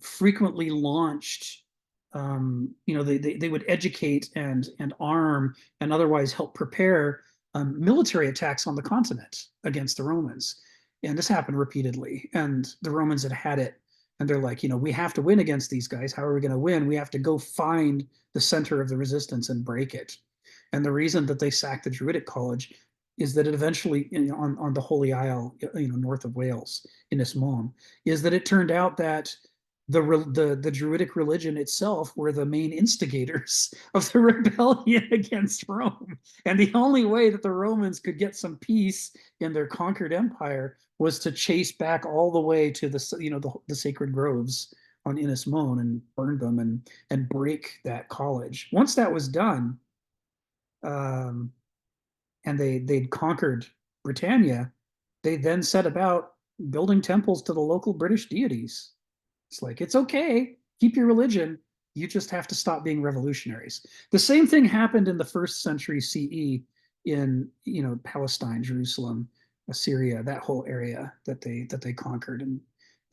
frequently launched, they would educate and arm and otherwise help prepare military attacks on the continent against the Romans. And this happened repeatedly. And the Romans had it. And they're like, we have to win against these guys. How are we going to win? We have to go find the center of the resistance and break it. And the reason that they sacked the Druidic College is that it eventually, on the Holy Isle, north of Wales, in Ynys is that it turned out that the Druidic religion itself were the main instigators of the rebellion against Rome. And the only way that the Romans could get some peace in their conquered empire was to chase back all the way to the sacred groves on Ynys and burn them and break that college. Once that was done, and they'd conquered Britannia, they then set about building temples to the local British deities. It's like, it's okay, keep your religion, you just have to stop being revolutionaries. The same thing happened in the 1st century CE in Palestine, Jerusalem, Assyria, that whole area that they conquered. And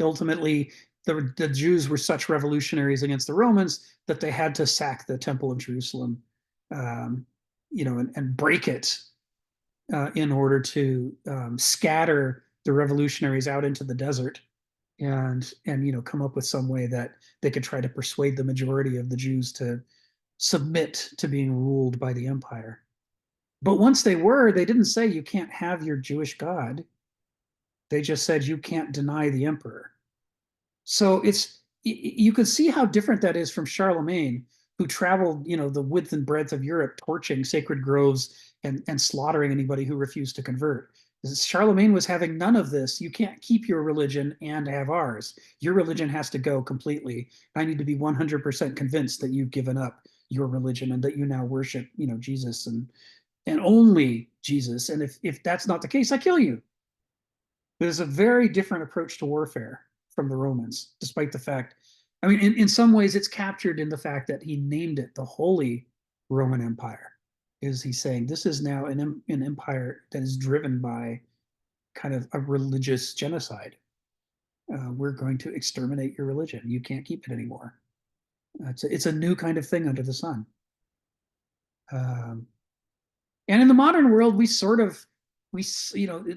ultimately the Jews were such revolutionaries against the Romans that they had to sack the Temple of Jerusalem, and break it in order to scatter the revolutionaries out into the desert and come up with some way that they could try to persuade the majority of the Jews to submit to being ruled by the empire. But once they didn't say you can't have your Jewish God. They just said you can't deny the emperor. So you can see how different that is from Charlemagne, who traveled, the width and breadth of Europe, torching sacred groves and slaughtering anybody who refused to convert. Charlemagne was having none of this. You can't keep your religion and have ours. Your religion has to go completely. I need to be 100% convinced that you've given up your religion and that you now worship, Jesus and only Jesus. And if that's not the case, I kill you. There's a very different approach to warfare from the Romans, despite the fact, in some ways it's captured in the fact that he named it the Holy Roman Empire. Is he saying this is now an empire that is driven by kind of a religious genocide? We're going to exterminate your religion. You can't keep it anymore. It's a new kind of thing under the sun. And in the modern world,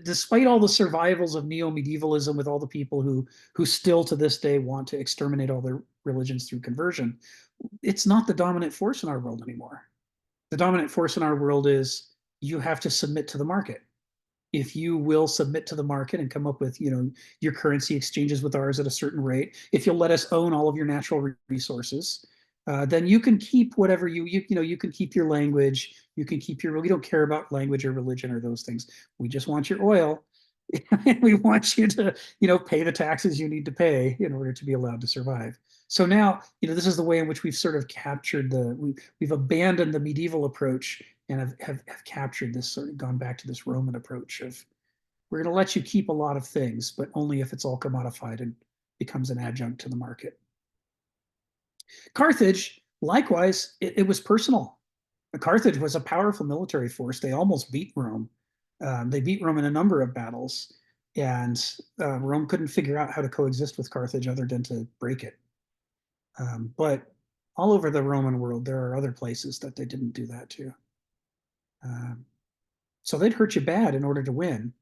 despite all the survivals of neo-medievalism with all the people who still to this day want to exterminate all their religions through conversion, it's not the dominant force in our world anymore. The dominant force in our world is you have to submit to the market. If you will submit to the market and come up with, your currency exchanges with ours at a certain rate, if you'll let us own all of your natural resources, then you can keep whatever you can keep your language, you can keep we don't care about language or religion or those things. We just want your oil. And we want you to, pay the taxes you need to pay in order to be allowed to survive. So now, this is the way in which we've sort of captured we've abandoned the medieval approach and have captured this, sort of gone back to this Roman approach of, we're going to let you keep a lot of things, but only if it's all commodified and becomes an adjunct to the market. Carthage, likewise, it was personal. Carthage was a powerful military force. They almost beat Rome. They beat Rome in a number of battles, and Rome couldn't figure out how to coexist with Carthage other than to break it. But all over the Roman world, there are other places that they didn't do that to. So they'd hurt you bad in order to win.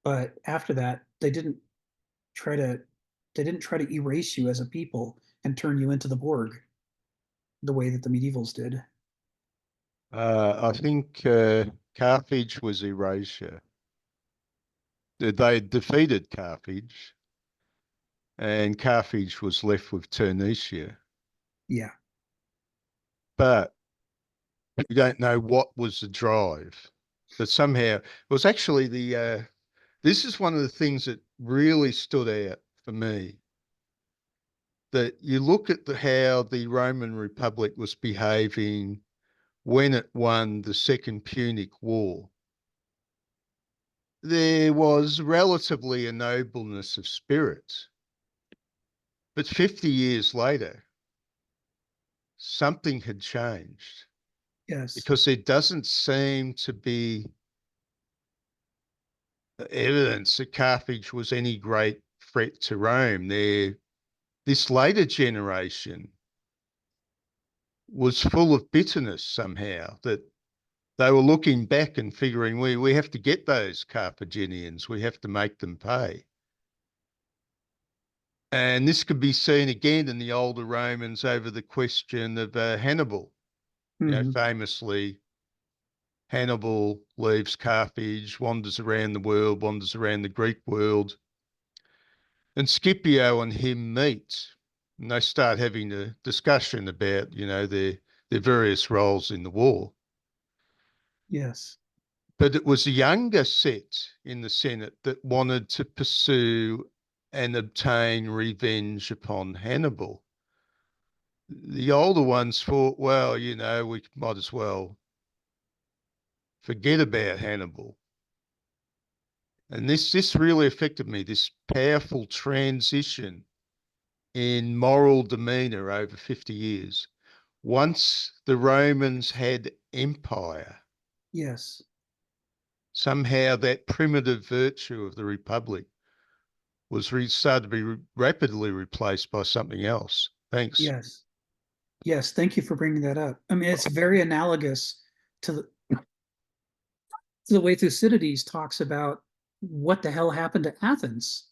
But after that, try to they didn't try to erase you as a people and turn you into the Borg the way that the medievals did. I think Carthage was erasure. They defeated Carthage, and Carthage was left with Tunisia. Yeah. But we don't know what was the drive. But somehow it was actually this is one of the things that really stood out for me. That you look at how the Roman Republic was behaving when it won the Second Punic War. There was relatively a nobleness of spirit. But 50 years later, something had changed Yes. because there doesn't seem to be evidence that Carthage was any great threat to Rome. This later generation was full of bitterness somehow, that they were looking back and figuring, we have to get those Carthaginians, we have to make them pay. And this could be seen again in the older Romans over the question of Hannibal. Famously, Hannibal leaves Carthage, wanders around the world, wanders around the Greek world, and Scipio and him meet, and they start having a discussion about, their various roles in the war. Yes. But it was the younger set in the Senate that wanted to pursue and obtain revenge upon Hannibal. The older ones thought, well, we might as well forget about Hannibal. And this really affected me, this powerful transition in moral demeanor over 50 years. Once the Romans had empire, Yes. somehow that primitive virtue of the Republic was started to be rapidly replaced by something else. Thanks. Yes. Yes. Thank you for bringing that up. I mean, it's very analogous to the way Thucydides talks about what the hell happened to Athens.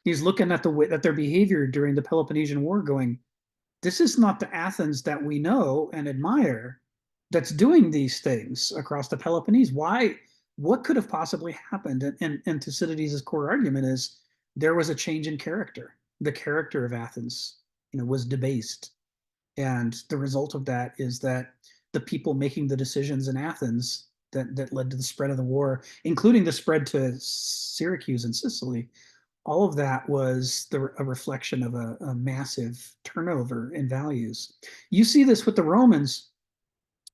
He's looking at their behavior during the Peloponnesian War, going, "This is not the Athens that we know and admire that's doing these things across the Peloponnese. Why? What could have possibly happened?" And Thucydides' core argument is there was a change in character. The character of Athens, was debased, and the result of that is that the people making the decisions in Athens that led to the spread of the war, including the spread to Syracuse and Sicily, all of that was a reflection of a massive turnover in values. You see this with the Romans.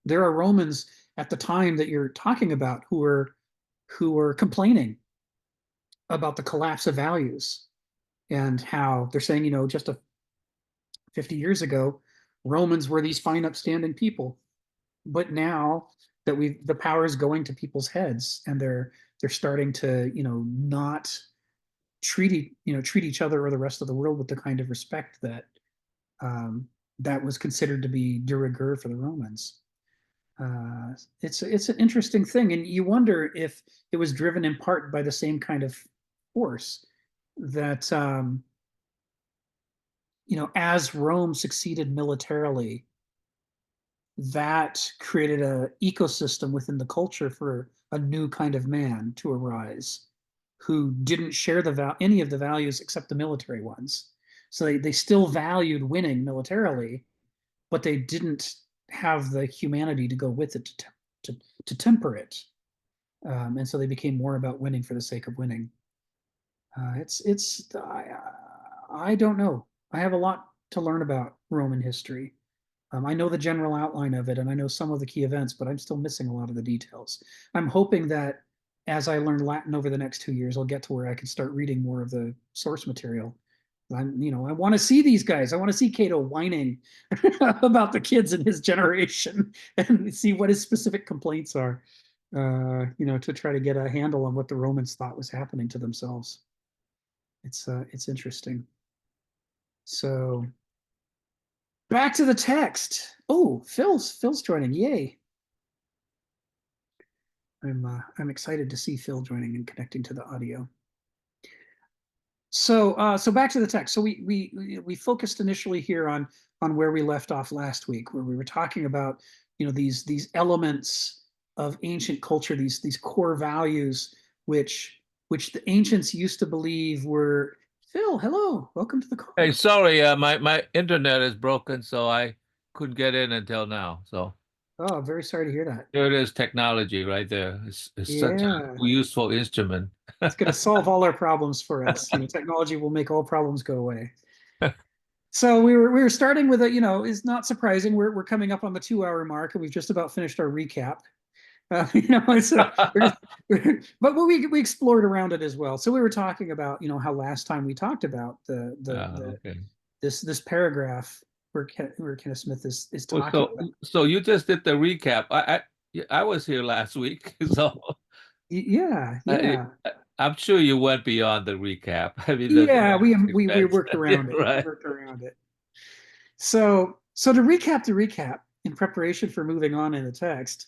There are Romans at the time that you're talking about who were complaining about the collapse of values and how they're saying, just 50 years ago, Romans were these fine, upstanding people, but now that the power is going to people's heads and they're starting to, not treat each other or the rest of the world with the kind of respect that that was considered to be de rigueur for the Romans. It's an interesting thing, and you wonder if it was driven in part by the same kind of force that as Rome succeeded militarily, that created an ecosystem within the culture for a new kind of man to arise who didn't share any of the values except the military ones. So they still valued winning militarily, but they didn't have the humanity to go with it to temper it. And so they became more about winning for the sake of winning. I don't know. I have a lot to learn about Roman history. I know the general outline of it, and I know some of the key events, but I'm still missing a lot of the details. I'm hoping that as I learn Latin over the next 2 years, I'll get to where I can start reading more of the source material. I want to see these guys. I want to see Cato whining about the kids in his generation and see what his specific complaints are, to try to get a handle on what the Romans thought was happening to themselves. It's interesting. So back to the text. Oh, Phil's joining. Yay. I'm excited to see Phil joining and connecting to the audio. So back to the text. So we focused initially here on where we left off last week, where we were talking about, you know, these elements of ancient culture, these core values, which the ancients used to believe were. Phil, hello, welcome to the call. Hey, sorry, my internet is broken, so I couldn't get in until now. So Oh, very sorry to hear that. there it is, technology right there. It's such Yeah, a useful instrument. it's going to solve all our problems for us. You know, technology will make all problems go away. So we were starting with a, you know, it's not surprising. We're coming up on the 2 hour mark, and we've just about finished our recap. You know, it's but we explored around it as well. So we were talking about, you know, how last time we talked about Okay. this paragraph where Kenneth Smith is Well, talking about. so you just did the recap. I was here last week, so Yeah, I, I'm sure you went beyond the recap. I mean, yeah. We events. worked around it. Right. We worked around it. So to recap the recap in preparation for moving on in the text,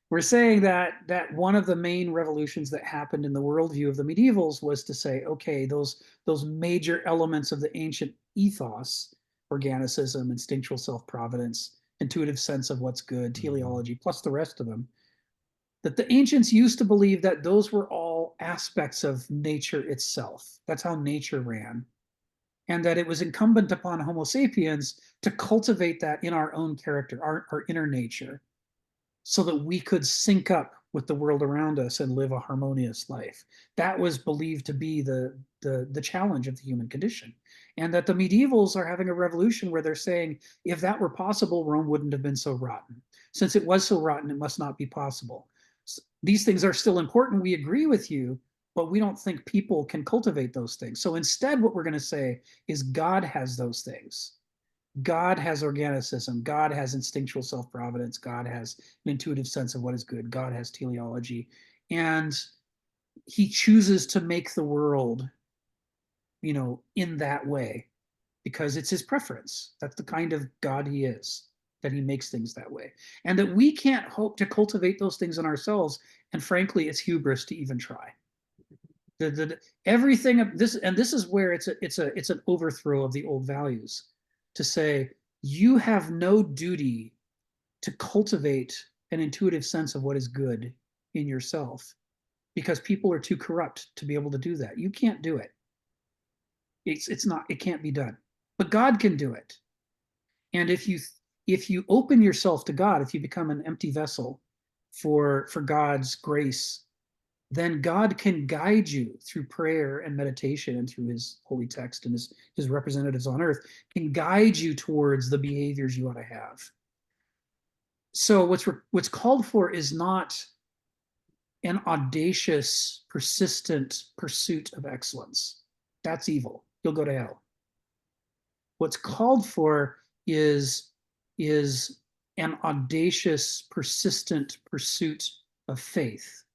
we're saying that one of the main revolutions that happened in the worldview of the medievals was to say, okay, those major elements of the ancient ethos, organicism, instinctual self-providence, intuitive sense of what's good, teleology, plus the rest of them, that the ancients used to believe that those were all aspects of nature itself. That's how nature ran. And that it was incumbent upon Homo sapiens to cultivate that in our own character, our inner nature, so that we could sync up with the world around us and live a harmonious life. That was believed to be the challenge of the human condition. And that the medievals are having a revolution where they're saying, if that were possible, Rome wouldn't have been so rotten. Since it was so rotten, it must not be possible. So these things are still important. We agree with you, but we don't think people can cultivate those things. So instead, what we're going to say is God has those things. God has organicism. God has instinctual self-providence. God has an intuitive sense of what is good. God has teleology. And he chooses to make the world, you know, in that way because it's his preference. That's the kind of God he is, that he makes things that way. And that we can't hope to cultivate those things in ourselves. And frankly, it's hubris to even try. Everything of this, and this is where it's an overthrow of the old values, to say you have no duty to cultivate an intuitive sense of what is good in yourself, because people are too corrupt to be able to do that. You can't do it. It can't be done. But God can do it. And if you open yourself to God, if you become an empty vessel for God's grace, then God can guide you through prayer and meditation and through his holy text and his representatives on earth, can guide you towards the behaviors you ought to have. So what's called for is not an audacious, persistent pursuit of excellence. That's evil. You'll go to hell. What's called for is an audacious, persistent pursuit of faith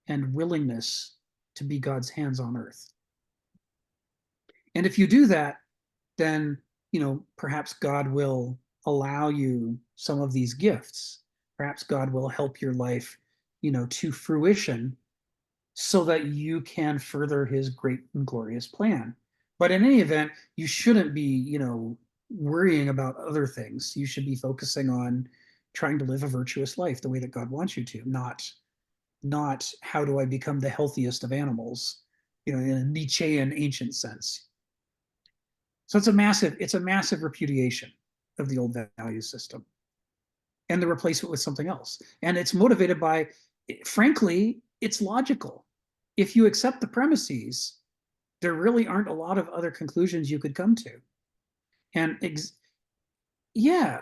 and willingness to be God's hands on earth. And if you do that, then, you know, perhaps God will allow you some of these gifts. Perhaps God will help your life, you know, to fruition so that you can further his great and glorious plan. But in any event, you shouldn't be, you know, worrying about other things. You should be focusing on trying to live a virtuous life the way that God wants you to, not how do I become the healthiest of animals, you know, in a Nietzschean ancient sense. So it's a massive repudiation of the old value system and the replacement with something else. And it's motivated by, frankly, it's logical. If you accept the premises, there really aren't a lot of other conclusions you could come to. And yeah,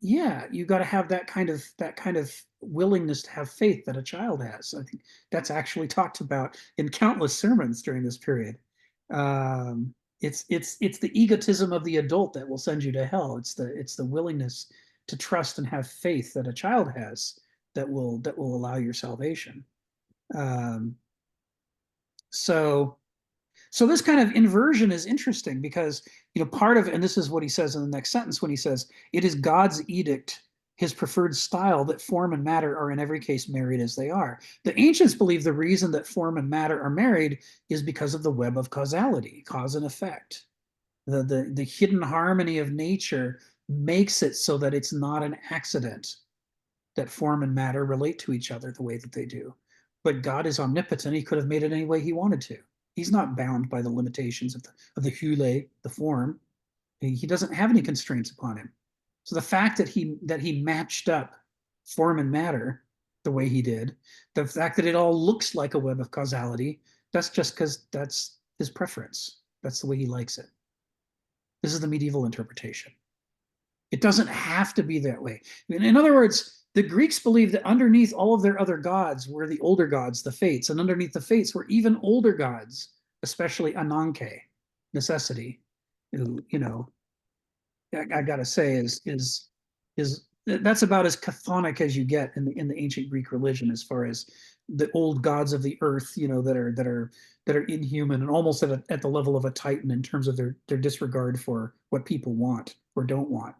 you got to have that kind of willingness to have faith that a child has. I think that's actually talked about in countless sermons during this period. It's the egotism of the adult that will send you to hell. It's the willingness to trust and have faith that a child has that will allow your salvation. So this kind of inversion is interesting because, you know, part of, and this is what he says in the next sentence when he says, it is God's edict his preferred style, that form and matter are in every case married as they are. The ancients believe the reason that form and matter are married is because of the web of causality, cause and effect. The hidden harmony of nature makes it so that it's not an accident that form and matter relate to each other the way that they do. But God is omnipotent. He could have made it any way he wanted to. He's not bound by the limitations of the hule, the form. He doesn't have any constraints upon him. So the fact that he matched up form and matter the way he did, the fact that it all looks like a web of causality, that's just because that's his preference. That's the way he likes it. This is the medieval interpretation. It doesn't have to be that way. In other words, the Greeks believed that underneath all of their other gods were the older gods, the fates, and underneath the fates were even older gods, especially Ananke, necessity. You know, I gotta say is that's about as chthonic as you get in the ancient Greek religion, as far as the old gods of the earth, you know, that are inhuman and almost at the level of a titan in terms of their disregard for what people want or don't want.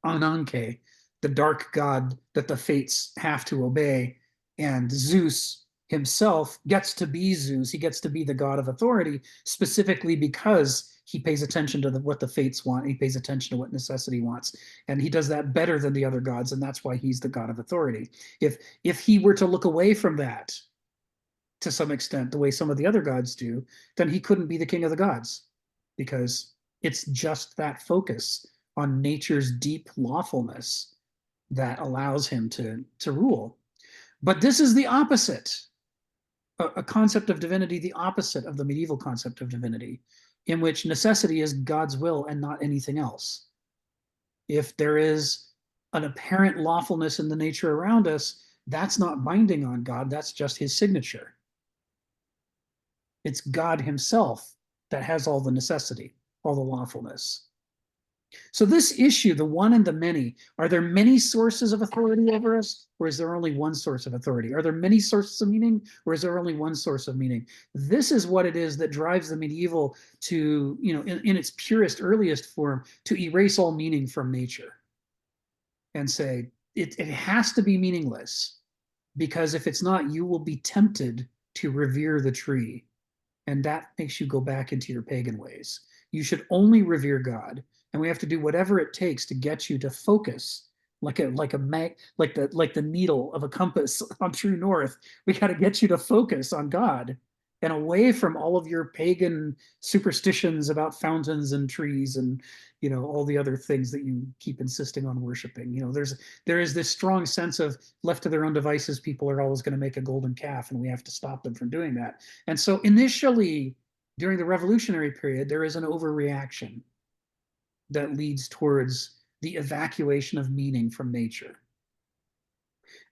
Ananke, the dark god that the fates have to obey, and Zeus himself gets to be Zeus. He gets to be the god of authority specifically because he pays attention to what the fates want. He pays attention to what necessity wants, and he does that better than the other gods, and that's why he's the god of authority. If he were to look away from that to some extent, the way some of the other gods do, then he couldn't be the king of the gods, because it's just that focus on nature's deep lawfulness that allows him to rule. But this is the opposite, a concept of divinity, the opposite of the medieval concept of divinity, in which necessity is God's will and not anything else. If there is an apparent lawfulness in the nature around us, that's not binding on God, that's just his signature. It's God himself that has all the necessity, all the lawfulness. So this issue, the one and the many, are there many sources of authority over us, or is there only one source of authority? Are there many sources of meaning, or is there only one source of meaning? This is what it is that drives the medieval to, you know, in its purest, earliest form, to erase all meaning from nature and say, it has to be meaningless, because if it's not, you will be tempted to revere the tree. And that makes you go back into your pagan ways. You should only revere God. And we have to do whatever it takes to get you to focus like the needle of a compass on true north. We got to get you to focus on God and away from all of your pagan superstitions about fountains and trees and, you know, all the other things that you keep insisting on worshiping. You know, there is this strong sense of, left to their own devices, people are always going to make a golden calf, and we have to stop them from doing that. And so initially, during the revolutionary period, there is an overreaction that leads towards the evacuation of meaning from nature.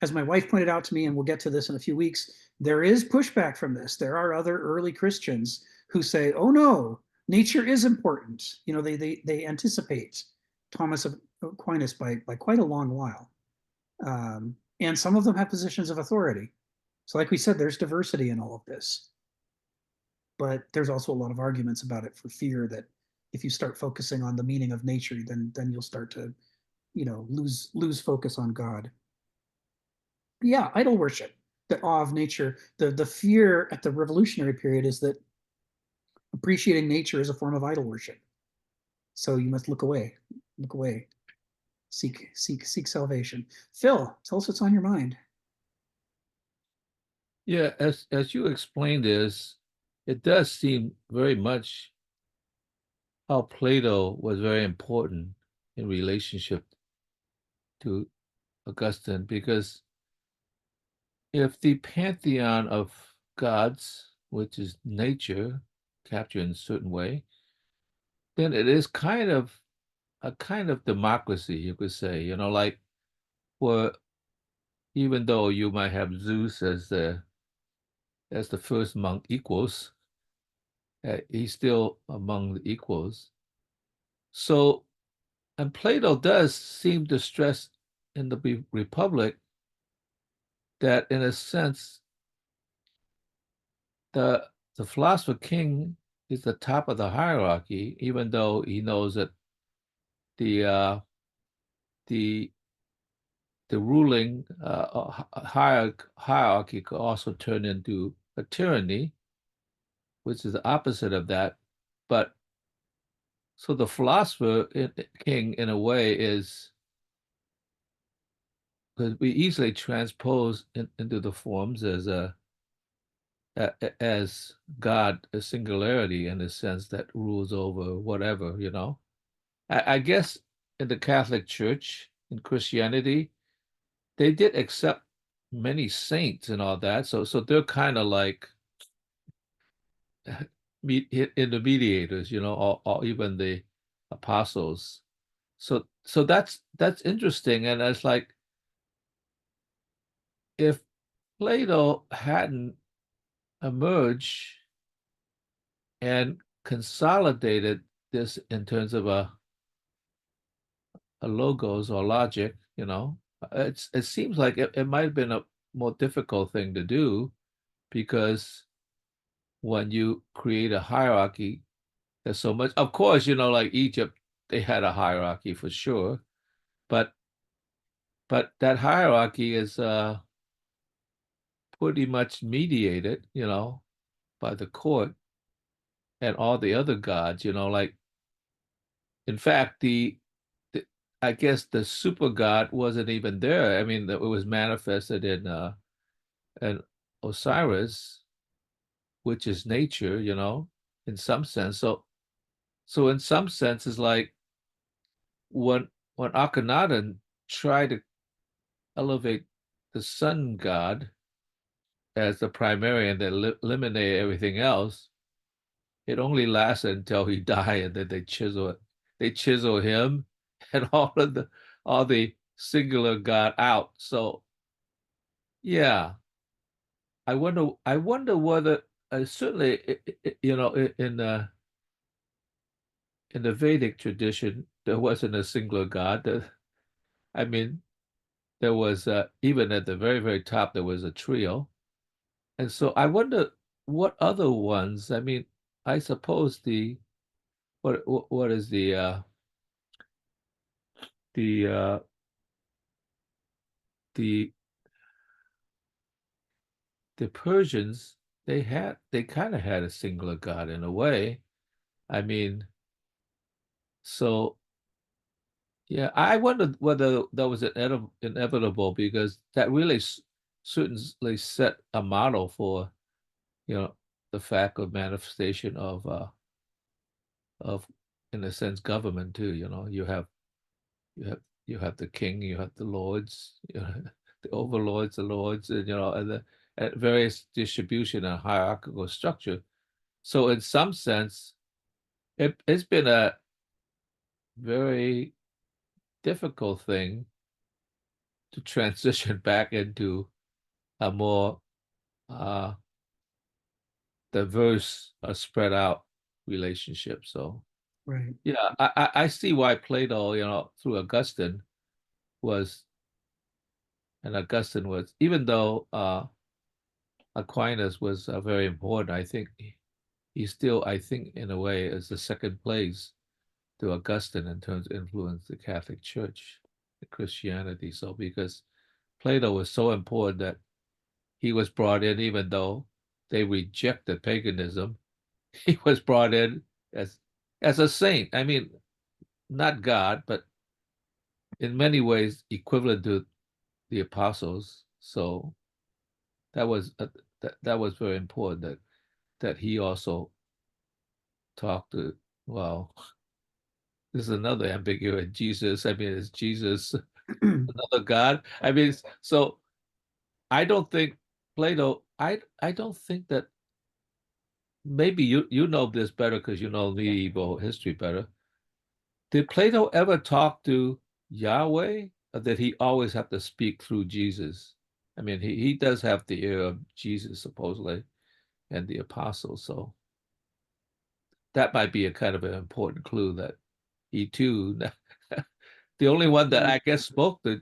As my wife pointed out to me, and we'll get to this in a few weeks, there is pushback from this. There are other early Christians who say, oh no, nature is important. You know, they anticipate Thomas of Aquinas by quite a long while. And some of them have positions of authority. So like we said, there's diversity in all of this. But there's also a lot of arguments about it, for fear that if you start focusing on the meaning of nature, then you'll start to, you know, lose focus on God. Yeah, idol worship, the awe of nature. The fear at the revolutionary period is that appreciating nature is a form of idol worship. So you must look away, seek salvation. Phil, tell us what's on your mind. Yeah, as you explained this, it does seem very much how Plato was very important in relationship to Augustine, because if the pantheon of gods, which is nature, captured in a certain way, then it is kind of a kind of democracy, you could say, you know, like, where even though you might have Zeus as the first among equals, he's still among the equals. So, and Plato does seem to stress in the Republic that, in a sense, the philosopher king is the top of the hierarchy, even though he knows that the the ruling hierarchy could also turn into a tyranny, which is the opposite of that. But so the philosopher king, in a way, is because we easily transpose into the forms as as God, a singularity in the sense that rules over whatever, you know. I guess in the Catholic Church, in Christianity, they did accept many saints and all that. So they're kind of like in the mediators, you know, or even the apostles. So that's interesting. And it's like if Plato hadn't emerged and consolidated this in terms of a logos or logic, you know, it seems like it might have been a more difficult thing to do because when you create a hierarchy, there's so much. Of course, you know, like Egypt, they had a hierarchy for sure, but that hierarchy is pretty much mediated, you know, by the court and all the other gods, you know, like in fact the I guess the super god wasn't even there. I mean, it was manifested in Osiris, which is nature, you know, in some sense. So in some sense, it's like when Akhenaten tried to elevate the sun god as the primary and then eliminate everything else, it only lasted until he died, and then they chisel him and all the singular god out. So yeah, I wonder whether certainly you know in the Vedic tradition there wasn't a singular god. I mean, there was even at the very top there was a trio, and so I wonder what other ones. I mean, I suppose what is the the the Persians, they kind of had a singular god in a way. I mean, so yeah, I wondered whether that was inevitable because that really certainly set a model for, you know, the fact of manifestation of in a sense government too. You know, you have the king, you have the lords, you know, the overlords, the lords, and you know, and the and various distribution and hierarchical structure. So in some sense, it's been a very difficult thing to transition back into a more uh, diverse, spread out relationship. So Right. yeah, I see why Plato, you know, through Augustine was, and Augustine was, even though Aquinas was very important, I think he still, I think, in a way, is the second place to Augustine in terms of influence the Catholic Church, the Christianity. So because Plato was so important that he was brought in, even though they rejected paganism, he was brought in as as a saint. I mean, not God, but in many ways equivalent to the apostles. So that was that was very important that he also talked to. Well, this is another ambiguous Jesus. I mean, is Jesus another God? I mean, so I don't think Plato. I don't think that maybe you know this better because you know medieval history better. Did Plato ever talk to Yahweh, or did he always have to speak through Jesus? I mean, he does have the ear of Jesus supposedly and the apostles, so that might be a kind of an important clue that he too. The only one that I guess spoke to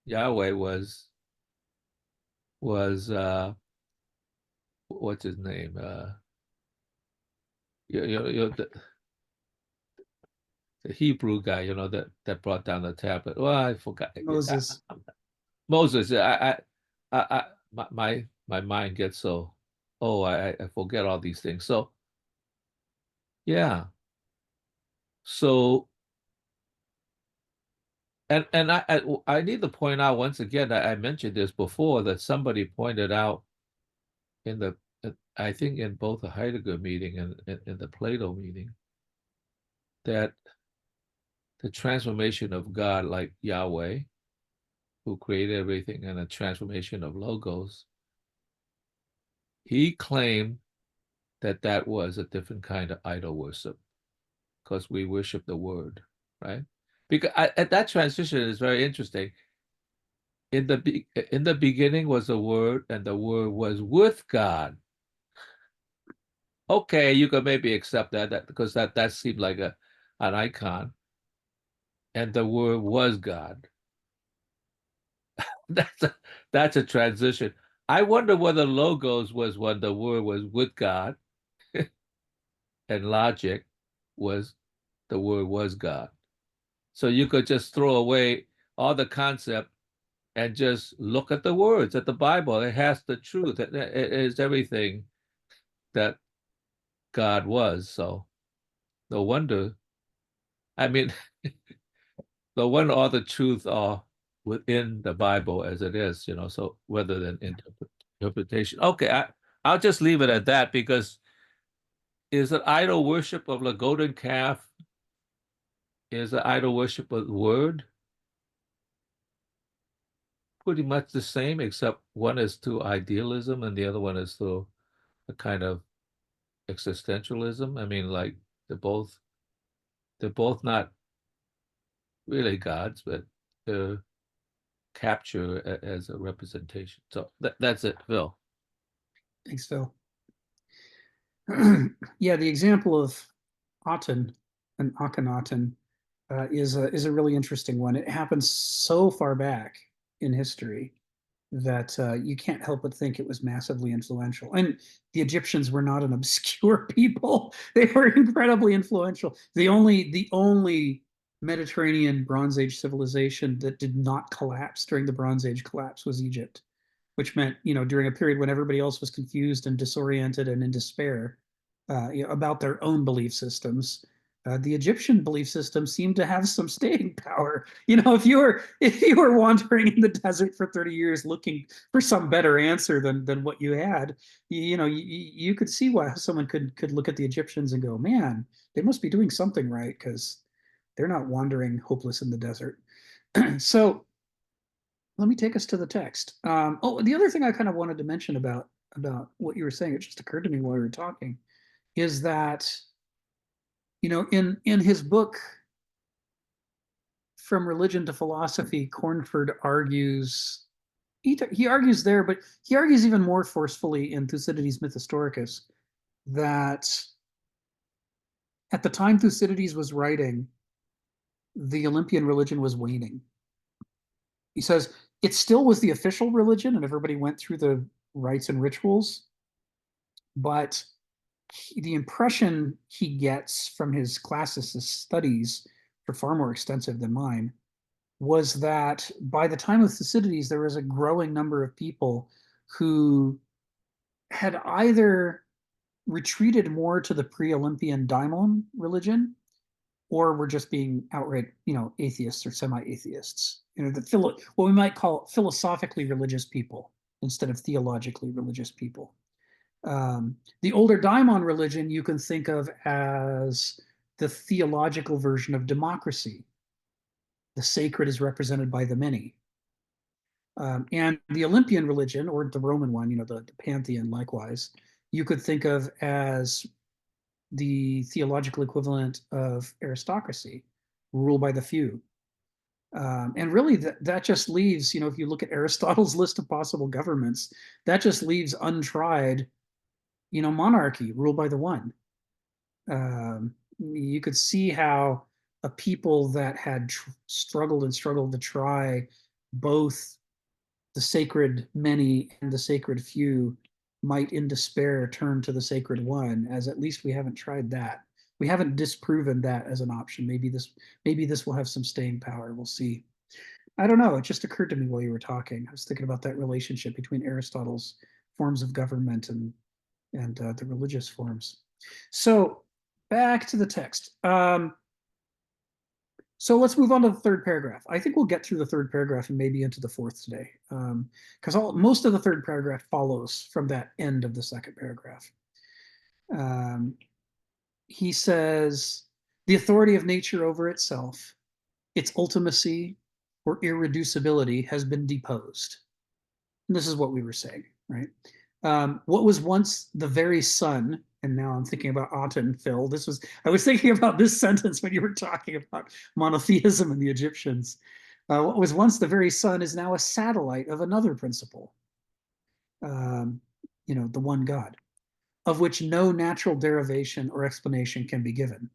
Yahweh was what's his name? You know, the Hebrew guy, that brought down the tablet. Well, I forgot. Moses. Moses. My mind gets so, oh, I forget all these things. So yeah. So and I need to point out once again, I mentioned this before, that somebody pointed out in the I think in both the Heidegger meeting and in the Plato meeting, that the transformation of God, like Yahweh, who created everything, and the transformation of Logos, he claimed that that was a different kind of idol worship, because we worship the word, right? Because that transition is very interesting. In the beginning was the word, and the word was with God. Okay, you could maybe accept that because that seemed like an icon. And the word was God. That's a transition. I wonder whether Logos was when the word was with God, and logic was the word was God. So you could just throw away all the concept and just look at the words, at the Bible. It has the truth. It is everything that God was. So no wonder. I mean, no wonder all the truth are within the Bible as it is, so rather than interpretation. Okay, I'll just leave it at that, because is it idol worship of the golden calf? Is it idol worship of the word? Pretty much the same, except one is to idealism and the other one is to a kind of existentialism. I mean, like they're both not really gods, but they're capture as a representation. So that's it, Phil. Thanks, Phil. Yeah, the example of Aten and Akhenaten is a really interesting one. It happens so far back in history that you can't help but think it was massively influential. And the Egyptians were not an obscure people; they were incredibly influential. The only Mediterranean Bronze Age civilization that did not collapse during the Bronze Age collapse was Egypt, which meant, during a period when everybody else was confused and disoriented and in despair about their own belief systems, the Egyptian belief system seemed to have some staying power. If you were wandering in the desert for 30 years looking for some better answer than what you had, you could see why someone could look at the Egyptians and go, man, they must be doing something right, because they're not wandering hopeless in the desert. So let me take us to the text. The other thing I kind of wanted to mention about what you were saying, it just occurred to me while we were talking, is that in his book From Religion to Philosophy, Cornford argues, he argues there, but he argues even more forcefully in Thucydides' Mythhistoricus, that at the time Thucydides was writing, the Olympian religion was waning. He says it still was the official religion and everybody went through the rites and rituals, but the impression he gets from his classicist studies, which are far more extensive than mine, was that by the time of Thucydides, there was a growing number of people who had either retreated more to the pre-Olympian daimon religion, or were just being outright, atheists or semi-atheists. What we might call philosophically religious people instead of theologically religious people. The older daimon religion you can think of as the theological version of democracy. The sacred is represented by the many. And the Olympian religion, or the Roman one, the pantheon likewise, you could think of as the theological equivalent of aristocracy, rule by the few. And really that just leaves, if you look at Aristotle's list of possible governments, that just leaves untried, monarchy, rule by the one. You could see how a people that had struggled to try both the sacred many and the sacred few might in despair turn to the sacred one, as at least we haven't tried that. We haven't disproven that as an option. Maybe this will have some staying power. We'll see. I don't know. It just occurred to me while you were talking. I was thinking about that relationship between Aristotle's forms of government and the religious forms. So back to the text. So let's move on to the third paragraph. I think we'll get through the third paragraph and maybe into the fourth today, because most of the third paragraph follows from that end of the second paragraph. He says, the authority of nature over itself, its ultimacy or irreducibility has been deposed. And this is what we were saying, right? What was once the very sun, and now I'm thinking about Aten, Phil. I was thinking about this sentence when you were talking about monotheism and the Egyptians. What was once the very sun is now a satellite of another principle, the one God, of which no natural derivation or explanation can be given.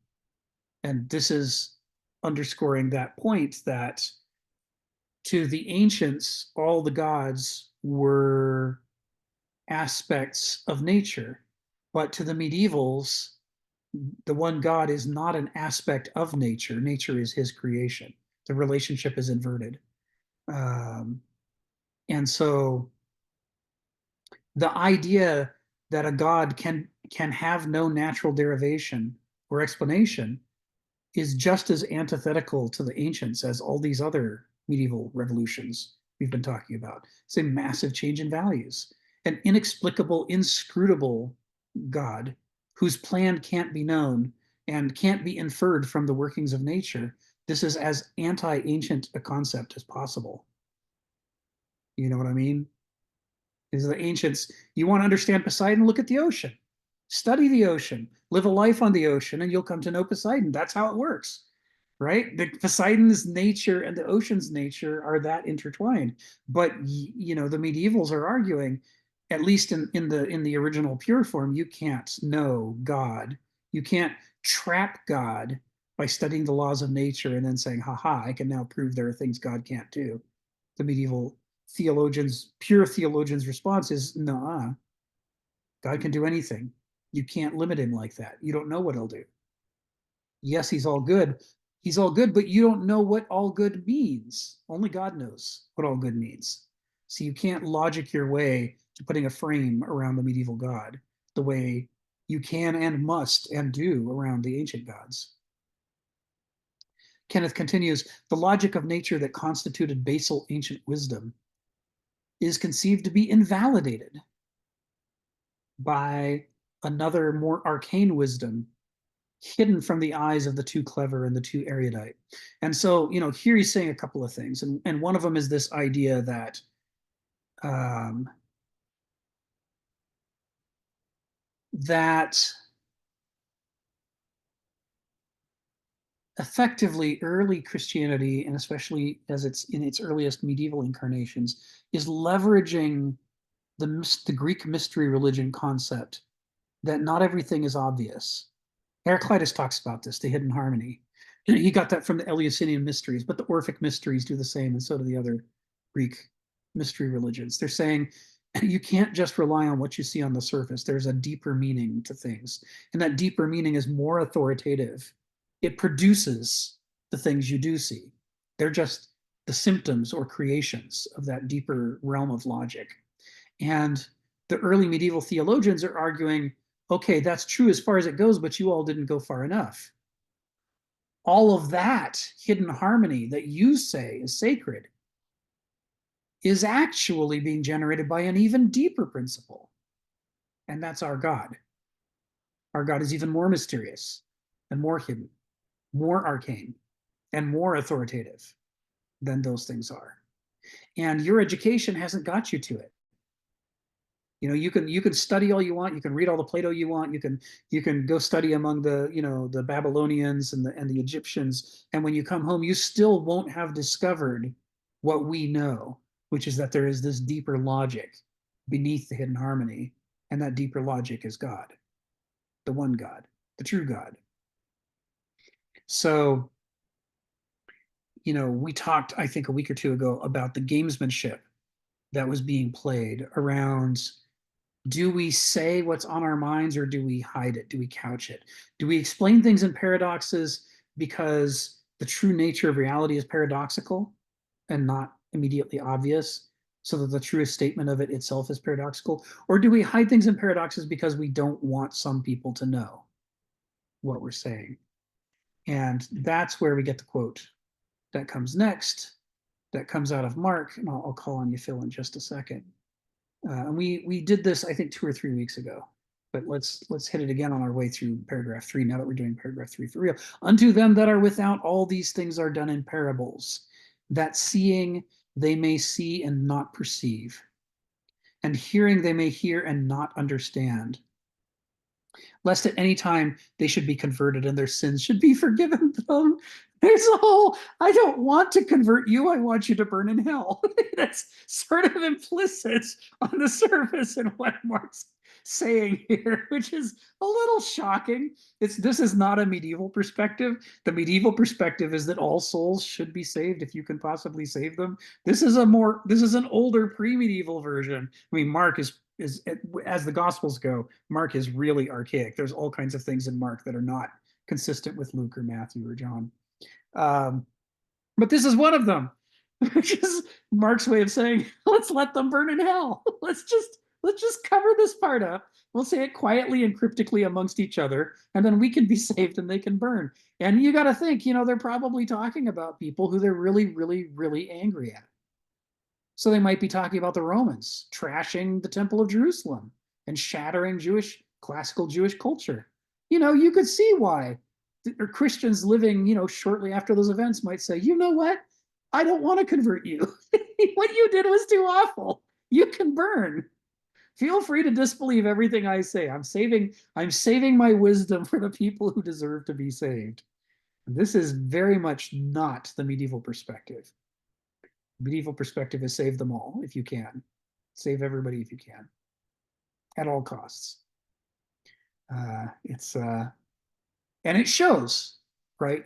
And this is underscoring that point that to the ancients, all the gods were aspects of nature, but to the medievals, the one God is not an aspect of nature. Nature is his creation. The relationship is inverted. And so the idea that a God can have no natural derivation or explanation is just as antithetical to the ancients as all these other medieval revolutions we've been talking about. It's a massive change in values. An inexplicable, inscrutable God whose plan can't be known and can't be inferred from the workings of nature. This is as anti-ancient a concept as possible. You know what I mean? Is the ancients, you want to understand Poseidon, look at the ocean. Study the ocean, live a life on the ocean, and you'll come to know Poseidon. That's how it works, right? The Poseidon's nature and the ocean's nature are that intertwined. But the medievals are arguing, at least in the original pure form, you can't know God. You can't trap God by studying the laws of nature and then saying, haha, I can now prove there are things God can't do. The medieval pure theologians' response is, nah, God can do anything. You can't limit him like that. You don't know what he'll do. Yes, he's all good. He's all good, but you don't know what all good means. Only God knows what all good means. So you can't logic your way to putting a frame around the medieval God the way you can and must and do around the ancient gods. Kenneth continues, the logic of nature that constituted basal ancient wisdom is conceived to be invalidated by another more arcane wisdom hidden from the eyes of the too clever and the too erudite. And so, here he's saying a couple of things. And one of them is this idea that effectively early Christianity, and especially as it's in its earliest medieval incarnations, is leveraging the Greek mystery religion concept that not everything is obvious. Heraclitus talks about this, the hidden harmony. He got that from the Eleusinian mysteries, but the Orphic mysteries do the same, and so do the other Greek mystery religions. They're saying you can't just rely on what you see on the surface. There's a deeper meaning to things, and that deeper meaning is more authoritative. It produces the things you do see. They're just the symptoms or creations of that deeper realm of logic. And the early medieval theologians are arguing, okay, that's true as far as it goes, but you all didn't go far enough. All of that hidden harmony that you say is sacred is actually being generated by an even deeper principle. And that's our God. Our God is even more mysterious and more hidden, more arcane, and more authoritative than those things are. And your education hasn't got you to it. You can study all you want. You can read all the Plato you want. You can go study among the Babylonians and the Egyptians. And when you come home, you still won't have discovered what we know, which is that there is this deeper logic beneath the hidden harmony, and that deeper logic is God, the one God, the true God. So, we talked, I think, a week or two ago about the gamesmanship that was being played around Do we say what's on our minds, or do we hide it? Do we couch it? Do we explain things in paradoxes because the true nature of reality is paradoxical and not immediately obvious, so that the truest statement of it itself is paradoxical? Or do we hide things in paradoxes because we don't want some people to know what we're saying? And that's where we get the quote that comes next, that comes out of Mark, and I'll call on you, Phil, in just a second. And we did this, I think, 2 or 3 weeks ago, but let's hit it again on our way through paragraph 3. Now that we're doing paragraph 3 for real, unto them that are without, all these things are done in parables, that seeing they may see and not perceive, and hearing they may hear and not understand, lest at any time they should be converted and their sins should be forgiven them. There's a whole, I don't want to convert you, I want you to burn in hell. That's sort of implicit on the surface in what Mark's saying here, which is a little shocking. This is not a medieval perspective. The medieval perspective is that all souls should be saved if you can possibly save them. This is an older pre-medieval version. I mean, Mark is as the Gospels go, Mark is really archaic. There's all kinds of things in Mark that are not consistent with Luke or Matthew or John. But this is one of them, which is Mark's way of saying, let's let them burn in hell. Let's just cover this part up. We'll say it quietly and cryptically amongst each other, and then we can be saved and they can burn. And you got to think, they're probably talking about people who they're really, really, really angry at. So they might be talking about the Romans trashing the Temple of Jerusalem and shattering classical Jewish culture. You could see why Christians living, shortly after those events might say, you know what? I don't want to convert you. What you did was too awful. You can burn. Feel free to disbelieve everything I say. I'm saving my wisdom for the people who deserve to be saved. This is very much not the medieval perspective. Medieval perspective is save them all if you can. Save everybody if you can. At all costs. And it shows, right?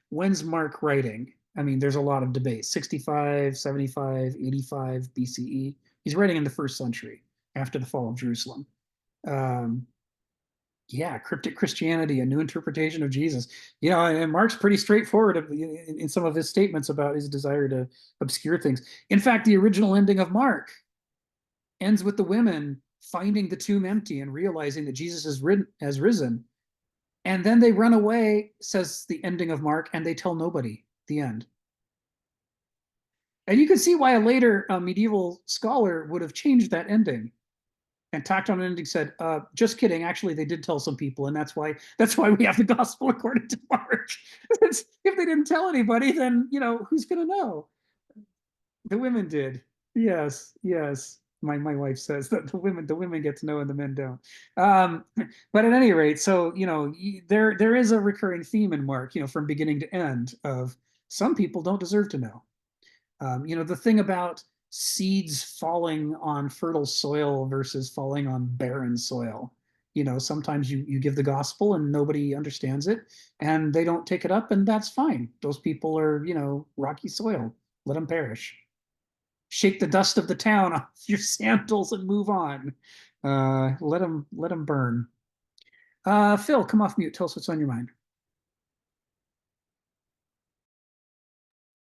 When's Mark writing? There's a lot of debate. 65, 75, 85 BCE. He's writing in the 1st century after the fall of Jerusalem. Cryptic Christianity, a new interpretation of Jesus. And Mark's pretty straightforward in some of his statements about his desire to obscure things. In fact, the original ending of Mark ends with the women finding the tomb empty and realizing that Jesus has risen. And then they run away, says the ending of Mark, and they tell nobody. The end. And you can see why a later medieval scholar would have changed that ending and tacked on an ending, said, just kidding, actually they did tell some people, and that's why we have the gospel according to Mark. If they didn't tell anybody, then who's gonna know? The women did. Yes. My wife says that the women get to know and the men don't. But at any rate, so there is a recurring theme in Mark, from beginning to end, of some people don't deserve to know. The thing about seeds falling on fertile soil versus falling on barren soil. Sometimes you give the gospel and nobody understands it and they don't take it up, and that's fine. Those people are, rocky soil. Let them perish. Shake the dust of the town off your sandals and move on. Let them burn. Phil, come off mute. Tell us what's on your mind.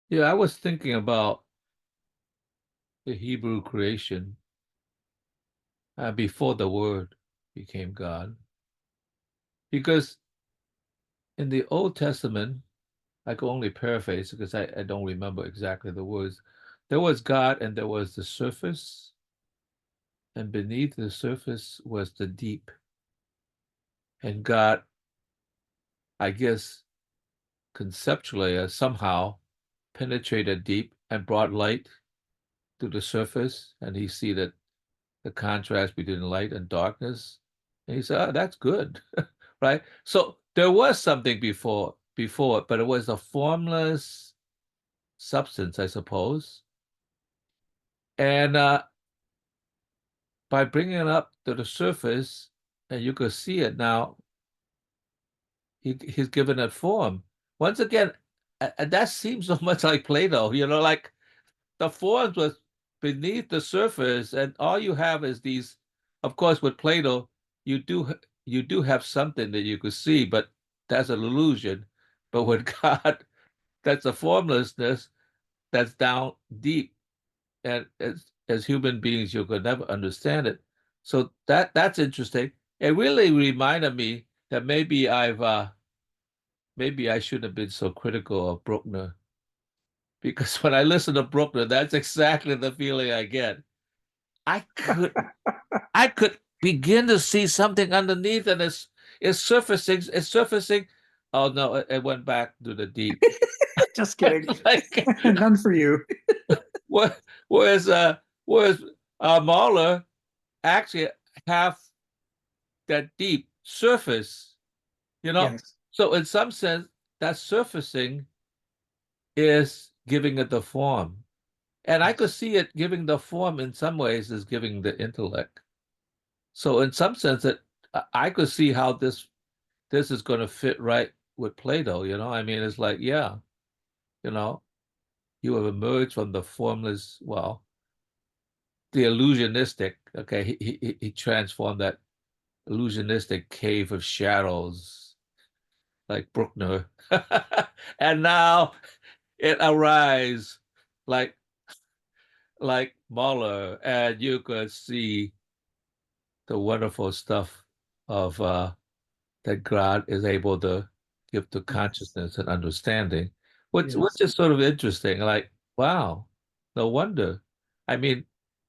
Yeah, I was thinking about the Hebrew creation before the Word became God. Because in the Old Testament, I can only paraphrase because I don't remember exactly the words. There was God and there was the surface, and beneath the surface was the deep. And God, I guess, conceptually somehow penetrated deep and brought light to the surface, and he see that the contrast between light and darkness, and he said, that's good. Right? So there was something before it, but it was a formless substance, I suppose. And by bringing it up to the surface, and you could see it now, he's given it form. Once again, that seems so much like Plato, like the forms was beneath the surface, and all you have is these of course, with Plato, you do have something that you could see, but that's an illusion. But with God, that's a formlessness that's down deep, and as human beings, you could never understand it. So that's interesting. It really reminded me that maybe I shouldn't have been so critical of Bruckner, because when I listen to Bruckner, that's exactly the feeling I get. I could I could begin to see something underneath, and it's surfacing. It's surfacing. Oh no, it went back to the deep. Just kidding. Like, None for you. what? Whereas Mahler actually have that deep surface, you know. Yes. So in some sense, that surfacing is giving it the form, and I could see it giving the form in some ways is giving the intellect. So in some sense, that I could see how this is going to fit right with Plato. I mean, it's like, yeah, you know, you have emerged from the formless, well, the illusionistic. Okay, he transformed that illusionistic cave of shadows, like Bruckner, and now it arises like Mahler, and you could see the wonderful stuff of that God is able to give to consciousness and understanding, which Yes. is sort of interesting. Like, wow, no wonder. I mean,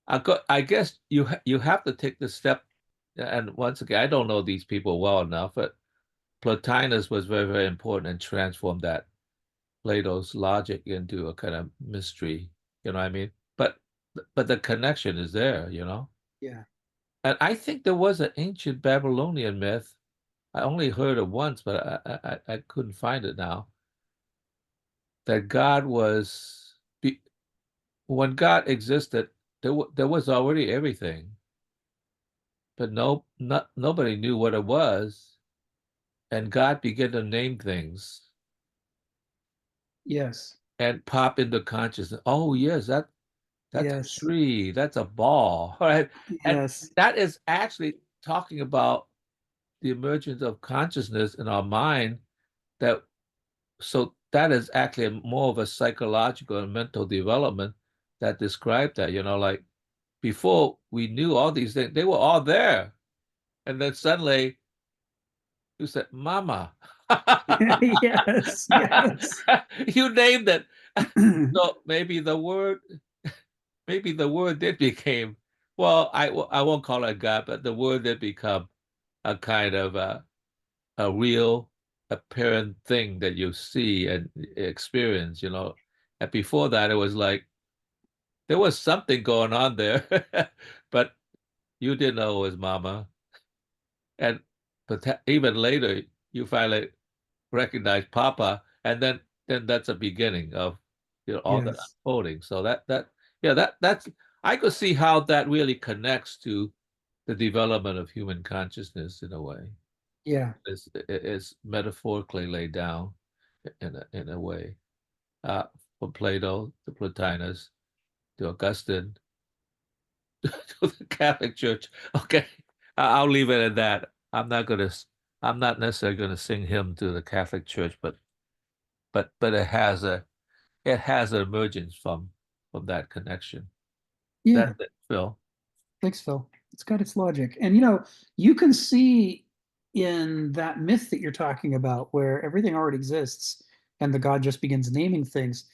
I guess you have to take the step. And once again, I don't know these people well enough, but Plotinus was very, very important and transformed that Plato's logic into a kind of mystery. You know what I mean? But the connection is there. Yeah. And I think there was an ancient Babylonian myth. I only heard it once, but I couldn't find it now. That God when God existed, there was already everything, but nobody knew what it was, and God began to name things Yes. and pop into consciousness. Oh yes, that's a Yes. tree, that's a ball, right? And Yes. that is actually talking about the emergence of consciousness in our mind. That So that is actually more of a psychological and mental development that described that. Like before we knew all these things, they were all there, and then suddenly you said, "Mama." Yes. Yes. You named it. So maybe the word did became, well, I won't call it God, but the word did become a kind of a real apparent thing that you see and experience. And before that, it was like there was something going on there, but you didn't know it was Mama. And but even later, you finally recognize Papa, and then that's a beginning of all that Yes. unfolding. So yeah, that's I could see how that really connects to the development of human consciousness in a way. Yeah. It's metaphorically laid down in a way. Uh, from Plato to Plotinus to Augustine to the Catholic Church. Okay, I'll leave it at that. I'm not necessarily gonna sing hymn to the Catholic Church, but it has an emergence from that connection. Yeah. That's it, Phil. Thanks, Phil. It's got its logic. And you can see in that myth that you're talking about, where everything already exists and the God just begins naming things,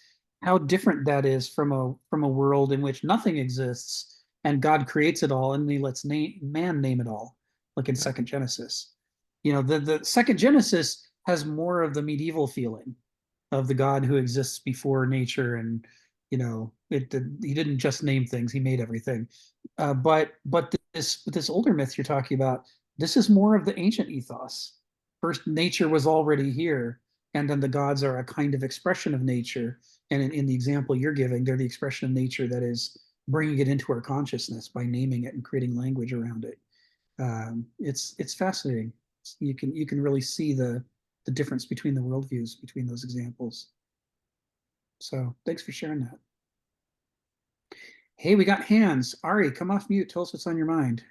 how different that is from a world in which nothing exists and God creates it all and he lets man name it all, like in Second Genesis. The Second Genesis has more of the medieval feeling of the God who exists before nature, and he didn't just name things, he made everything. But this older myth you're talking about, this is more of the ancient ethos. First, nature was already here, and then the gods are a kind of expression of nature. And in the example you're giving, they're the expression of nature that is bringing it into our consciousness by naming it and creating language around it. It's fascinating. You can really see the difference between the worldviews between those examples. So thanks for sharing that. Hey, we got hands. Ari, come off mute. Tell us what's on your mind.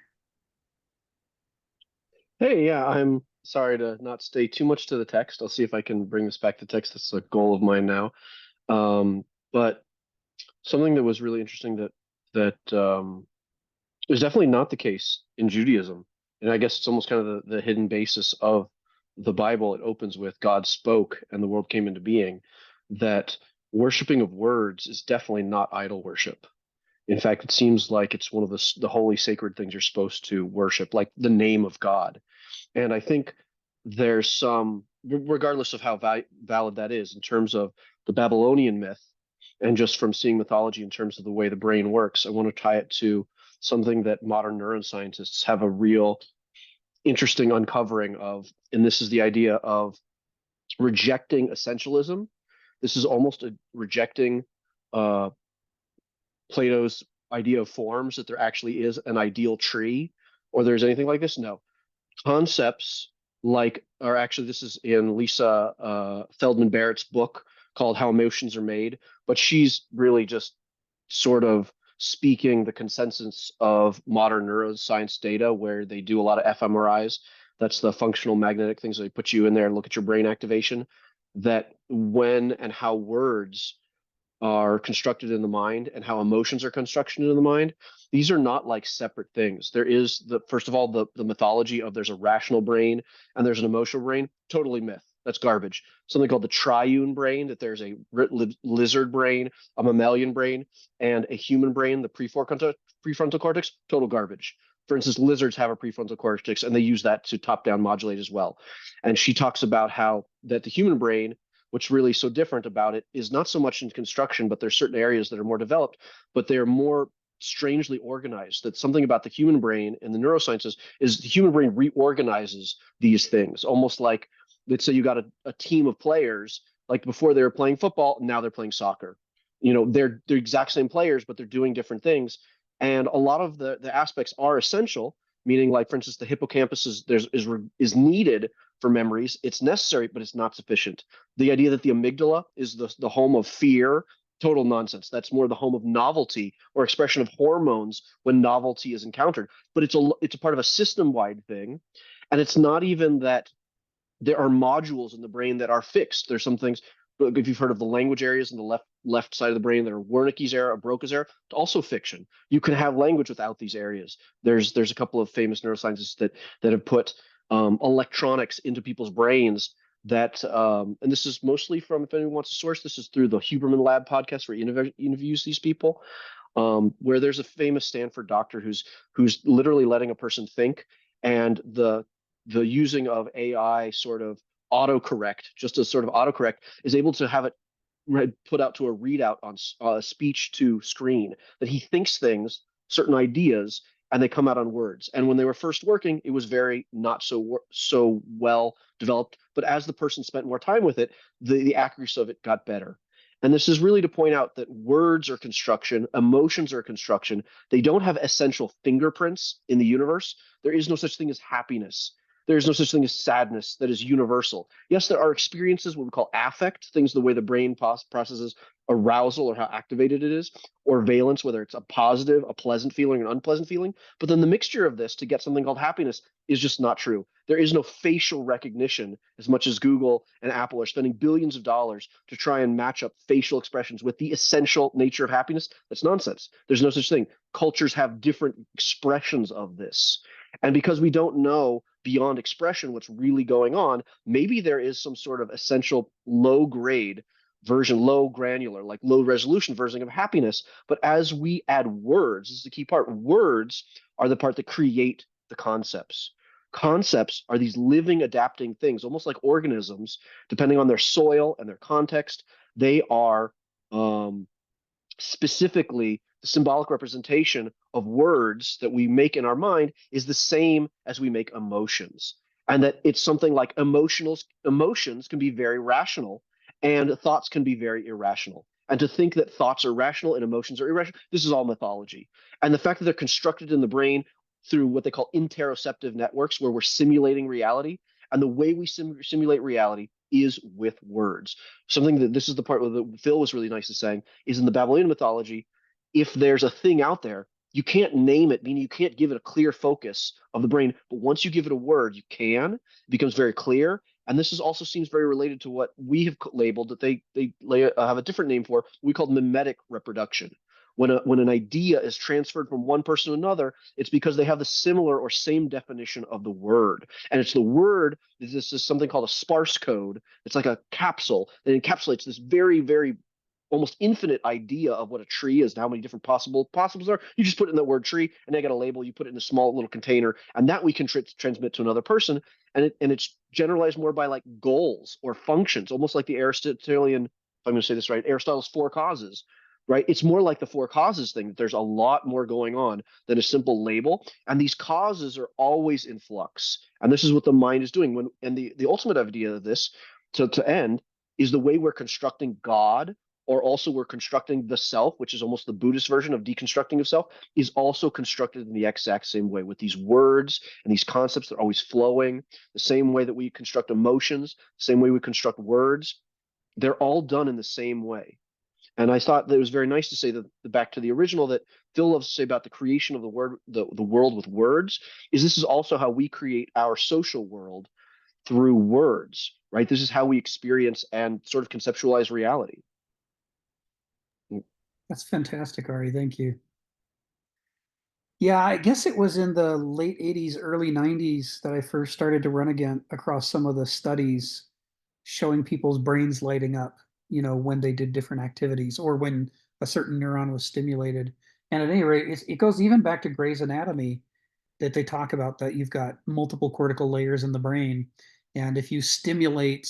Hey, yeah, I'm sorry to not stay too much to the text. I'll see if I can bring this back to text. That's a goal of mine now. But something that was really interesting that is definitely not the case in Judaism, and I guess it's almost kind of the hidden basis of the Bible. It opens with God spoke and the world came into being. That worshiping of words is definitely not idol worship. In fact, it seems like it's one of the holy sacred things you're supposed to worship, like the name of God. And I think there's some, regardless of how valid that is, in terms of the Babylonian myth, and just from seeing mythology in terms of the way the brain works, I want to tie it to something that modern neuroscientists have a real interesting uncovering of. And this is the idea of rejecting essentialism. This is almost a rejecting uh, Plato's idea of forms, that there actually is an ideal tree or there's anything like this. No, concepts like, or actually, this is in Lisa Feldman Barrett's book called How Emotions Are Made, but she's really just sort of speaking the consensus of modern neuroscience data, where they do a lot of fMRIs. That's the functional magnetic things. They put you in there and look at your brain activation. That when and how words are constructed in the mind and how emotions are constructed in the mind, these are not like separate things. There is the, first of all, the mythology of there's a rational brain and there's an emotional brain. Totally myth. That's garbage. Something called the triune brain, that there's a lizard brain, a mammalian brain, and a human brain, the prefrontal cortex. Total garbage. For instance, lizards have a prefrontal cortex and they use that to top down modulate as well. And she talks about how that the human brain, what's really so different about it is not so much in construction, but there's certain areas that are more developed, but they're more strangely organized. That something about the human brain and the neurosciences is the human brain reorganizes these things, almost like, let's say you got a team of players, like before they were playing football, now they're playing soccer. You know, they're the exact same players, but they're doing different things. And a lot of the aspects are essential, meaning, like, for instance, the hippocampus is needed for memories. It's necessary, but it's not sufficient. The idea that the amygdala is the home of fear, total nonsense. That's more the home of novelty or expression of hormones when novelty is encountered. But it's a part of a system-wide thing, and it's not even that there are modules in the brain that are fixed. There's some things. If you've heard of the language areas in the left side of the brain, there are Wernicke's area, Broca's area, also fiction. You can have language without these areas. There's a couple of famous neuroscientists that have put electronics into people's brains that, and this is mostly from, if anyone wants to source, this is through the Huberman Lab podcast where he interviews these people, where there's a famous Stanford doctor who's literally letting a person think, and the using of AI sort of autocorrect, just as sort of autocorrect, is able to have it put out to a readout on speech to screen, that he thinks things, certain ideas, and they come out on words. And when they were first working, it was very not so well developed. But as the person spent more time with it, the accuracy of it got better. And this is really to point out that words are construction, emotions are construction. They don't have essential fingerprints in the universe. There is no such thing as happiness. There is no such thing as sadness that is universal. Yes, there are experiences, what we call affect, things the way the brain processes arousal or how activated it is, or valence, whether it's a positive, a pleasant feeling, or an unpleasant feeling. But then the mixture of this to get something called happiness is just not true. There is no facial recognition, as much as Google and Apple are spending billions of dollars to try and match up facial expressions with the essential nature of happiness. That's nonsense. There's no such thing. Cultures have different expressions of this. And because we don't know beyond expression what's really going on, maybe there is some sort of essential low grade version, low granular, like low resolution version of happiness. But as we add words, this is the key part, words are the part that create the concepts. Concepts are these living, adapting things, almost like organisms, depending on their soil and their context. They are specifically the symbolic representation of words that we make in our mind is the same as we make emotions. And that it's something like emotions can be very rational and thoughts can be very irrational. And to think that thoughts are rational and emotions are irrational, this is all mythology. And the fact that they're constructed in the brain through what they call interoceptive networks, where we're simulating reality, and the way we simulate reality is with words. Something that, this is the part that Phil was really nice at saying, is in the Babylonian mythology, if there's a thing out there, you can't name it, meaning you can't give it a clear focus of the brain. But once you give it a word, you can. It becomes very clear. And this is also seems very related to what we have labeled that they have a different name for. We call mimetic reproduction. When an idea is transferred from one person to another, it's because they have the similar or same definition of the word. And it's the word. This is something called a sparse code. It's like a capsule that encapsulates this very, very almost infinite idea of what a tree is and how many different possibles are. You just put in the word tree and they got a label. You put it in a small little container, and that we can transmit to another person. And it's generalized more by like goals or functions, almost like the Aristotelian, if I'm going to say this right, Aristotle's four causes. Right, it's more like the four causes thing. That there's a lot more going on than a simple label, and these causes are always in flux. And this is what the mind is doing. And the ultimate idea of this, to end, is the way we're constructing God, or also we're constructing the self, which is almost the Buddhist version of deconstructing of self, is also constructed in the exact same way with these words and these concepts that are always flowing, the same way that we construct emotions, the same way we construct words. They're all done in the same way. And I thought that it was very nice to say that, back to the original, that Phil loves to say about the creation of the world with words, is this is also how we create our social world through words, right? This is how we experience and sort of conceptualize reality. That's fantastic, Ari. Thank you. Yeah, I guess it was in the late 80s, early 90s that I first started to run again across some of the studies showing people's brains lighting up, when they did different activities or when a certain neuron was stimulated. And at any rate, it goes even back to Gray's Anatomy, that they talk about that you've got multiple cortical layers in the brain. And if you stimulate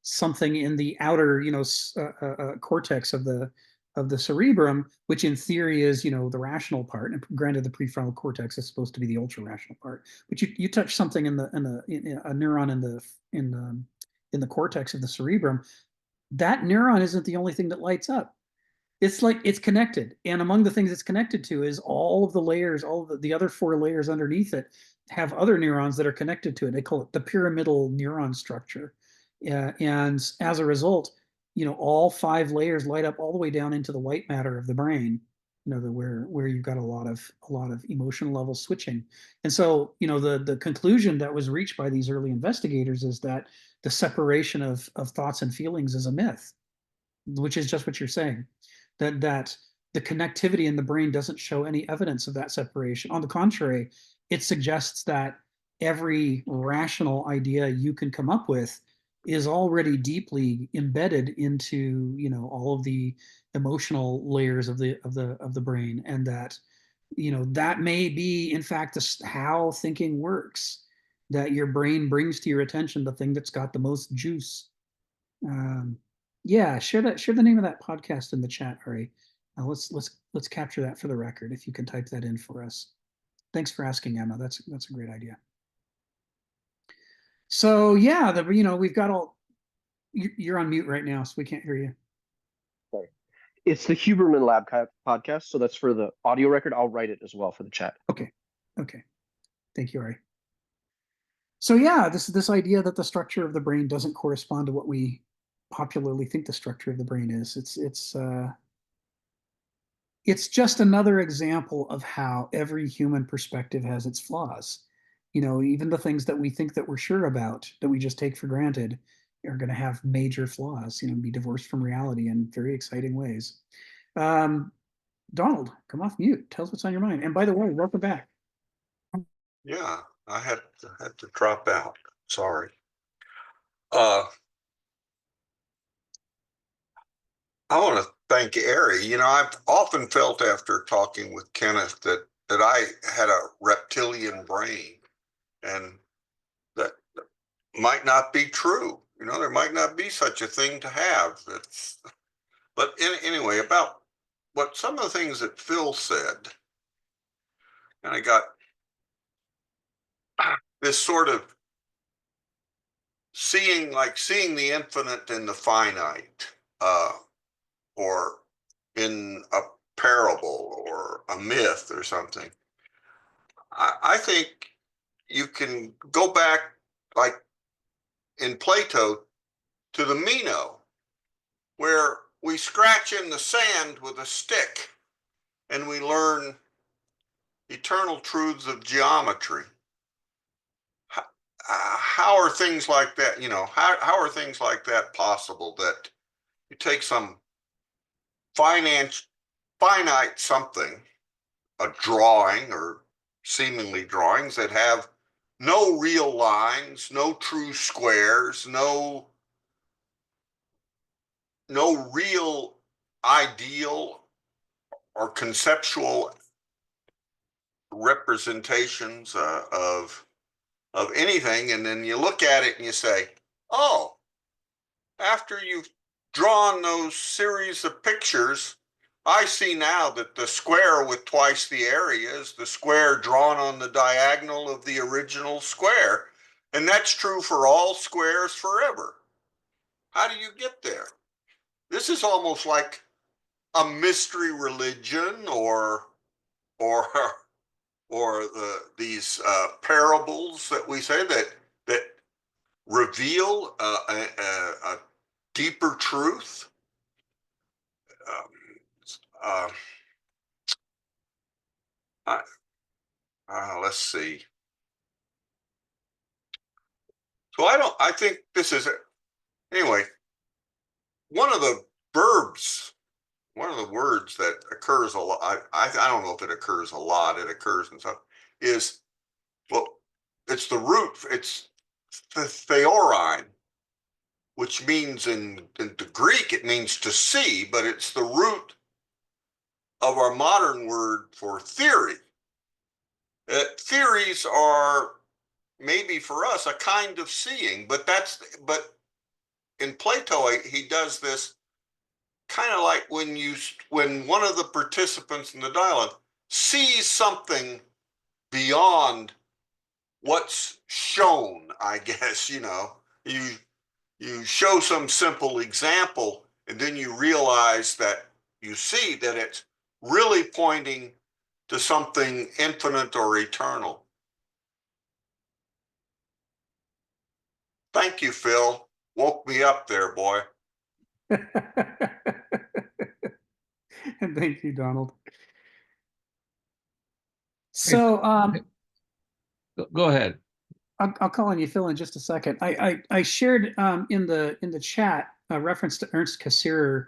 something in the outer, cortex of the cerebrum, which in theory is, the rational part, and granted the prefrontal cortex is supposed to be the ultra rational part, but you touch something in a neuron in the cortex of the cerebrum, that neuron isn't the only thing that lights up. It's like it's connected, and among the things it's connected to is all of the layers, all of the other four layers underneath it have other neurons that are connected to it. They call it the pyramidal neuron structure. And as a result, all five layers light up all the way down into the white matter of the brain, where you've got a lot of emotional level switching. And so, the conclusion that was reached by these early investigators is that the separation of thoughts and feelings is a myth, which is just what you're saying, that the connectivity in the brain doesn't show any evidence of that separation. On the contrary, it suggests that every rational idea you can come up with is already deeply embedded into, all of the emotional layers of the brain, and that, that may be in fact how thinking works, that your brain brings to your attention the thing that's got the most juice. Yeah, share the name of that podcast in the chat, Ari. Let's capture that for the record if you can type that in for us. Thanks for asking, Emma. That's a great idea. So yeah, we've got all. You're on mute right now, so we can't hear you. Sorry. It's the Huberman Lab podcast, so that's for the audio record. I'll write it as well for the chat. Okay. Thank you, Ari. So yeah, this idea that the structure of the brain doesn't correspond to what we popularly think the structure of the brain is. It's just another example of how every human perspective has its flaws. Even the things that we think that we're sure about, that we just take for granted, are going to have major flaws, be divorced from reality in very exciting ways. Donald, come off mute. Tell us what's on your mind. And by the way, welcome back. Yeah, I had to drop out. Sorry. I want to thank Ari. I've often felt after talking with Kenneth that I had a reptilian brain, and that might not be true. There might not be such a thing to have. But anyway, about what some of the things that Phil said, and I got this sort of seeing the infinite in the finite, or in a parable or a myth or something. I think you can go back, like in Plato, to the Meno, where we scratch in the sand with a stick and we learn eternal truths of geometry. How are things like that, how are things like that possible, that you take some finite something, a drawing or seemingly drawings that have no real lines, no true squares, no real ideal or conceptual representations of anything, and then you look at it and you say, oh, after you've drawn those series of pictures, I see now that the square with twice the area is the square drawn on the diagonal of the original square. And that's true for all squares forever. How do you get there? This is almost like a mystery religion, or or these parables that we say that reveal a deeper truth. Um, let's see. So I think this is, anyway, one of the verbs, one of the words that occurs a lot, I don't know if it occurs a lot, it occurs in stuff, is, well, it's the root, it's the theorein, which means in the Greek, it means to see, but it's the root of our modern word for theory. Theories are maybe for us a kind of seeing, but in Plato, he does this kind of like when one of the participants in the dialogue sees something beyond what's shown, I guess, you show some simple example, and then you realize that you see that it's really pointing to something infinite or eternal. Thank you, Phil. Woke me up there, boy. And thank you, Donald. So Go ahead. I'll call on you, Phil, in just a second. I shared in the chat a reference to Ernst Cassirer,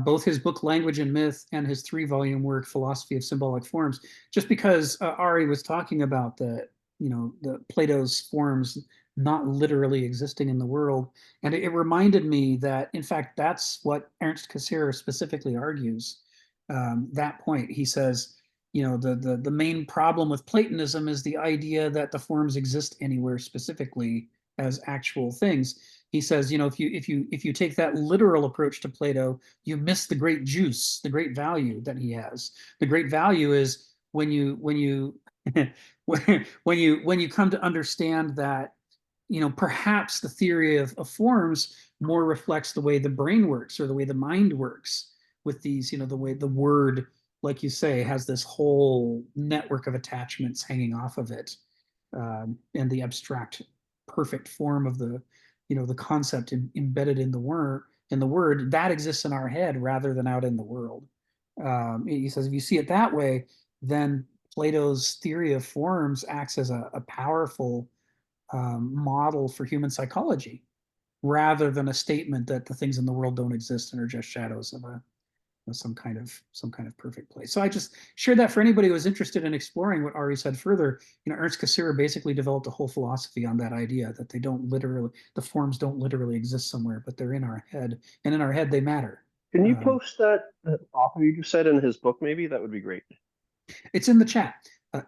both his book Language and Myth and his 3-volume work Philosophy of Symbolic Forms, just because Ari was talking about the Plato's forms not literally existing in the world, and it reminded me that in fact that's what Ernst Cassirer specifically argues. That point, he says, the main problem with Platonism is the idea that the forms exist anywhere specifically as actual things. He says, if you take that literal approach to Plato, you miss the great juice, the great value that he has. The great value is when you when you come to understand that perhaps the theory of forms more reflects the way the brain works or the way the mind works with these, the way the word, like you say, has this whole network of attachments hanging off of it, and the abstract perfect form of the concept embedded in the word that exists in our head rather than out in the world. He says if you see it that way, then Plato's theory of forms acts as a powerful model for human psychology, rather than a statement that the things in the world don't exist and are just shadows of some kind of perfect place. So I just shared that for anybody who was interested in exploring what Ari said further. Ernst Cassirer basically developed a whole philosophy on that idea that the forms don't literally exist somewhere, but they're in our head, and in our head they matter. Can you post that author you just said in his book? Maybe that would be great. It's in the chat.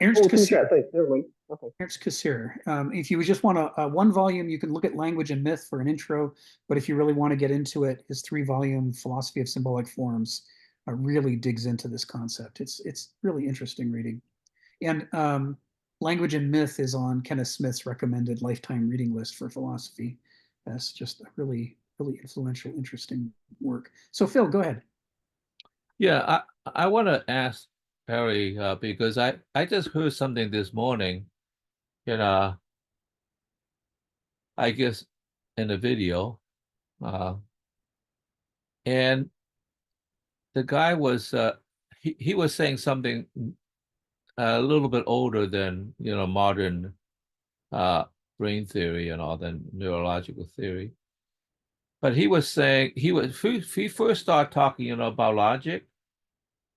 Ernst it's in the chat. Cassirer. Thanks. Never mind. Okay. Ernst Cassirer. If you just want a 1-volume, you can look at Language and Myth for an intro. But if you really want to get into it, his 3-volume Philosophy of Symbolic Forms really digs into this concept. It's really interesting reading. And Language and Myth is on Kenneth Smith's recommended lifetime reading list for philosophy. That's just a really, really influential, interesting work. So Phil, go ahead. Yeah, I want to ask Perry because I just heard something this morning, I guess in a video, and the guy was he was saying something a little bit older than modern brain theory and all the neurological theory. But he was saying he first started talking about logic,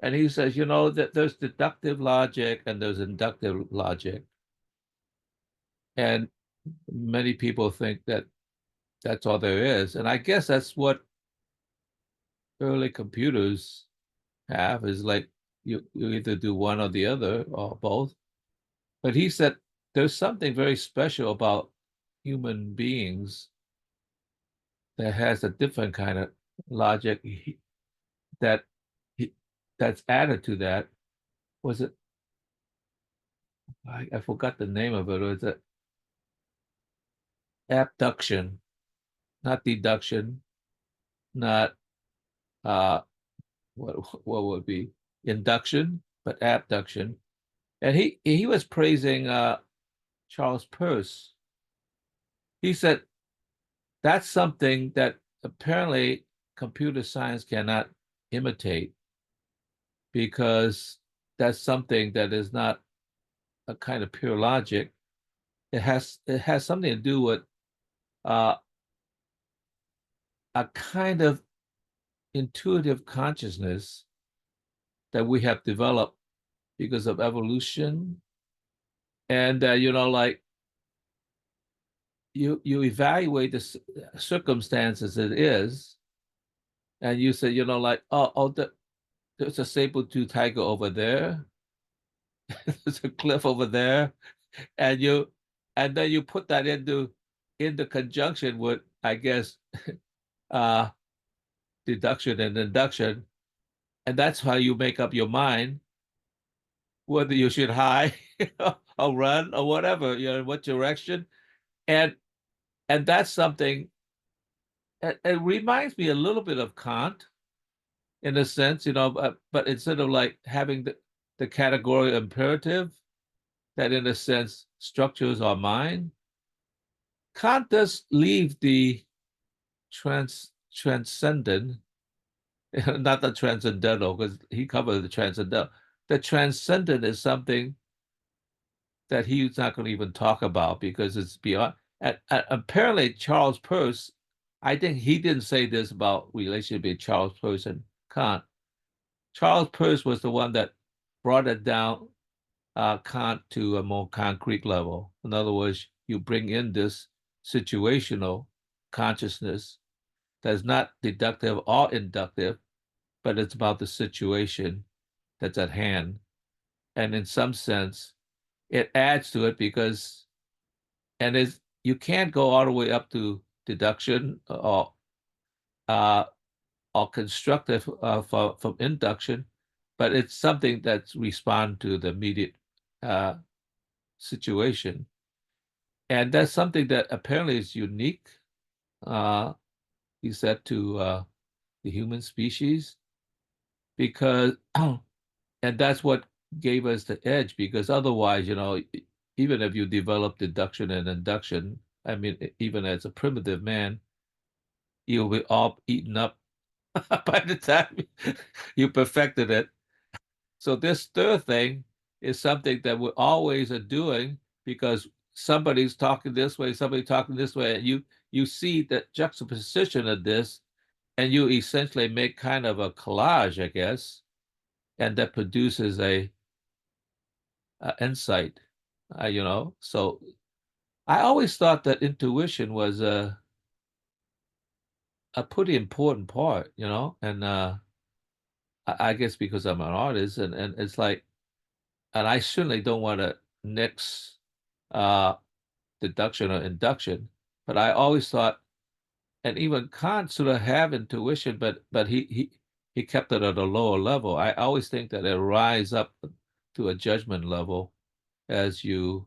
and he says that there's deductive logic and there's inductive logic, and many people think that that's all there is, and I guess that's what early computers have, is like you either do one or the other or both. But he said there's something very special about human beings that has a different kind of logic that that's added to that. Was it? I forgot the name of it. Was it abduction, not deduction, not what would be induction, but abduction. And he was praising Charles Peirce. He said that's something that apparently computer science cannot imitate, because that's something that is not a kind of pure logic. It has something to do with a kind of intuitive consciousness that we have developed because of evolution. And like you evaluate the circumstances it is, and you say like, oh, there's a saber-tooth tiger over there. There's a cliff over there, and then you put that into conjunction with, I guess, uh deduction and induction, and that's how you make up your mind whether you should hide or run or whatever, in what direction. And that's something. It reminds me a little bit of Kant in a sense, but instead of like having the category imperative that in a sense structures our mind, Kant does leave the transcendent, not the transcendental, because he covered the transcendental. The transcendent is something that he's not going to even talk about because it's beyond. And apparently, Charles Peirce, I think he didn't say this about relationship between Charles Peirce and Kant. Charles Peirce was the one that brought it down, Kant, to a more concrete level. In other words, you bring in this situational consciousness that's not deductive or inductive, but it's about the situation that's at hand. And in some sense, it adds to it because, and is you can't go all the way up to deduction uh, or constructive from induction, but it's something that's respond to the immediate situation. And that's something that apparently is unique, he said, to the human species, because, and that's what gave us the edge, because otherwise, even if you develop deduction and induction, I mean, even as a primitive man, you'll be all eaten up by the time you perfected it. So this third thing is something that we always are doing, because somebody's talking this way, somebody talking this way, and you see the juxtaposition of this, and you essentially make kind of a collage, I guess, and that produces a insight. So I always thought that intuition was a pretty important part, and I guess because I'm an artist, and it's like, and I certainly don't want to nix uh, deduction or induction, but I always thought, and even Kant sort of have intuition, but he kept it at a lower level. I always think that it rise up to a judgment level as you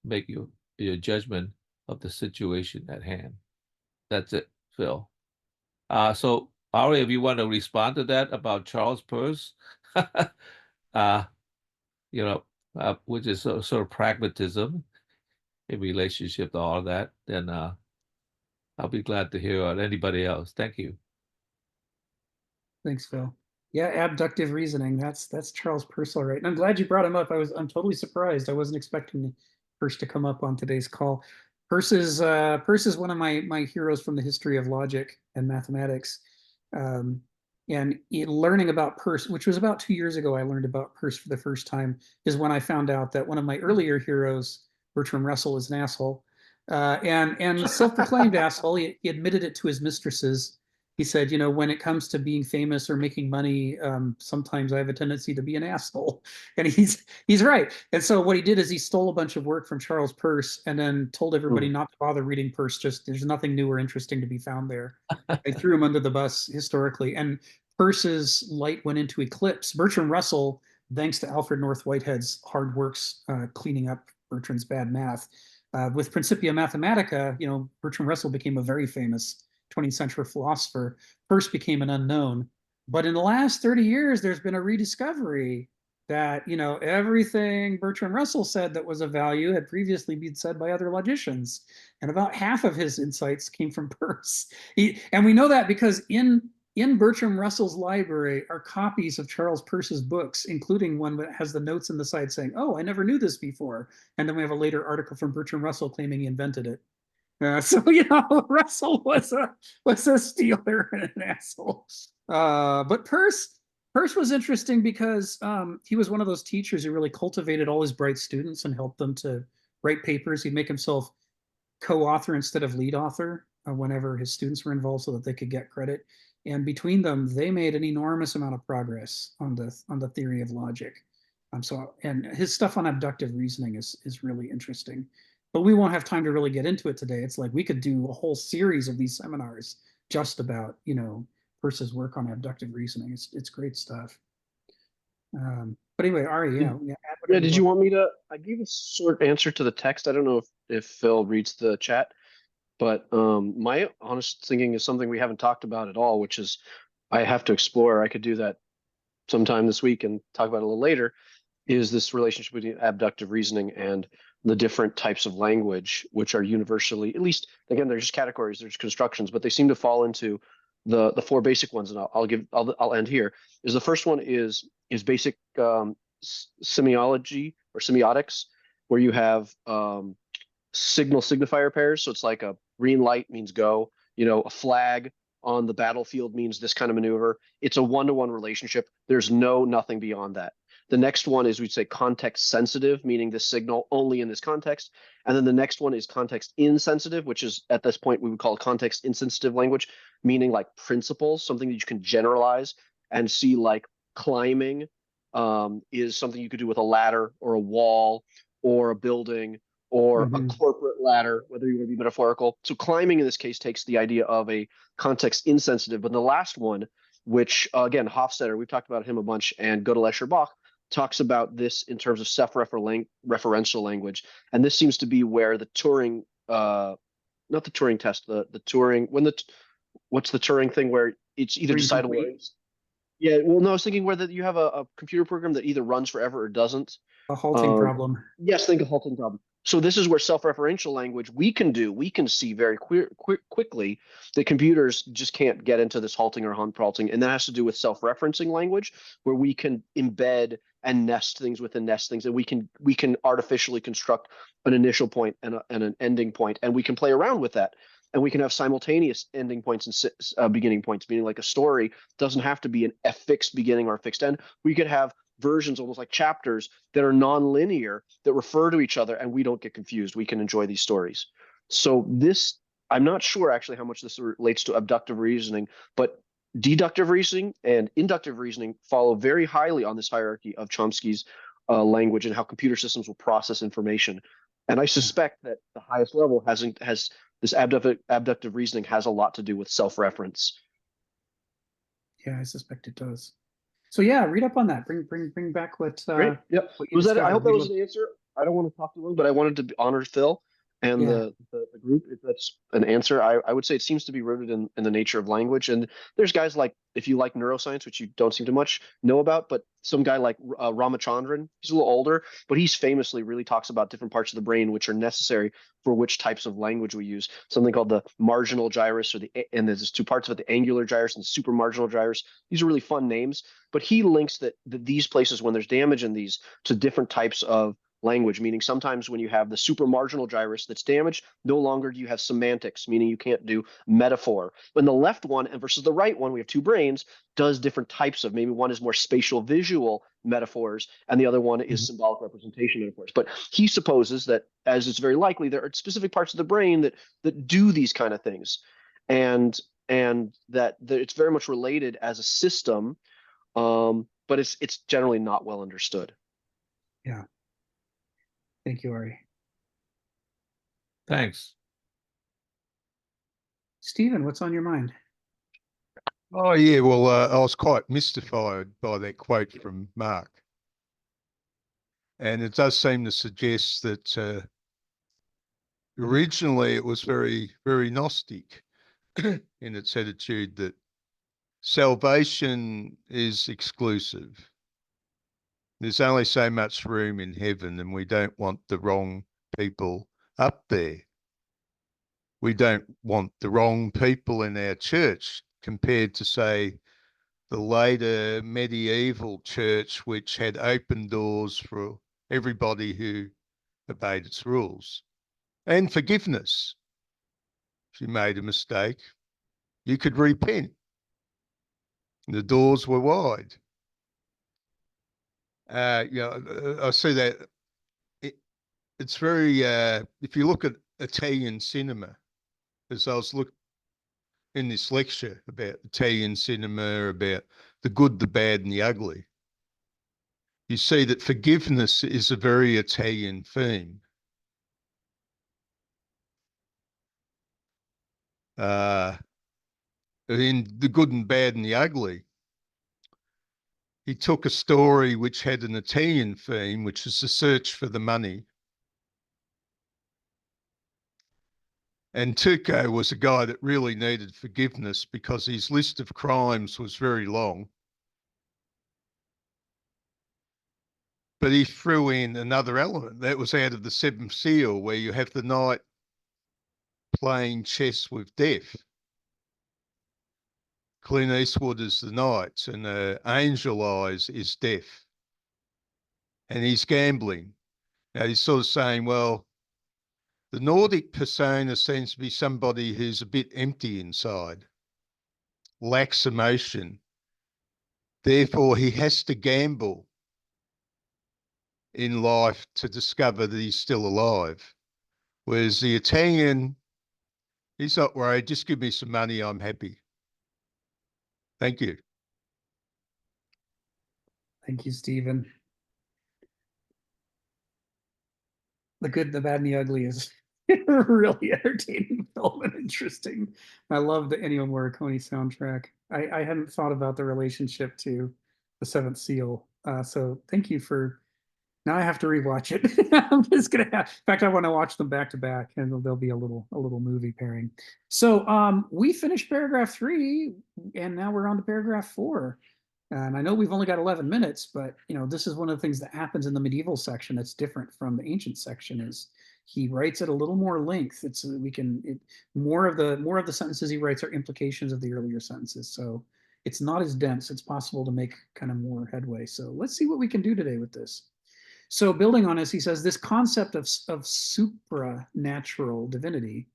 make your judgment of the situation at hand. That's it, Phil. So Ari, if you want to respond to that about Charles Peirce, uh, which is sort of pragmatism in relationship to all of that, then I'll be glad to hear on anybody else. Thank you. Thanks, Phil. Yeah, abductive reasoning. That's Charles Purcell, right? And I'm glad you brought him up. I'm totally surprised. I wasn't expecting Peirce to come up on today's call. Peirce is one of my heroes from the history of logic and mathematics. Um, and learning about Peirce, which was about 2 years ago, I learned about Peirce for the first time, is when I found out that one of my earlier heroes, Bertrand Russell, is an asshole. And self-proclaimed asshole. He admitted it to his mistresses. He said, you know, when it comes to being famous or making money, sometimes I have a tendency to be an asshole. And he's right. And so what he did is he stole a bunch of work from Charles Peirce and then told everybody not to bother reading Peirce. Just there's nothing new or interesting to be found there. I threw him under the bus historically. And Peirce's light went into eclipse. Bertrand Russell, thanks to Alfred North Whitehead's hard works cleaning up Bertrand's bad math, with Principia Mathematica, you know, Bertrand Russell became a very famous 20th century philosopher. Peirce became an unknown. But in the last 30 years, there's been a rediscovery that, you know, everything Bertrand Russell said that was of value had previously been said by other logicians. And about half of his insights came from Peirce. And we know that because in Bertrand Russell's library are copies of Charles Peirce's books, including one that has the notes in the side saying, "Oh, I never knew this before." And then we have a later article from Bertrand Russell claiming he invented it. So you know, Russell was a stealer and an asshole. But Peirce was interesting because he was one of those teachers who really cultivated all his bright students and helped them to write papers. He'd make himself co-author instead of lead author whenever his students were involved, so that they could get credit. And between them, they made an enormous amount of progress on the theory of logic. And his stuff on abductive reasoning is really interesting. But we won't have time to really get into it today. It's like we could do a whole series of these seminars just about, you know, Peirce's work on abductive reasoning. It's great stuff. But anyway, Ari, Yeah, did you want me to? I gave a short answer to the text. I don't know if Phil reads the chat, but my honest thinking is something we haven't talked about at all, which is I have to explore. I could do that sometime this week and talk about it a little later. Is this relationship between abductive reasoning and the different types of language, which are universally, at least again, they're just categories, they're just constructions, but they seem to fall into the four basic ones. And I'll end here. Is the first one is basic semiology or semiotics, where you have signal signifier pairs. So it's like a green light means go, you know, a flag on the battlefield means this kind of maneuver. It's a one-to-one relationship. There's nothing beyond that. The next one is, we'd say, context sensitive, meaning the signal only in this context. And then the next one is context insensitive, which is at this point we would call context insensitive language, meaning like principles, something that you can generalize and see, like climbing is something you could do with a ladder or a wall or a building or a corporate ladder, whether you want to be metaphorical. So climbing in this case takes the idea of a context insensitive. But the last one, which again, Hofstadter, we've talked about him a bunch, and Gödel, Escher, Bach talks about this in terms of self-referential language. And this seems to be where the Turing, not the Turing test, the Turing, what's the Turing thing where it's either decidable or yeah, well, no, I was thinking whether you have a computer program that either runs forever or doesn't. A halting problem. Yes, think a halting problem. So this is where self-referential language we can see very quickly that computers just can't get into this halting or halting, and that has to do with self-referencing language, where we can embed and nest things within nest things, and we can artificially construct an initial point and an ending point, and we can play around with that. And we can have simultaneous ending points and beginning points, meaning like a story doesn't have to be a fixed beginning or a fixed end. We could have versions, almost like chapters, that are non-linear, that refer to each other, and we don't get confused. We can enjoy these stories. So this, I'm not sure actually how much this relates to abductive reasoning, but deductive reasoning and inductive reasoning follow very highly on this hierarchy of Chomsky's language and how computer systems will process information. And I suspect that the highest level has this abductive reasoning has a lot to do with self-reference. Yeah, I suspect it does. So yeah, read up on that. Bring back what. Great. Yep. What you Was that? I discovered. hope that was an answer. I don't want to talk too long, but I wanted to honor Phil and Yeah. the group, if that's an answer, I would say it seems to be rooted in the nature of language. And there's guys like, if you like neuroscience, which you don't seem to much know about, but some guy like Ramachandran, he's a little older, but he's famously really talks about different parts of the brain which are necessary for which types of language we use. Something called the marginal gyrus, and there's two parts of it, the angular gyrus and the supramarginal gyrus. These are really fun names, but he links that these places, when there's damage in these, to different types of language, meaning sometimes when you have the supramarginal gyrus that's damaged, no longer do you have semantics, meaning you can't do metaphor. When the left one and versus the right one, we have two brains, does different types of, maybe one is more spatial visual metaphors and the other one is symbolic representation metaphors. But he supposes that, as it's very likely, there are specific parts of the brain that do these kind of things, and that it's very much related as a system, but it's generally not well understood. Yeah. Thank you, Ari. Thanks. Stephen, what's on your mind? Oh, yeah. Well, I was quite mystified by that quote from Mark. And it does seem to suggest that originally it was very, very Gnostic in its attitude that salvation is exclusive. There's only so much room in heaven, and we don't want the wrong people up there. We don't want the wrong people in our church compared to, say, the later medieval church, which had open doors for everybody who obeyed its rules. And forgiveness. If you made a mistake, you could repent. The doors were wide. I see that it's very, if you look at Italian cinema, as I was looking in this lecture about Italian cinema, about the good, the bad, and the ugly, you see that forgiveness is a very Italian theme. In The Good and Bad and the Ugly, he took a story which had an Italian theme, which is the search for the money. And Tuco was a guy that really needed forgiveness because his list of crimes was very long. But he threw in another element that was out of the Seventh Seal, where you have the knight playing chess with death. Clint Eastwood is the knight, and Angel Eyes is death. And he's gambling. Now he's sort of saying, well, the Nordic persona seems to be somebody who's a bit empty inside, lacks emotion. Therefore, he has to gamble in life to discover that he's still alive. Whereas the Italian, he's not worried, just give me some money, I'm happy. Thank you. Thank you, Stephen. The Good, the Bad, and the Ugly is a really entertaining film and interesting. I love the Ennio Morricone soundtrack. I hadn't thought about the relationship to the Seventh Seal. So thank you for. Now I have to rewatch it. I'm just gonna have. In fact, I want to watch them back to back, and there'll be a little movie pairing. So we finished paragraph 3, and now we're on to paragraph 4. And I know we've only got 11 minutes, but this is one of the things that happens in the medieval section that's different from the ancient section. Is he writes at a little more length. It's more of the sentences he writes are implications of the earlier sentences. So it's not as dense. It's possible to make kind of more headway. So let's see what we can do today with this. So building on this, he says this concept of supranatural divinity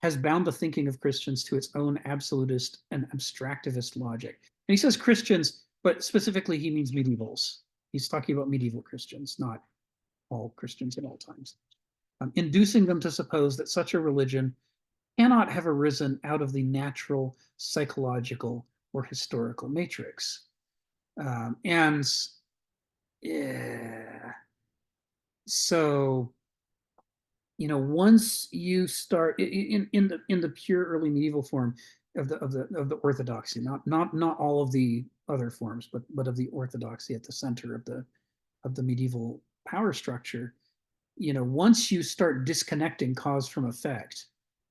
has bound the thinking of Christians to its own absolutist and abstractivist logic. And he says Christians, but specifically he means medievals. He's talking about medieval Christians, not all Christians at all times. Inducing them to suppose that such a religion cannot have arisen out of the natural, psychological, or historical matrix. So once you start in the pure early medieval form of the orthodoxy, not all of the other forms, but of the orthodoxy at the center of the medieval power structure, once you start disconnecting cause from effect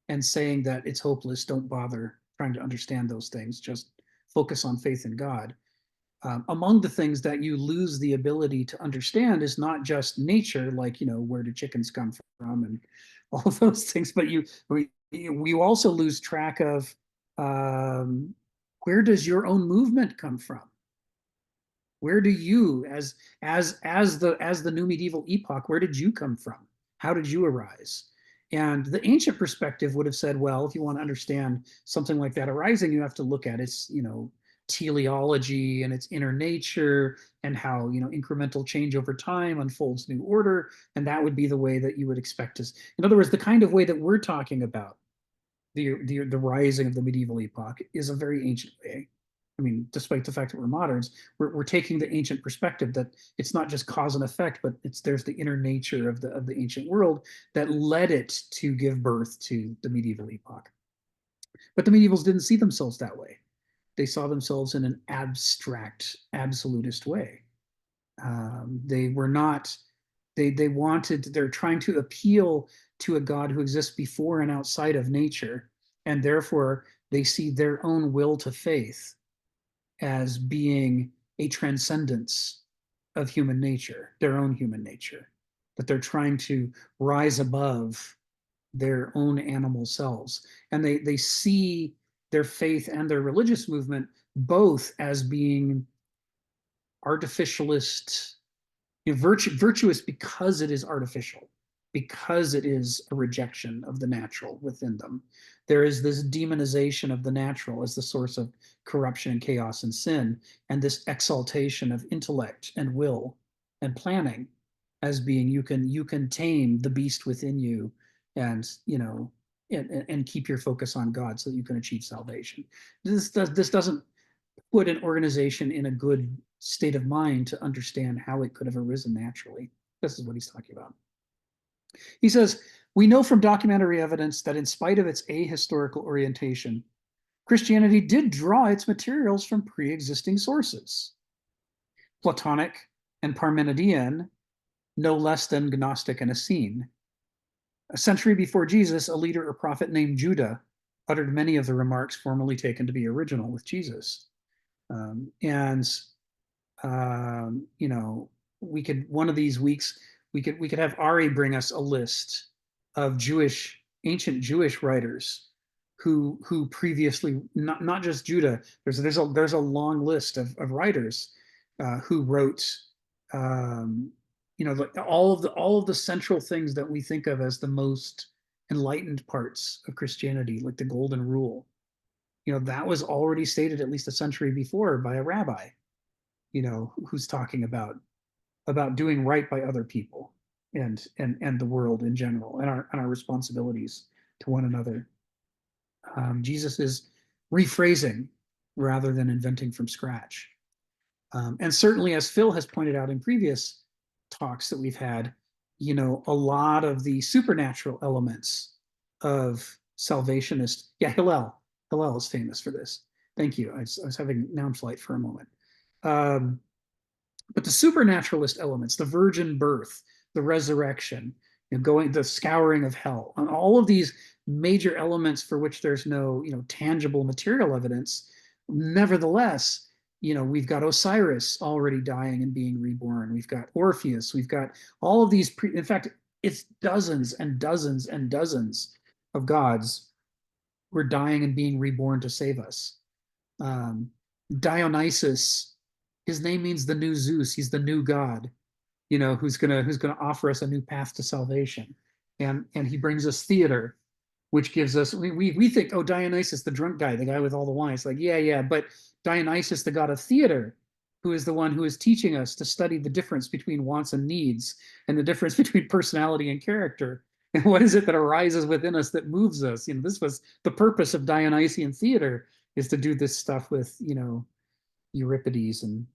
and saying that it's hopeless, don't bother trying to understand those things, just focus on faith in God. Among the things that you lose the ability to understand is not just nature, like, where do chickens come from and all of those things, but you also lose track of where does your own movement come from? Where do you, as the new medieval epoch, where did you come from? How did you arise? And the ancient perspective would have said, well, if you want to understand something like that arising, you have to look at its, teleology and its inner nature and how, incremental change over time unfolds new order. And that would be the way that you would expect us. In other words, the kind of way that we're talking about the rising of the medieval epoch is a very ancient way. I mean, despite the fact that we're moderns, we're taking the ancient perspective that it's not just cause and effect, but there's the inner nature of the ancient world that led it to give birth to the medieval epoch. But the medievals didn't see themselves that way. They saw themselves in an abstract, absolutist way. They were not. They're trying to appeal to a God who exists before and outside of nature, and therefore they see their own will to faith as being a transcendence of human nature, their own human nature, that they're trying to rise above their own animal selves. And they see their faith and their religious movement both as being artificialist, virtuous because it is artificial, because it is a rejection of the natural within them. There is this demonization of the natural as the source of corruption and chaos and sin, and this exaltation of intellect and will and planning as being you can tame the beast within you and and keep your focus on God so that you can achieve salvation. This doesn't put an organization in a good state of mind to understand how it could have arisen naturally. This is what he's talking about. He says, we know from documentary evidence that in spite of its ahistorical orientation, Christianity did draw its materials from pre-existing sources. Platonic and Parmenidean, no less than Gnostic and Essene. A century before Jesus, a leader or prophet named Judah uttered many of the remarks formerly taken to be original with Jesus. We could, one of these weeks, we could have Ari bring us a list of ancient Jewish writers who previously, not just Judah, there's a long list of writers who wrote all of the central things that we think of as the most enlightened parts of Christianity, like the Golden Rule. That was already stated at least a century before by a rabbi, who's talking about doing right by other people and the world in general and our responsibilities to one another. Jesus is rephrasing rather than inventing from scratch. And certainly, as Phil has pointed out in previous talks that we've had, a lot of the supernatural elements of salvationist, Hillel is famous for this. Thank you. I was having noun flight for a moment. But the supernaturalist elements, the virgin birth, the resurrection, the scouring of hell, and all of these major elements for which there's no, tangible material evidence. Nevertheless, we've got Osiris already dying and being reborn. We've got Orpheus. We've got all of these. In fact, it's dozens and dozens and dozens of gods who are dying and being reborn to save us. Dionysus, his name means the new Zeus. He's the new god, who's gonna offer us a new path to salvation. And he brings us theater, which gives us, we think, oh, Dionysus, the drunk guy, the guy with all the wine. It's like, yeah, but Dionysus, the god of theater, who is the one who is teaching us to study the difference between wants and needs and the difference between personality and character. And what is it that arises within us that moves us? This was the purpose of Dionysian theater, is to do this stuff with, Euripides and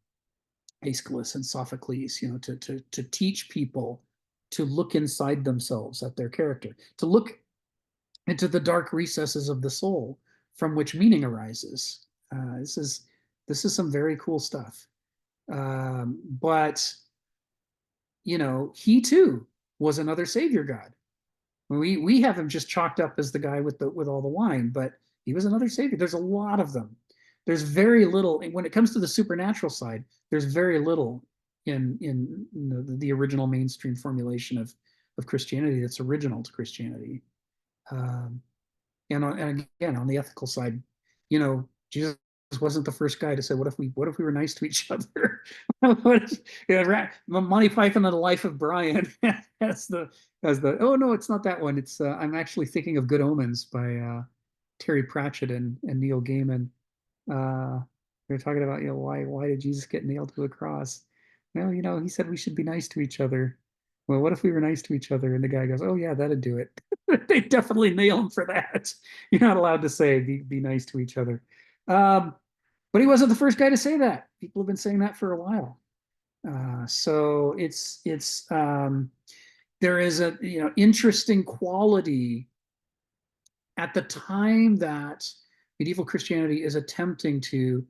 Aeschylus and Sophocles, to teach people to look inside themselves at their character, to look into the dark recesses of the soul from which meaning arises. This is some very cool stuff. But he too was another savior god. We have him just chalked up as the guy with all the wine, but he was another savior. There's a lot of them. There's very little when it comes to the supernatural side. There's very little in the original mainstream formulation of Christianity that's original to Christianity. And again, on the ethical side, Jesus wasn't the first guy to say, what if we were nice to each other? Monty Python and the Life of Brian as the oh no, it's not that one. It's I'm actually thinking of Good Omens by Terry Pratchett and Neil Gaiman. They're talking about, why did Jesus get nailed to a cross? Well, he said we should be nice to each other. Well, what if we were nice to each other? And the guy goes, oh yeah, that'd do it. They definitely nail him for that. You're not allowed to say be nice to each other. But he wasn't the first guy to say that. People have been saying that for a while. So there is a interesting quality at the time that medieval Christianity is attempting to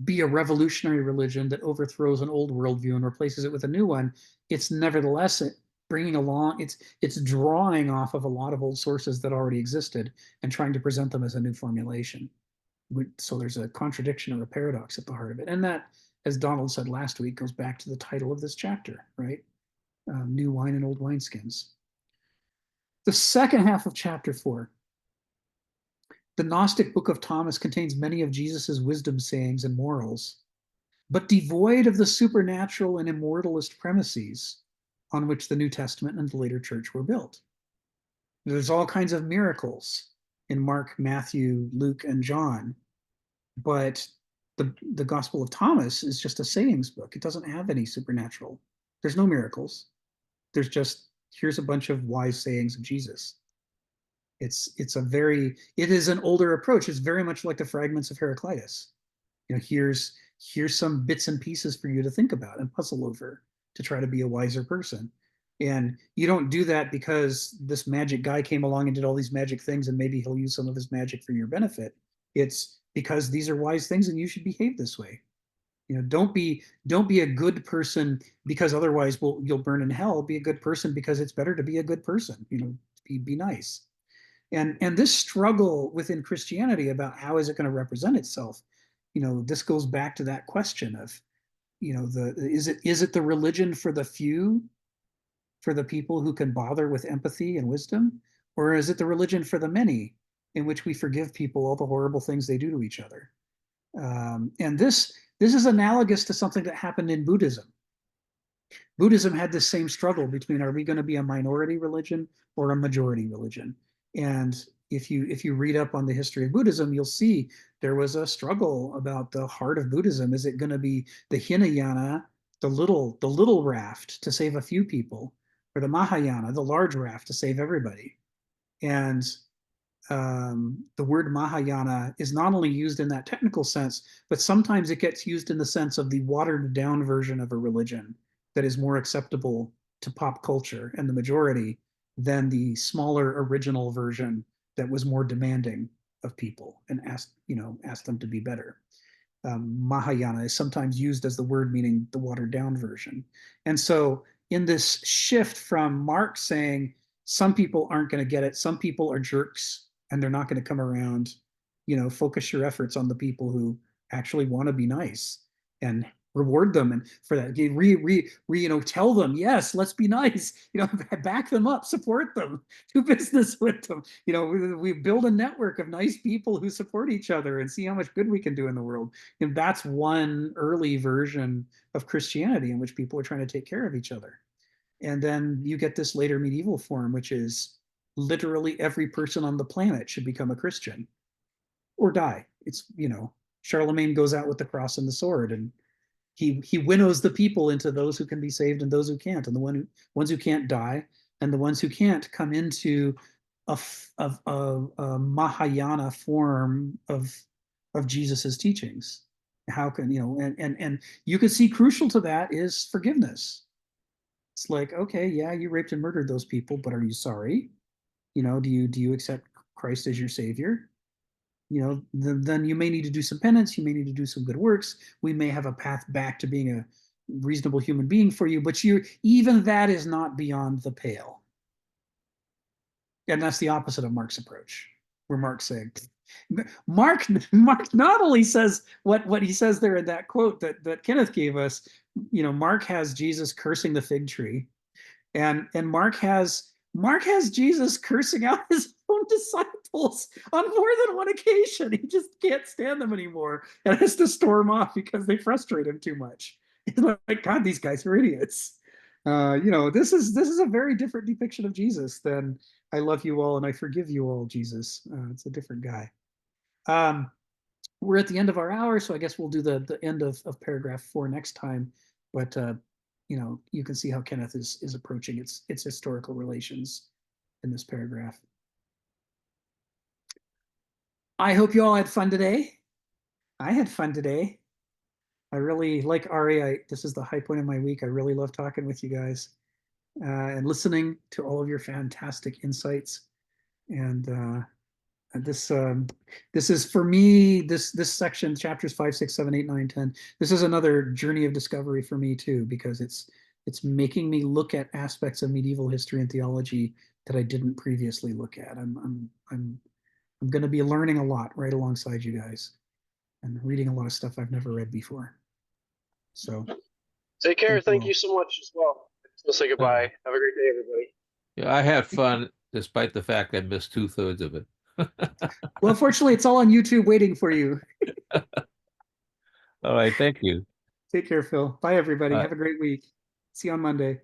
be a revolutionary religion that overthrows an old worldview and replaces it with a new one. It's nevertheless bringing along, it's drawing off of a lot of old sources that already existed and trying to present them as a new formulation. So there's a contradiction or a paradox at the heart of it. And that, as Donald said last week, goes back to the title of this chapter, right? New wine and old wineskins. The second half of chapter 4. The Gnostic Book of Thomas contains many of Jesus's wisdom sayings and morals, but devoid of the supernatural and immortalist premises on which the New Testament and the later church were built. There's all kinds of miracles in Mark, Matthew, Luke, and John, but the Gospel of Thomas is just a sayings book. It doesn't have any supernatural. There's no miracles. There's just, here's a bunch of wise sayings of Jesus. It is an older approach. It's very much like the fragments of Heraclitus. Here's some bits and pieces for you to think about and puzzle over to try to be a wiser person. And you don't do that because this magic guy came along and did all these magic things and maybe he'll use some of his magic for your benefit. It's because these are wise things and you should behave this way. Don't be a good person because otherwise you'll burn in hell. Be a good person because it's better to be a good person. Be nice. And this struggle within Christianity about how is it going to represent itself, this goes back to that question of, is it the religion for the few, for the people who can bother with empathy and wisdom, or is it the religion for the many, in which we forgive people all the horrible things they do to each other? And this is analogous to something that happened in Buddhism. Buddhism had this same struggle between, are we going to be a minority religion or a majority religion? And if you read up on the history of Buddhism, you'll see there was a struggle about the heart of Buddhism. Is it going to be the Hinayana, the little raft to save a few people, or the Mahayana, the large raft to save everybody? And the word Mahayana is not only used in that technical sense, but sometimes it gets used in the sense of the watered down version of a religion that is more acceptable to pop culture and the majority than the smaller original version that was more demanding of people and asked them to be better. Mahayana is sometimes used as the word meaning the watered down version. And so in this shift from Mark saying some people aren't going to get it, some people are jerks and they're not going to come around, focus your efforts on the people who actually want to be nice and reward them, and for that tell them, yes, let's be nice, back them up, support them, do business with them. We build a network of nice people who support each other and see how much good we can do in the world. And that's one early version of Christianity in which people are trying to take care of each other. And then you get this later medieval form, which is literally every person on the planet should become a Christian or die. It's, Charlemagne goes out with the cross and the sword, and he winnows the people into those who can be saved and those who can't, and the ones who can't die, and the ones who can't come into a Mahayana form of Jesus's teachings. How can and you can see crucial to that is forgiveness. It's like, okay, yeah, you raped and murdered those people, but are you sorry? Do you accept Christ as your savior? Then you may need to do some penance. You may need to do some good works. We may have a path back to being reasonable human being for you, but even that is not beyond the pale. And that's the opposite of Mark's approach, where Mark's saying, Mark not only says what he says there in that quote that Kenneth gave us, Mark has Jesus cursing the fig tree, and Mark has Jesus cursing out his own disciples on more than one occasion. He just can't stand them anymore and has to storm off because they frustrate him too much. He's like, God, these guys are idiots. This is a very different depiction of Jesus than I love you all and I forgive you all, Jesus. It's a different guy. We're at the end of our hour, so I guess we'll do the end of paragraph 4 next time. But you can see how Kenneth is approaching its historical relations in this paragraph. I hope you all had fun today. I had fun today. I really like Ari. This is the high point of my week. I really love talking with you guys and listening to all of your fantastic insights. And this is for me, this section, chapters 5, 6, 7, 8, 9, 10. This is another journey of discovery for me too, because it's making me look at aspects of medieval history and theology that I didn't previously look at. I'm going to be learning a lot right alongside you guys and reading a lot of stuff I've never read before. So Take care. Thank you Thank all. you so much as well. We'll say goodbye. Have a great day, everybody. Yeah, I had fun despite the fact I missed 2/3 of it. Well, fortunately, it's all on YouTube waiting for you. All right, thank you. Take care, Phil. Bye, everybody. Bye. Have a great week. See you on Monday.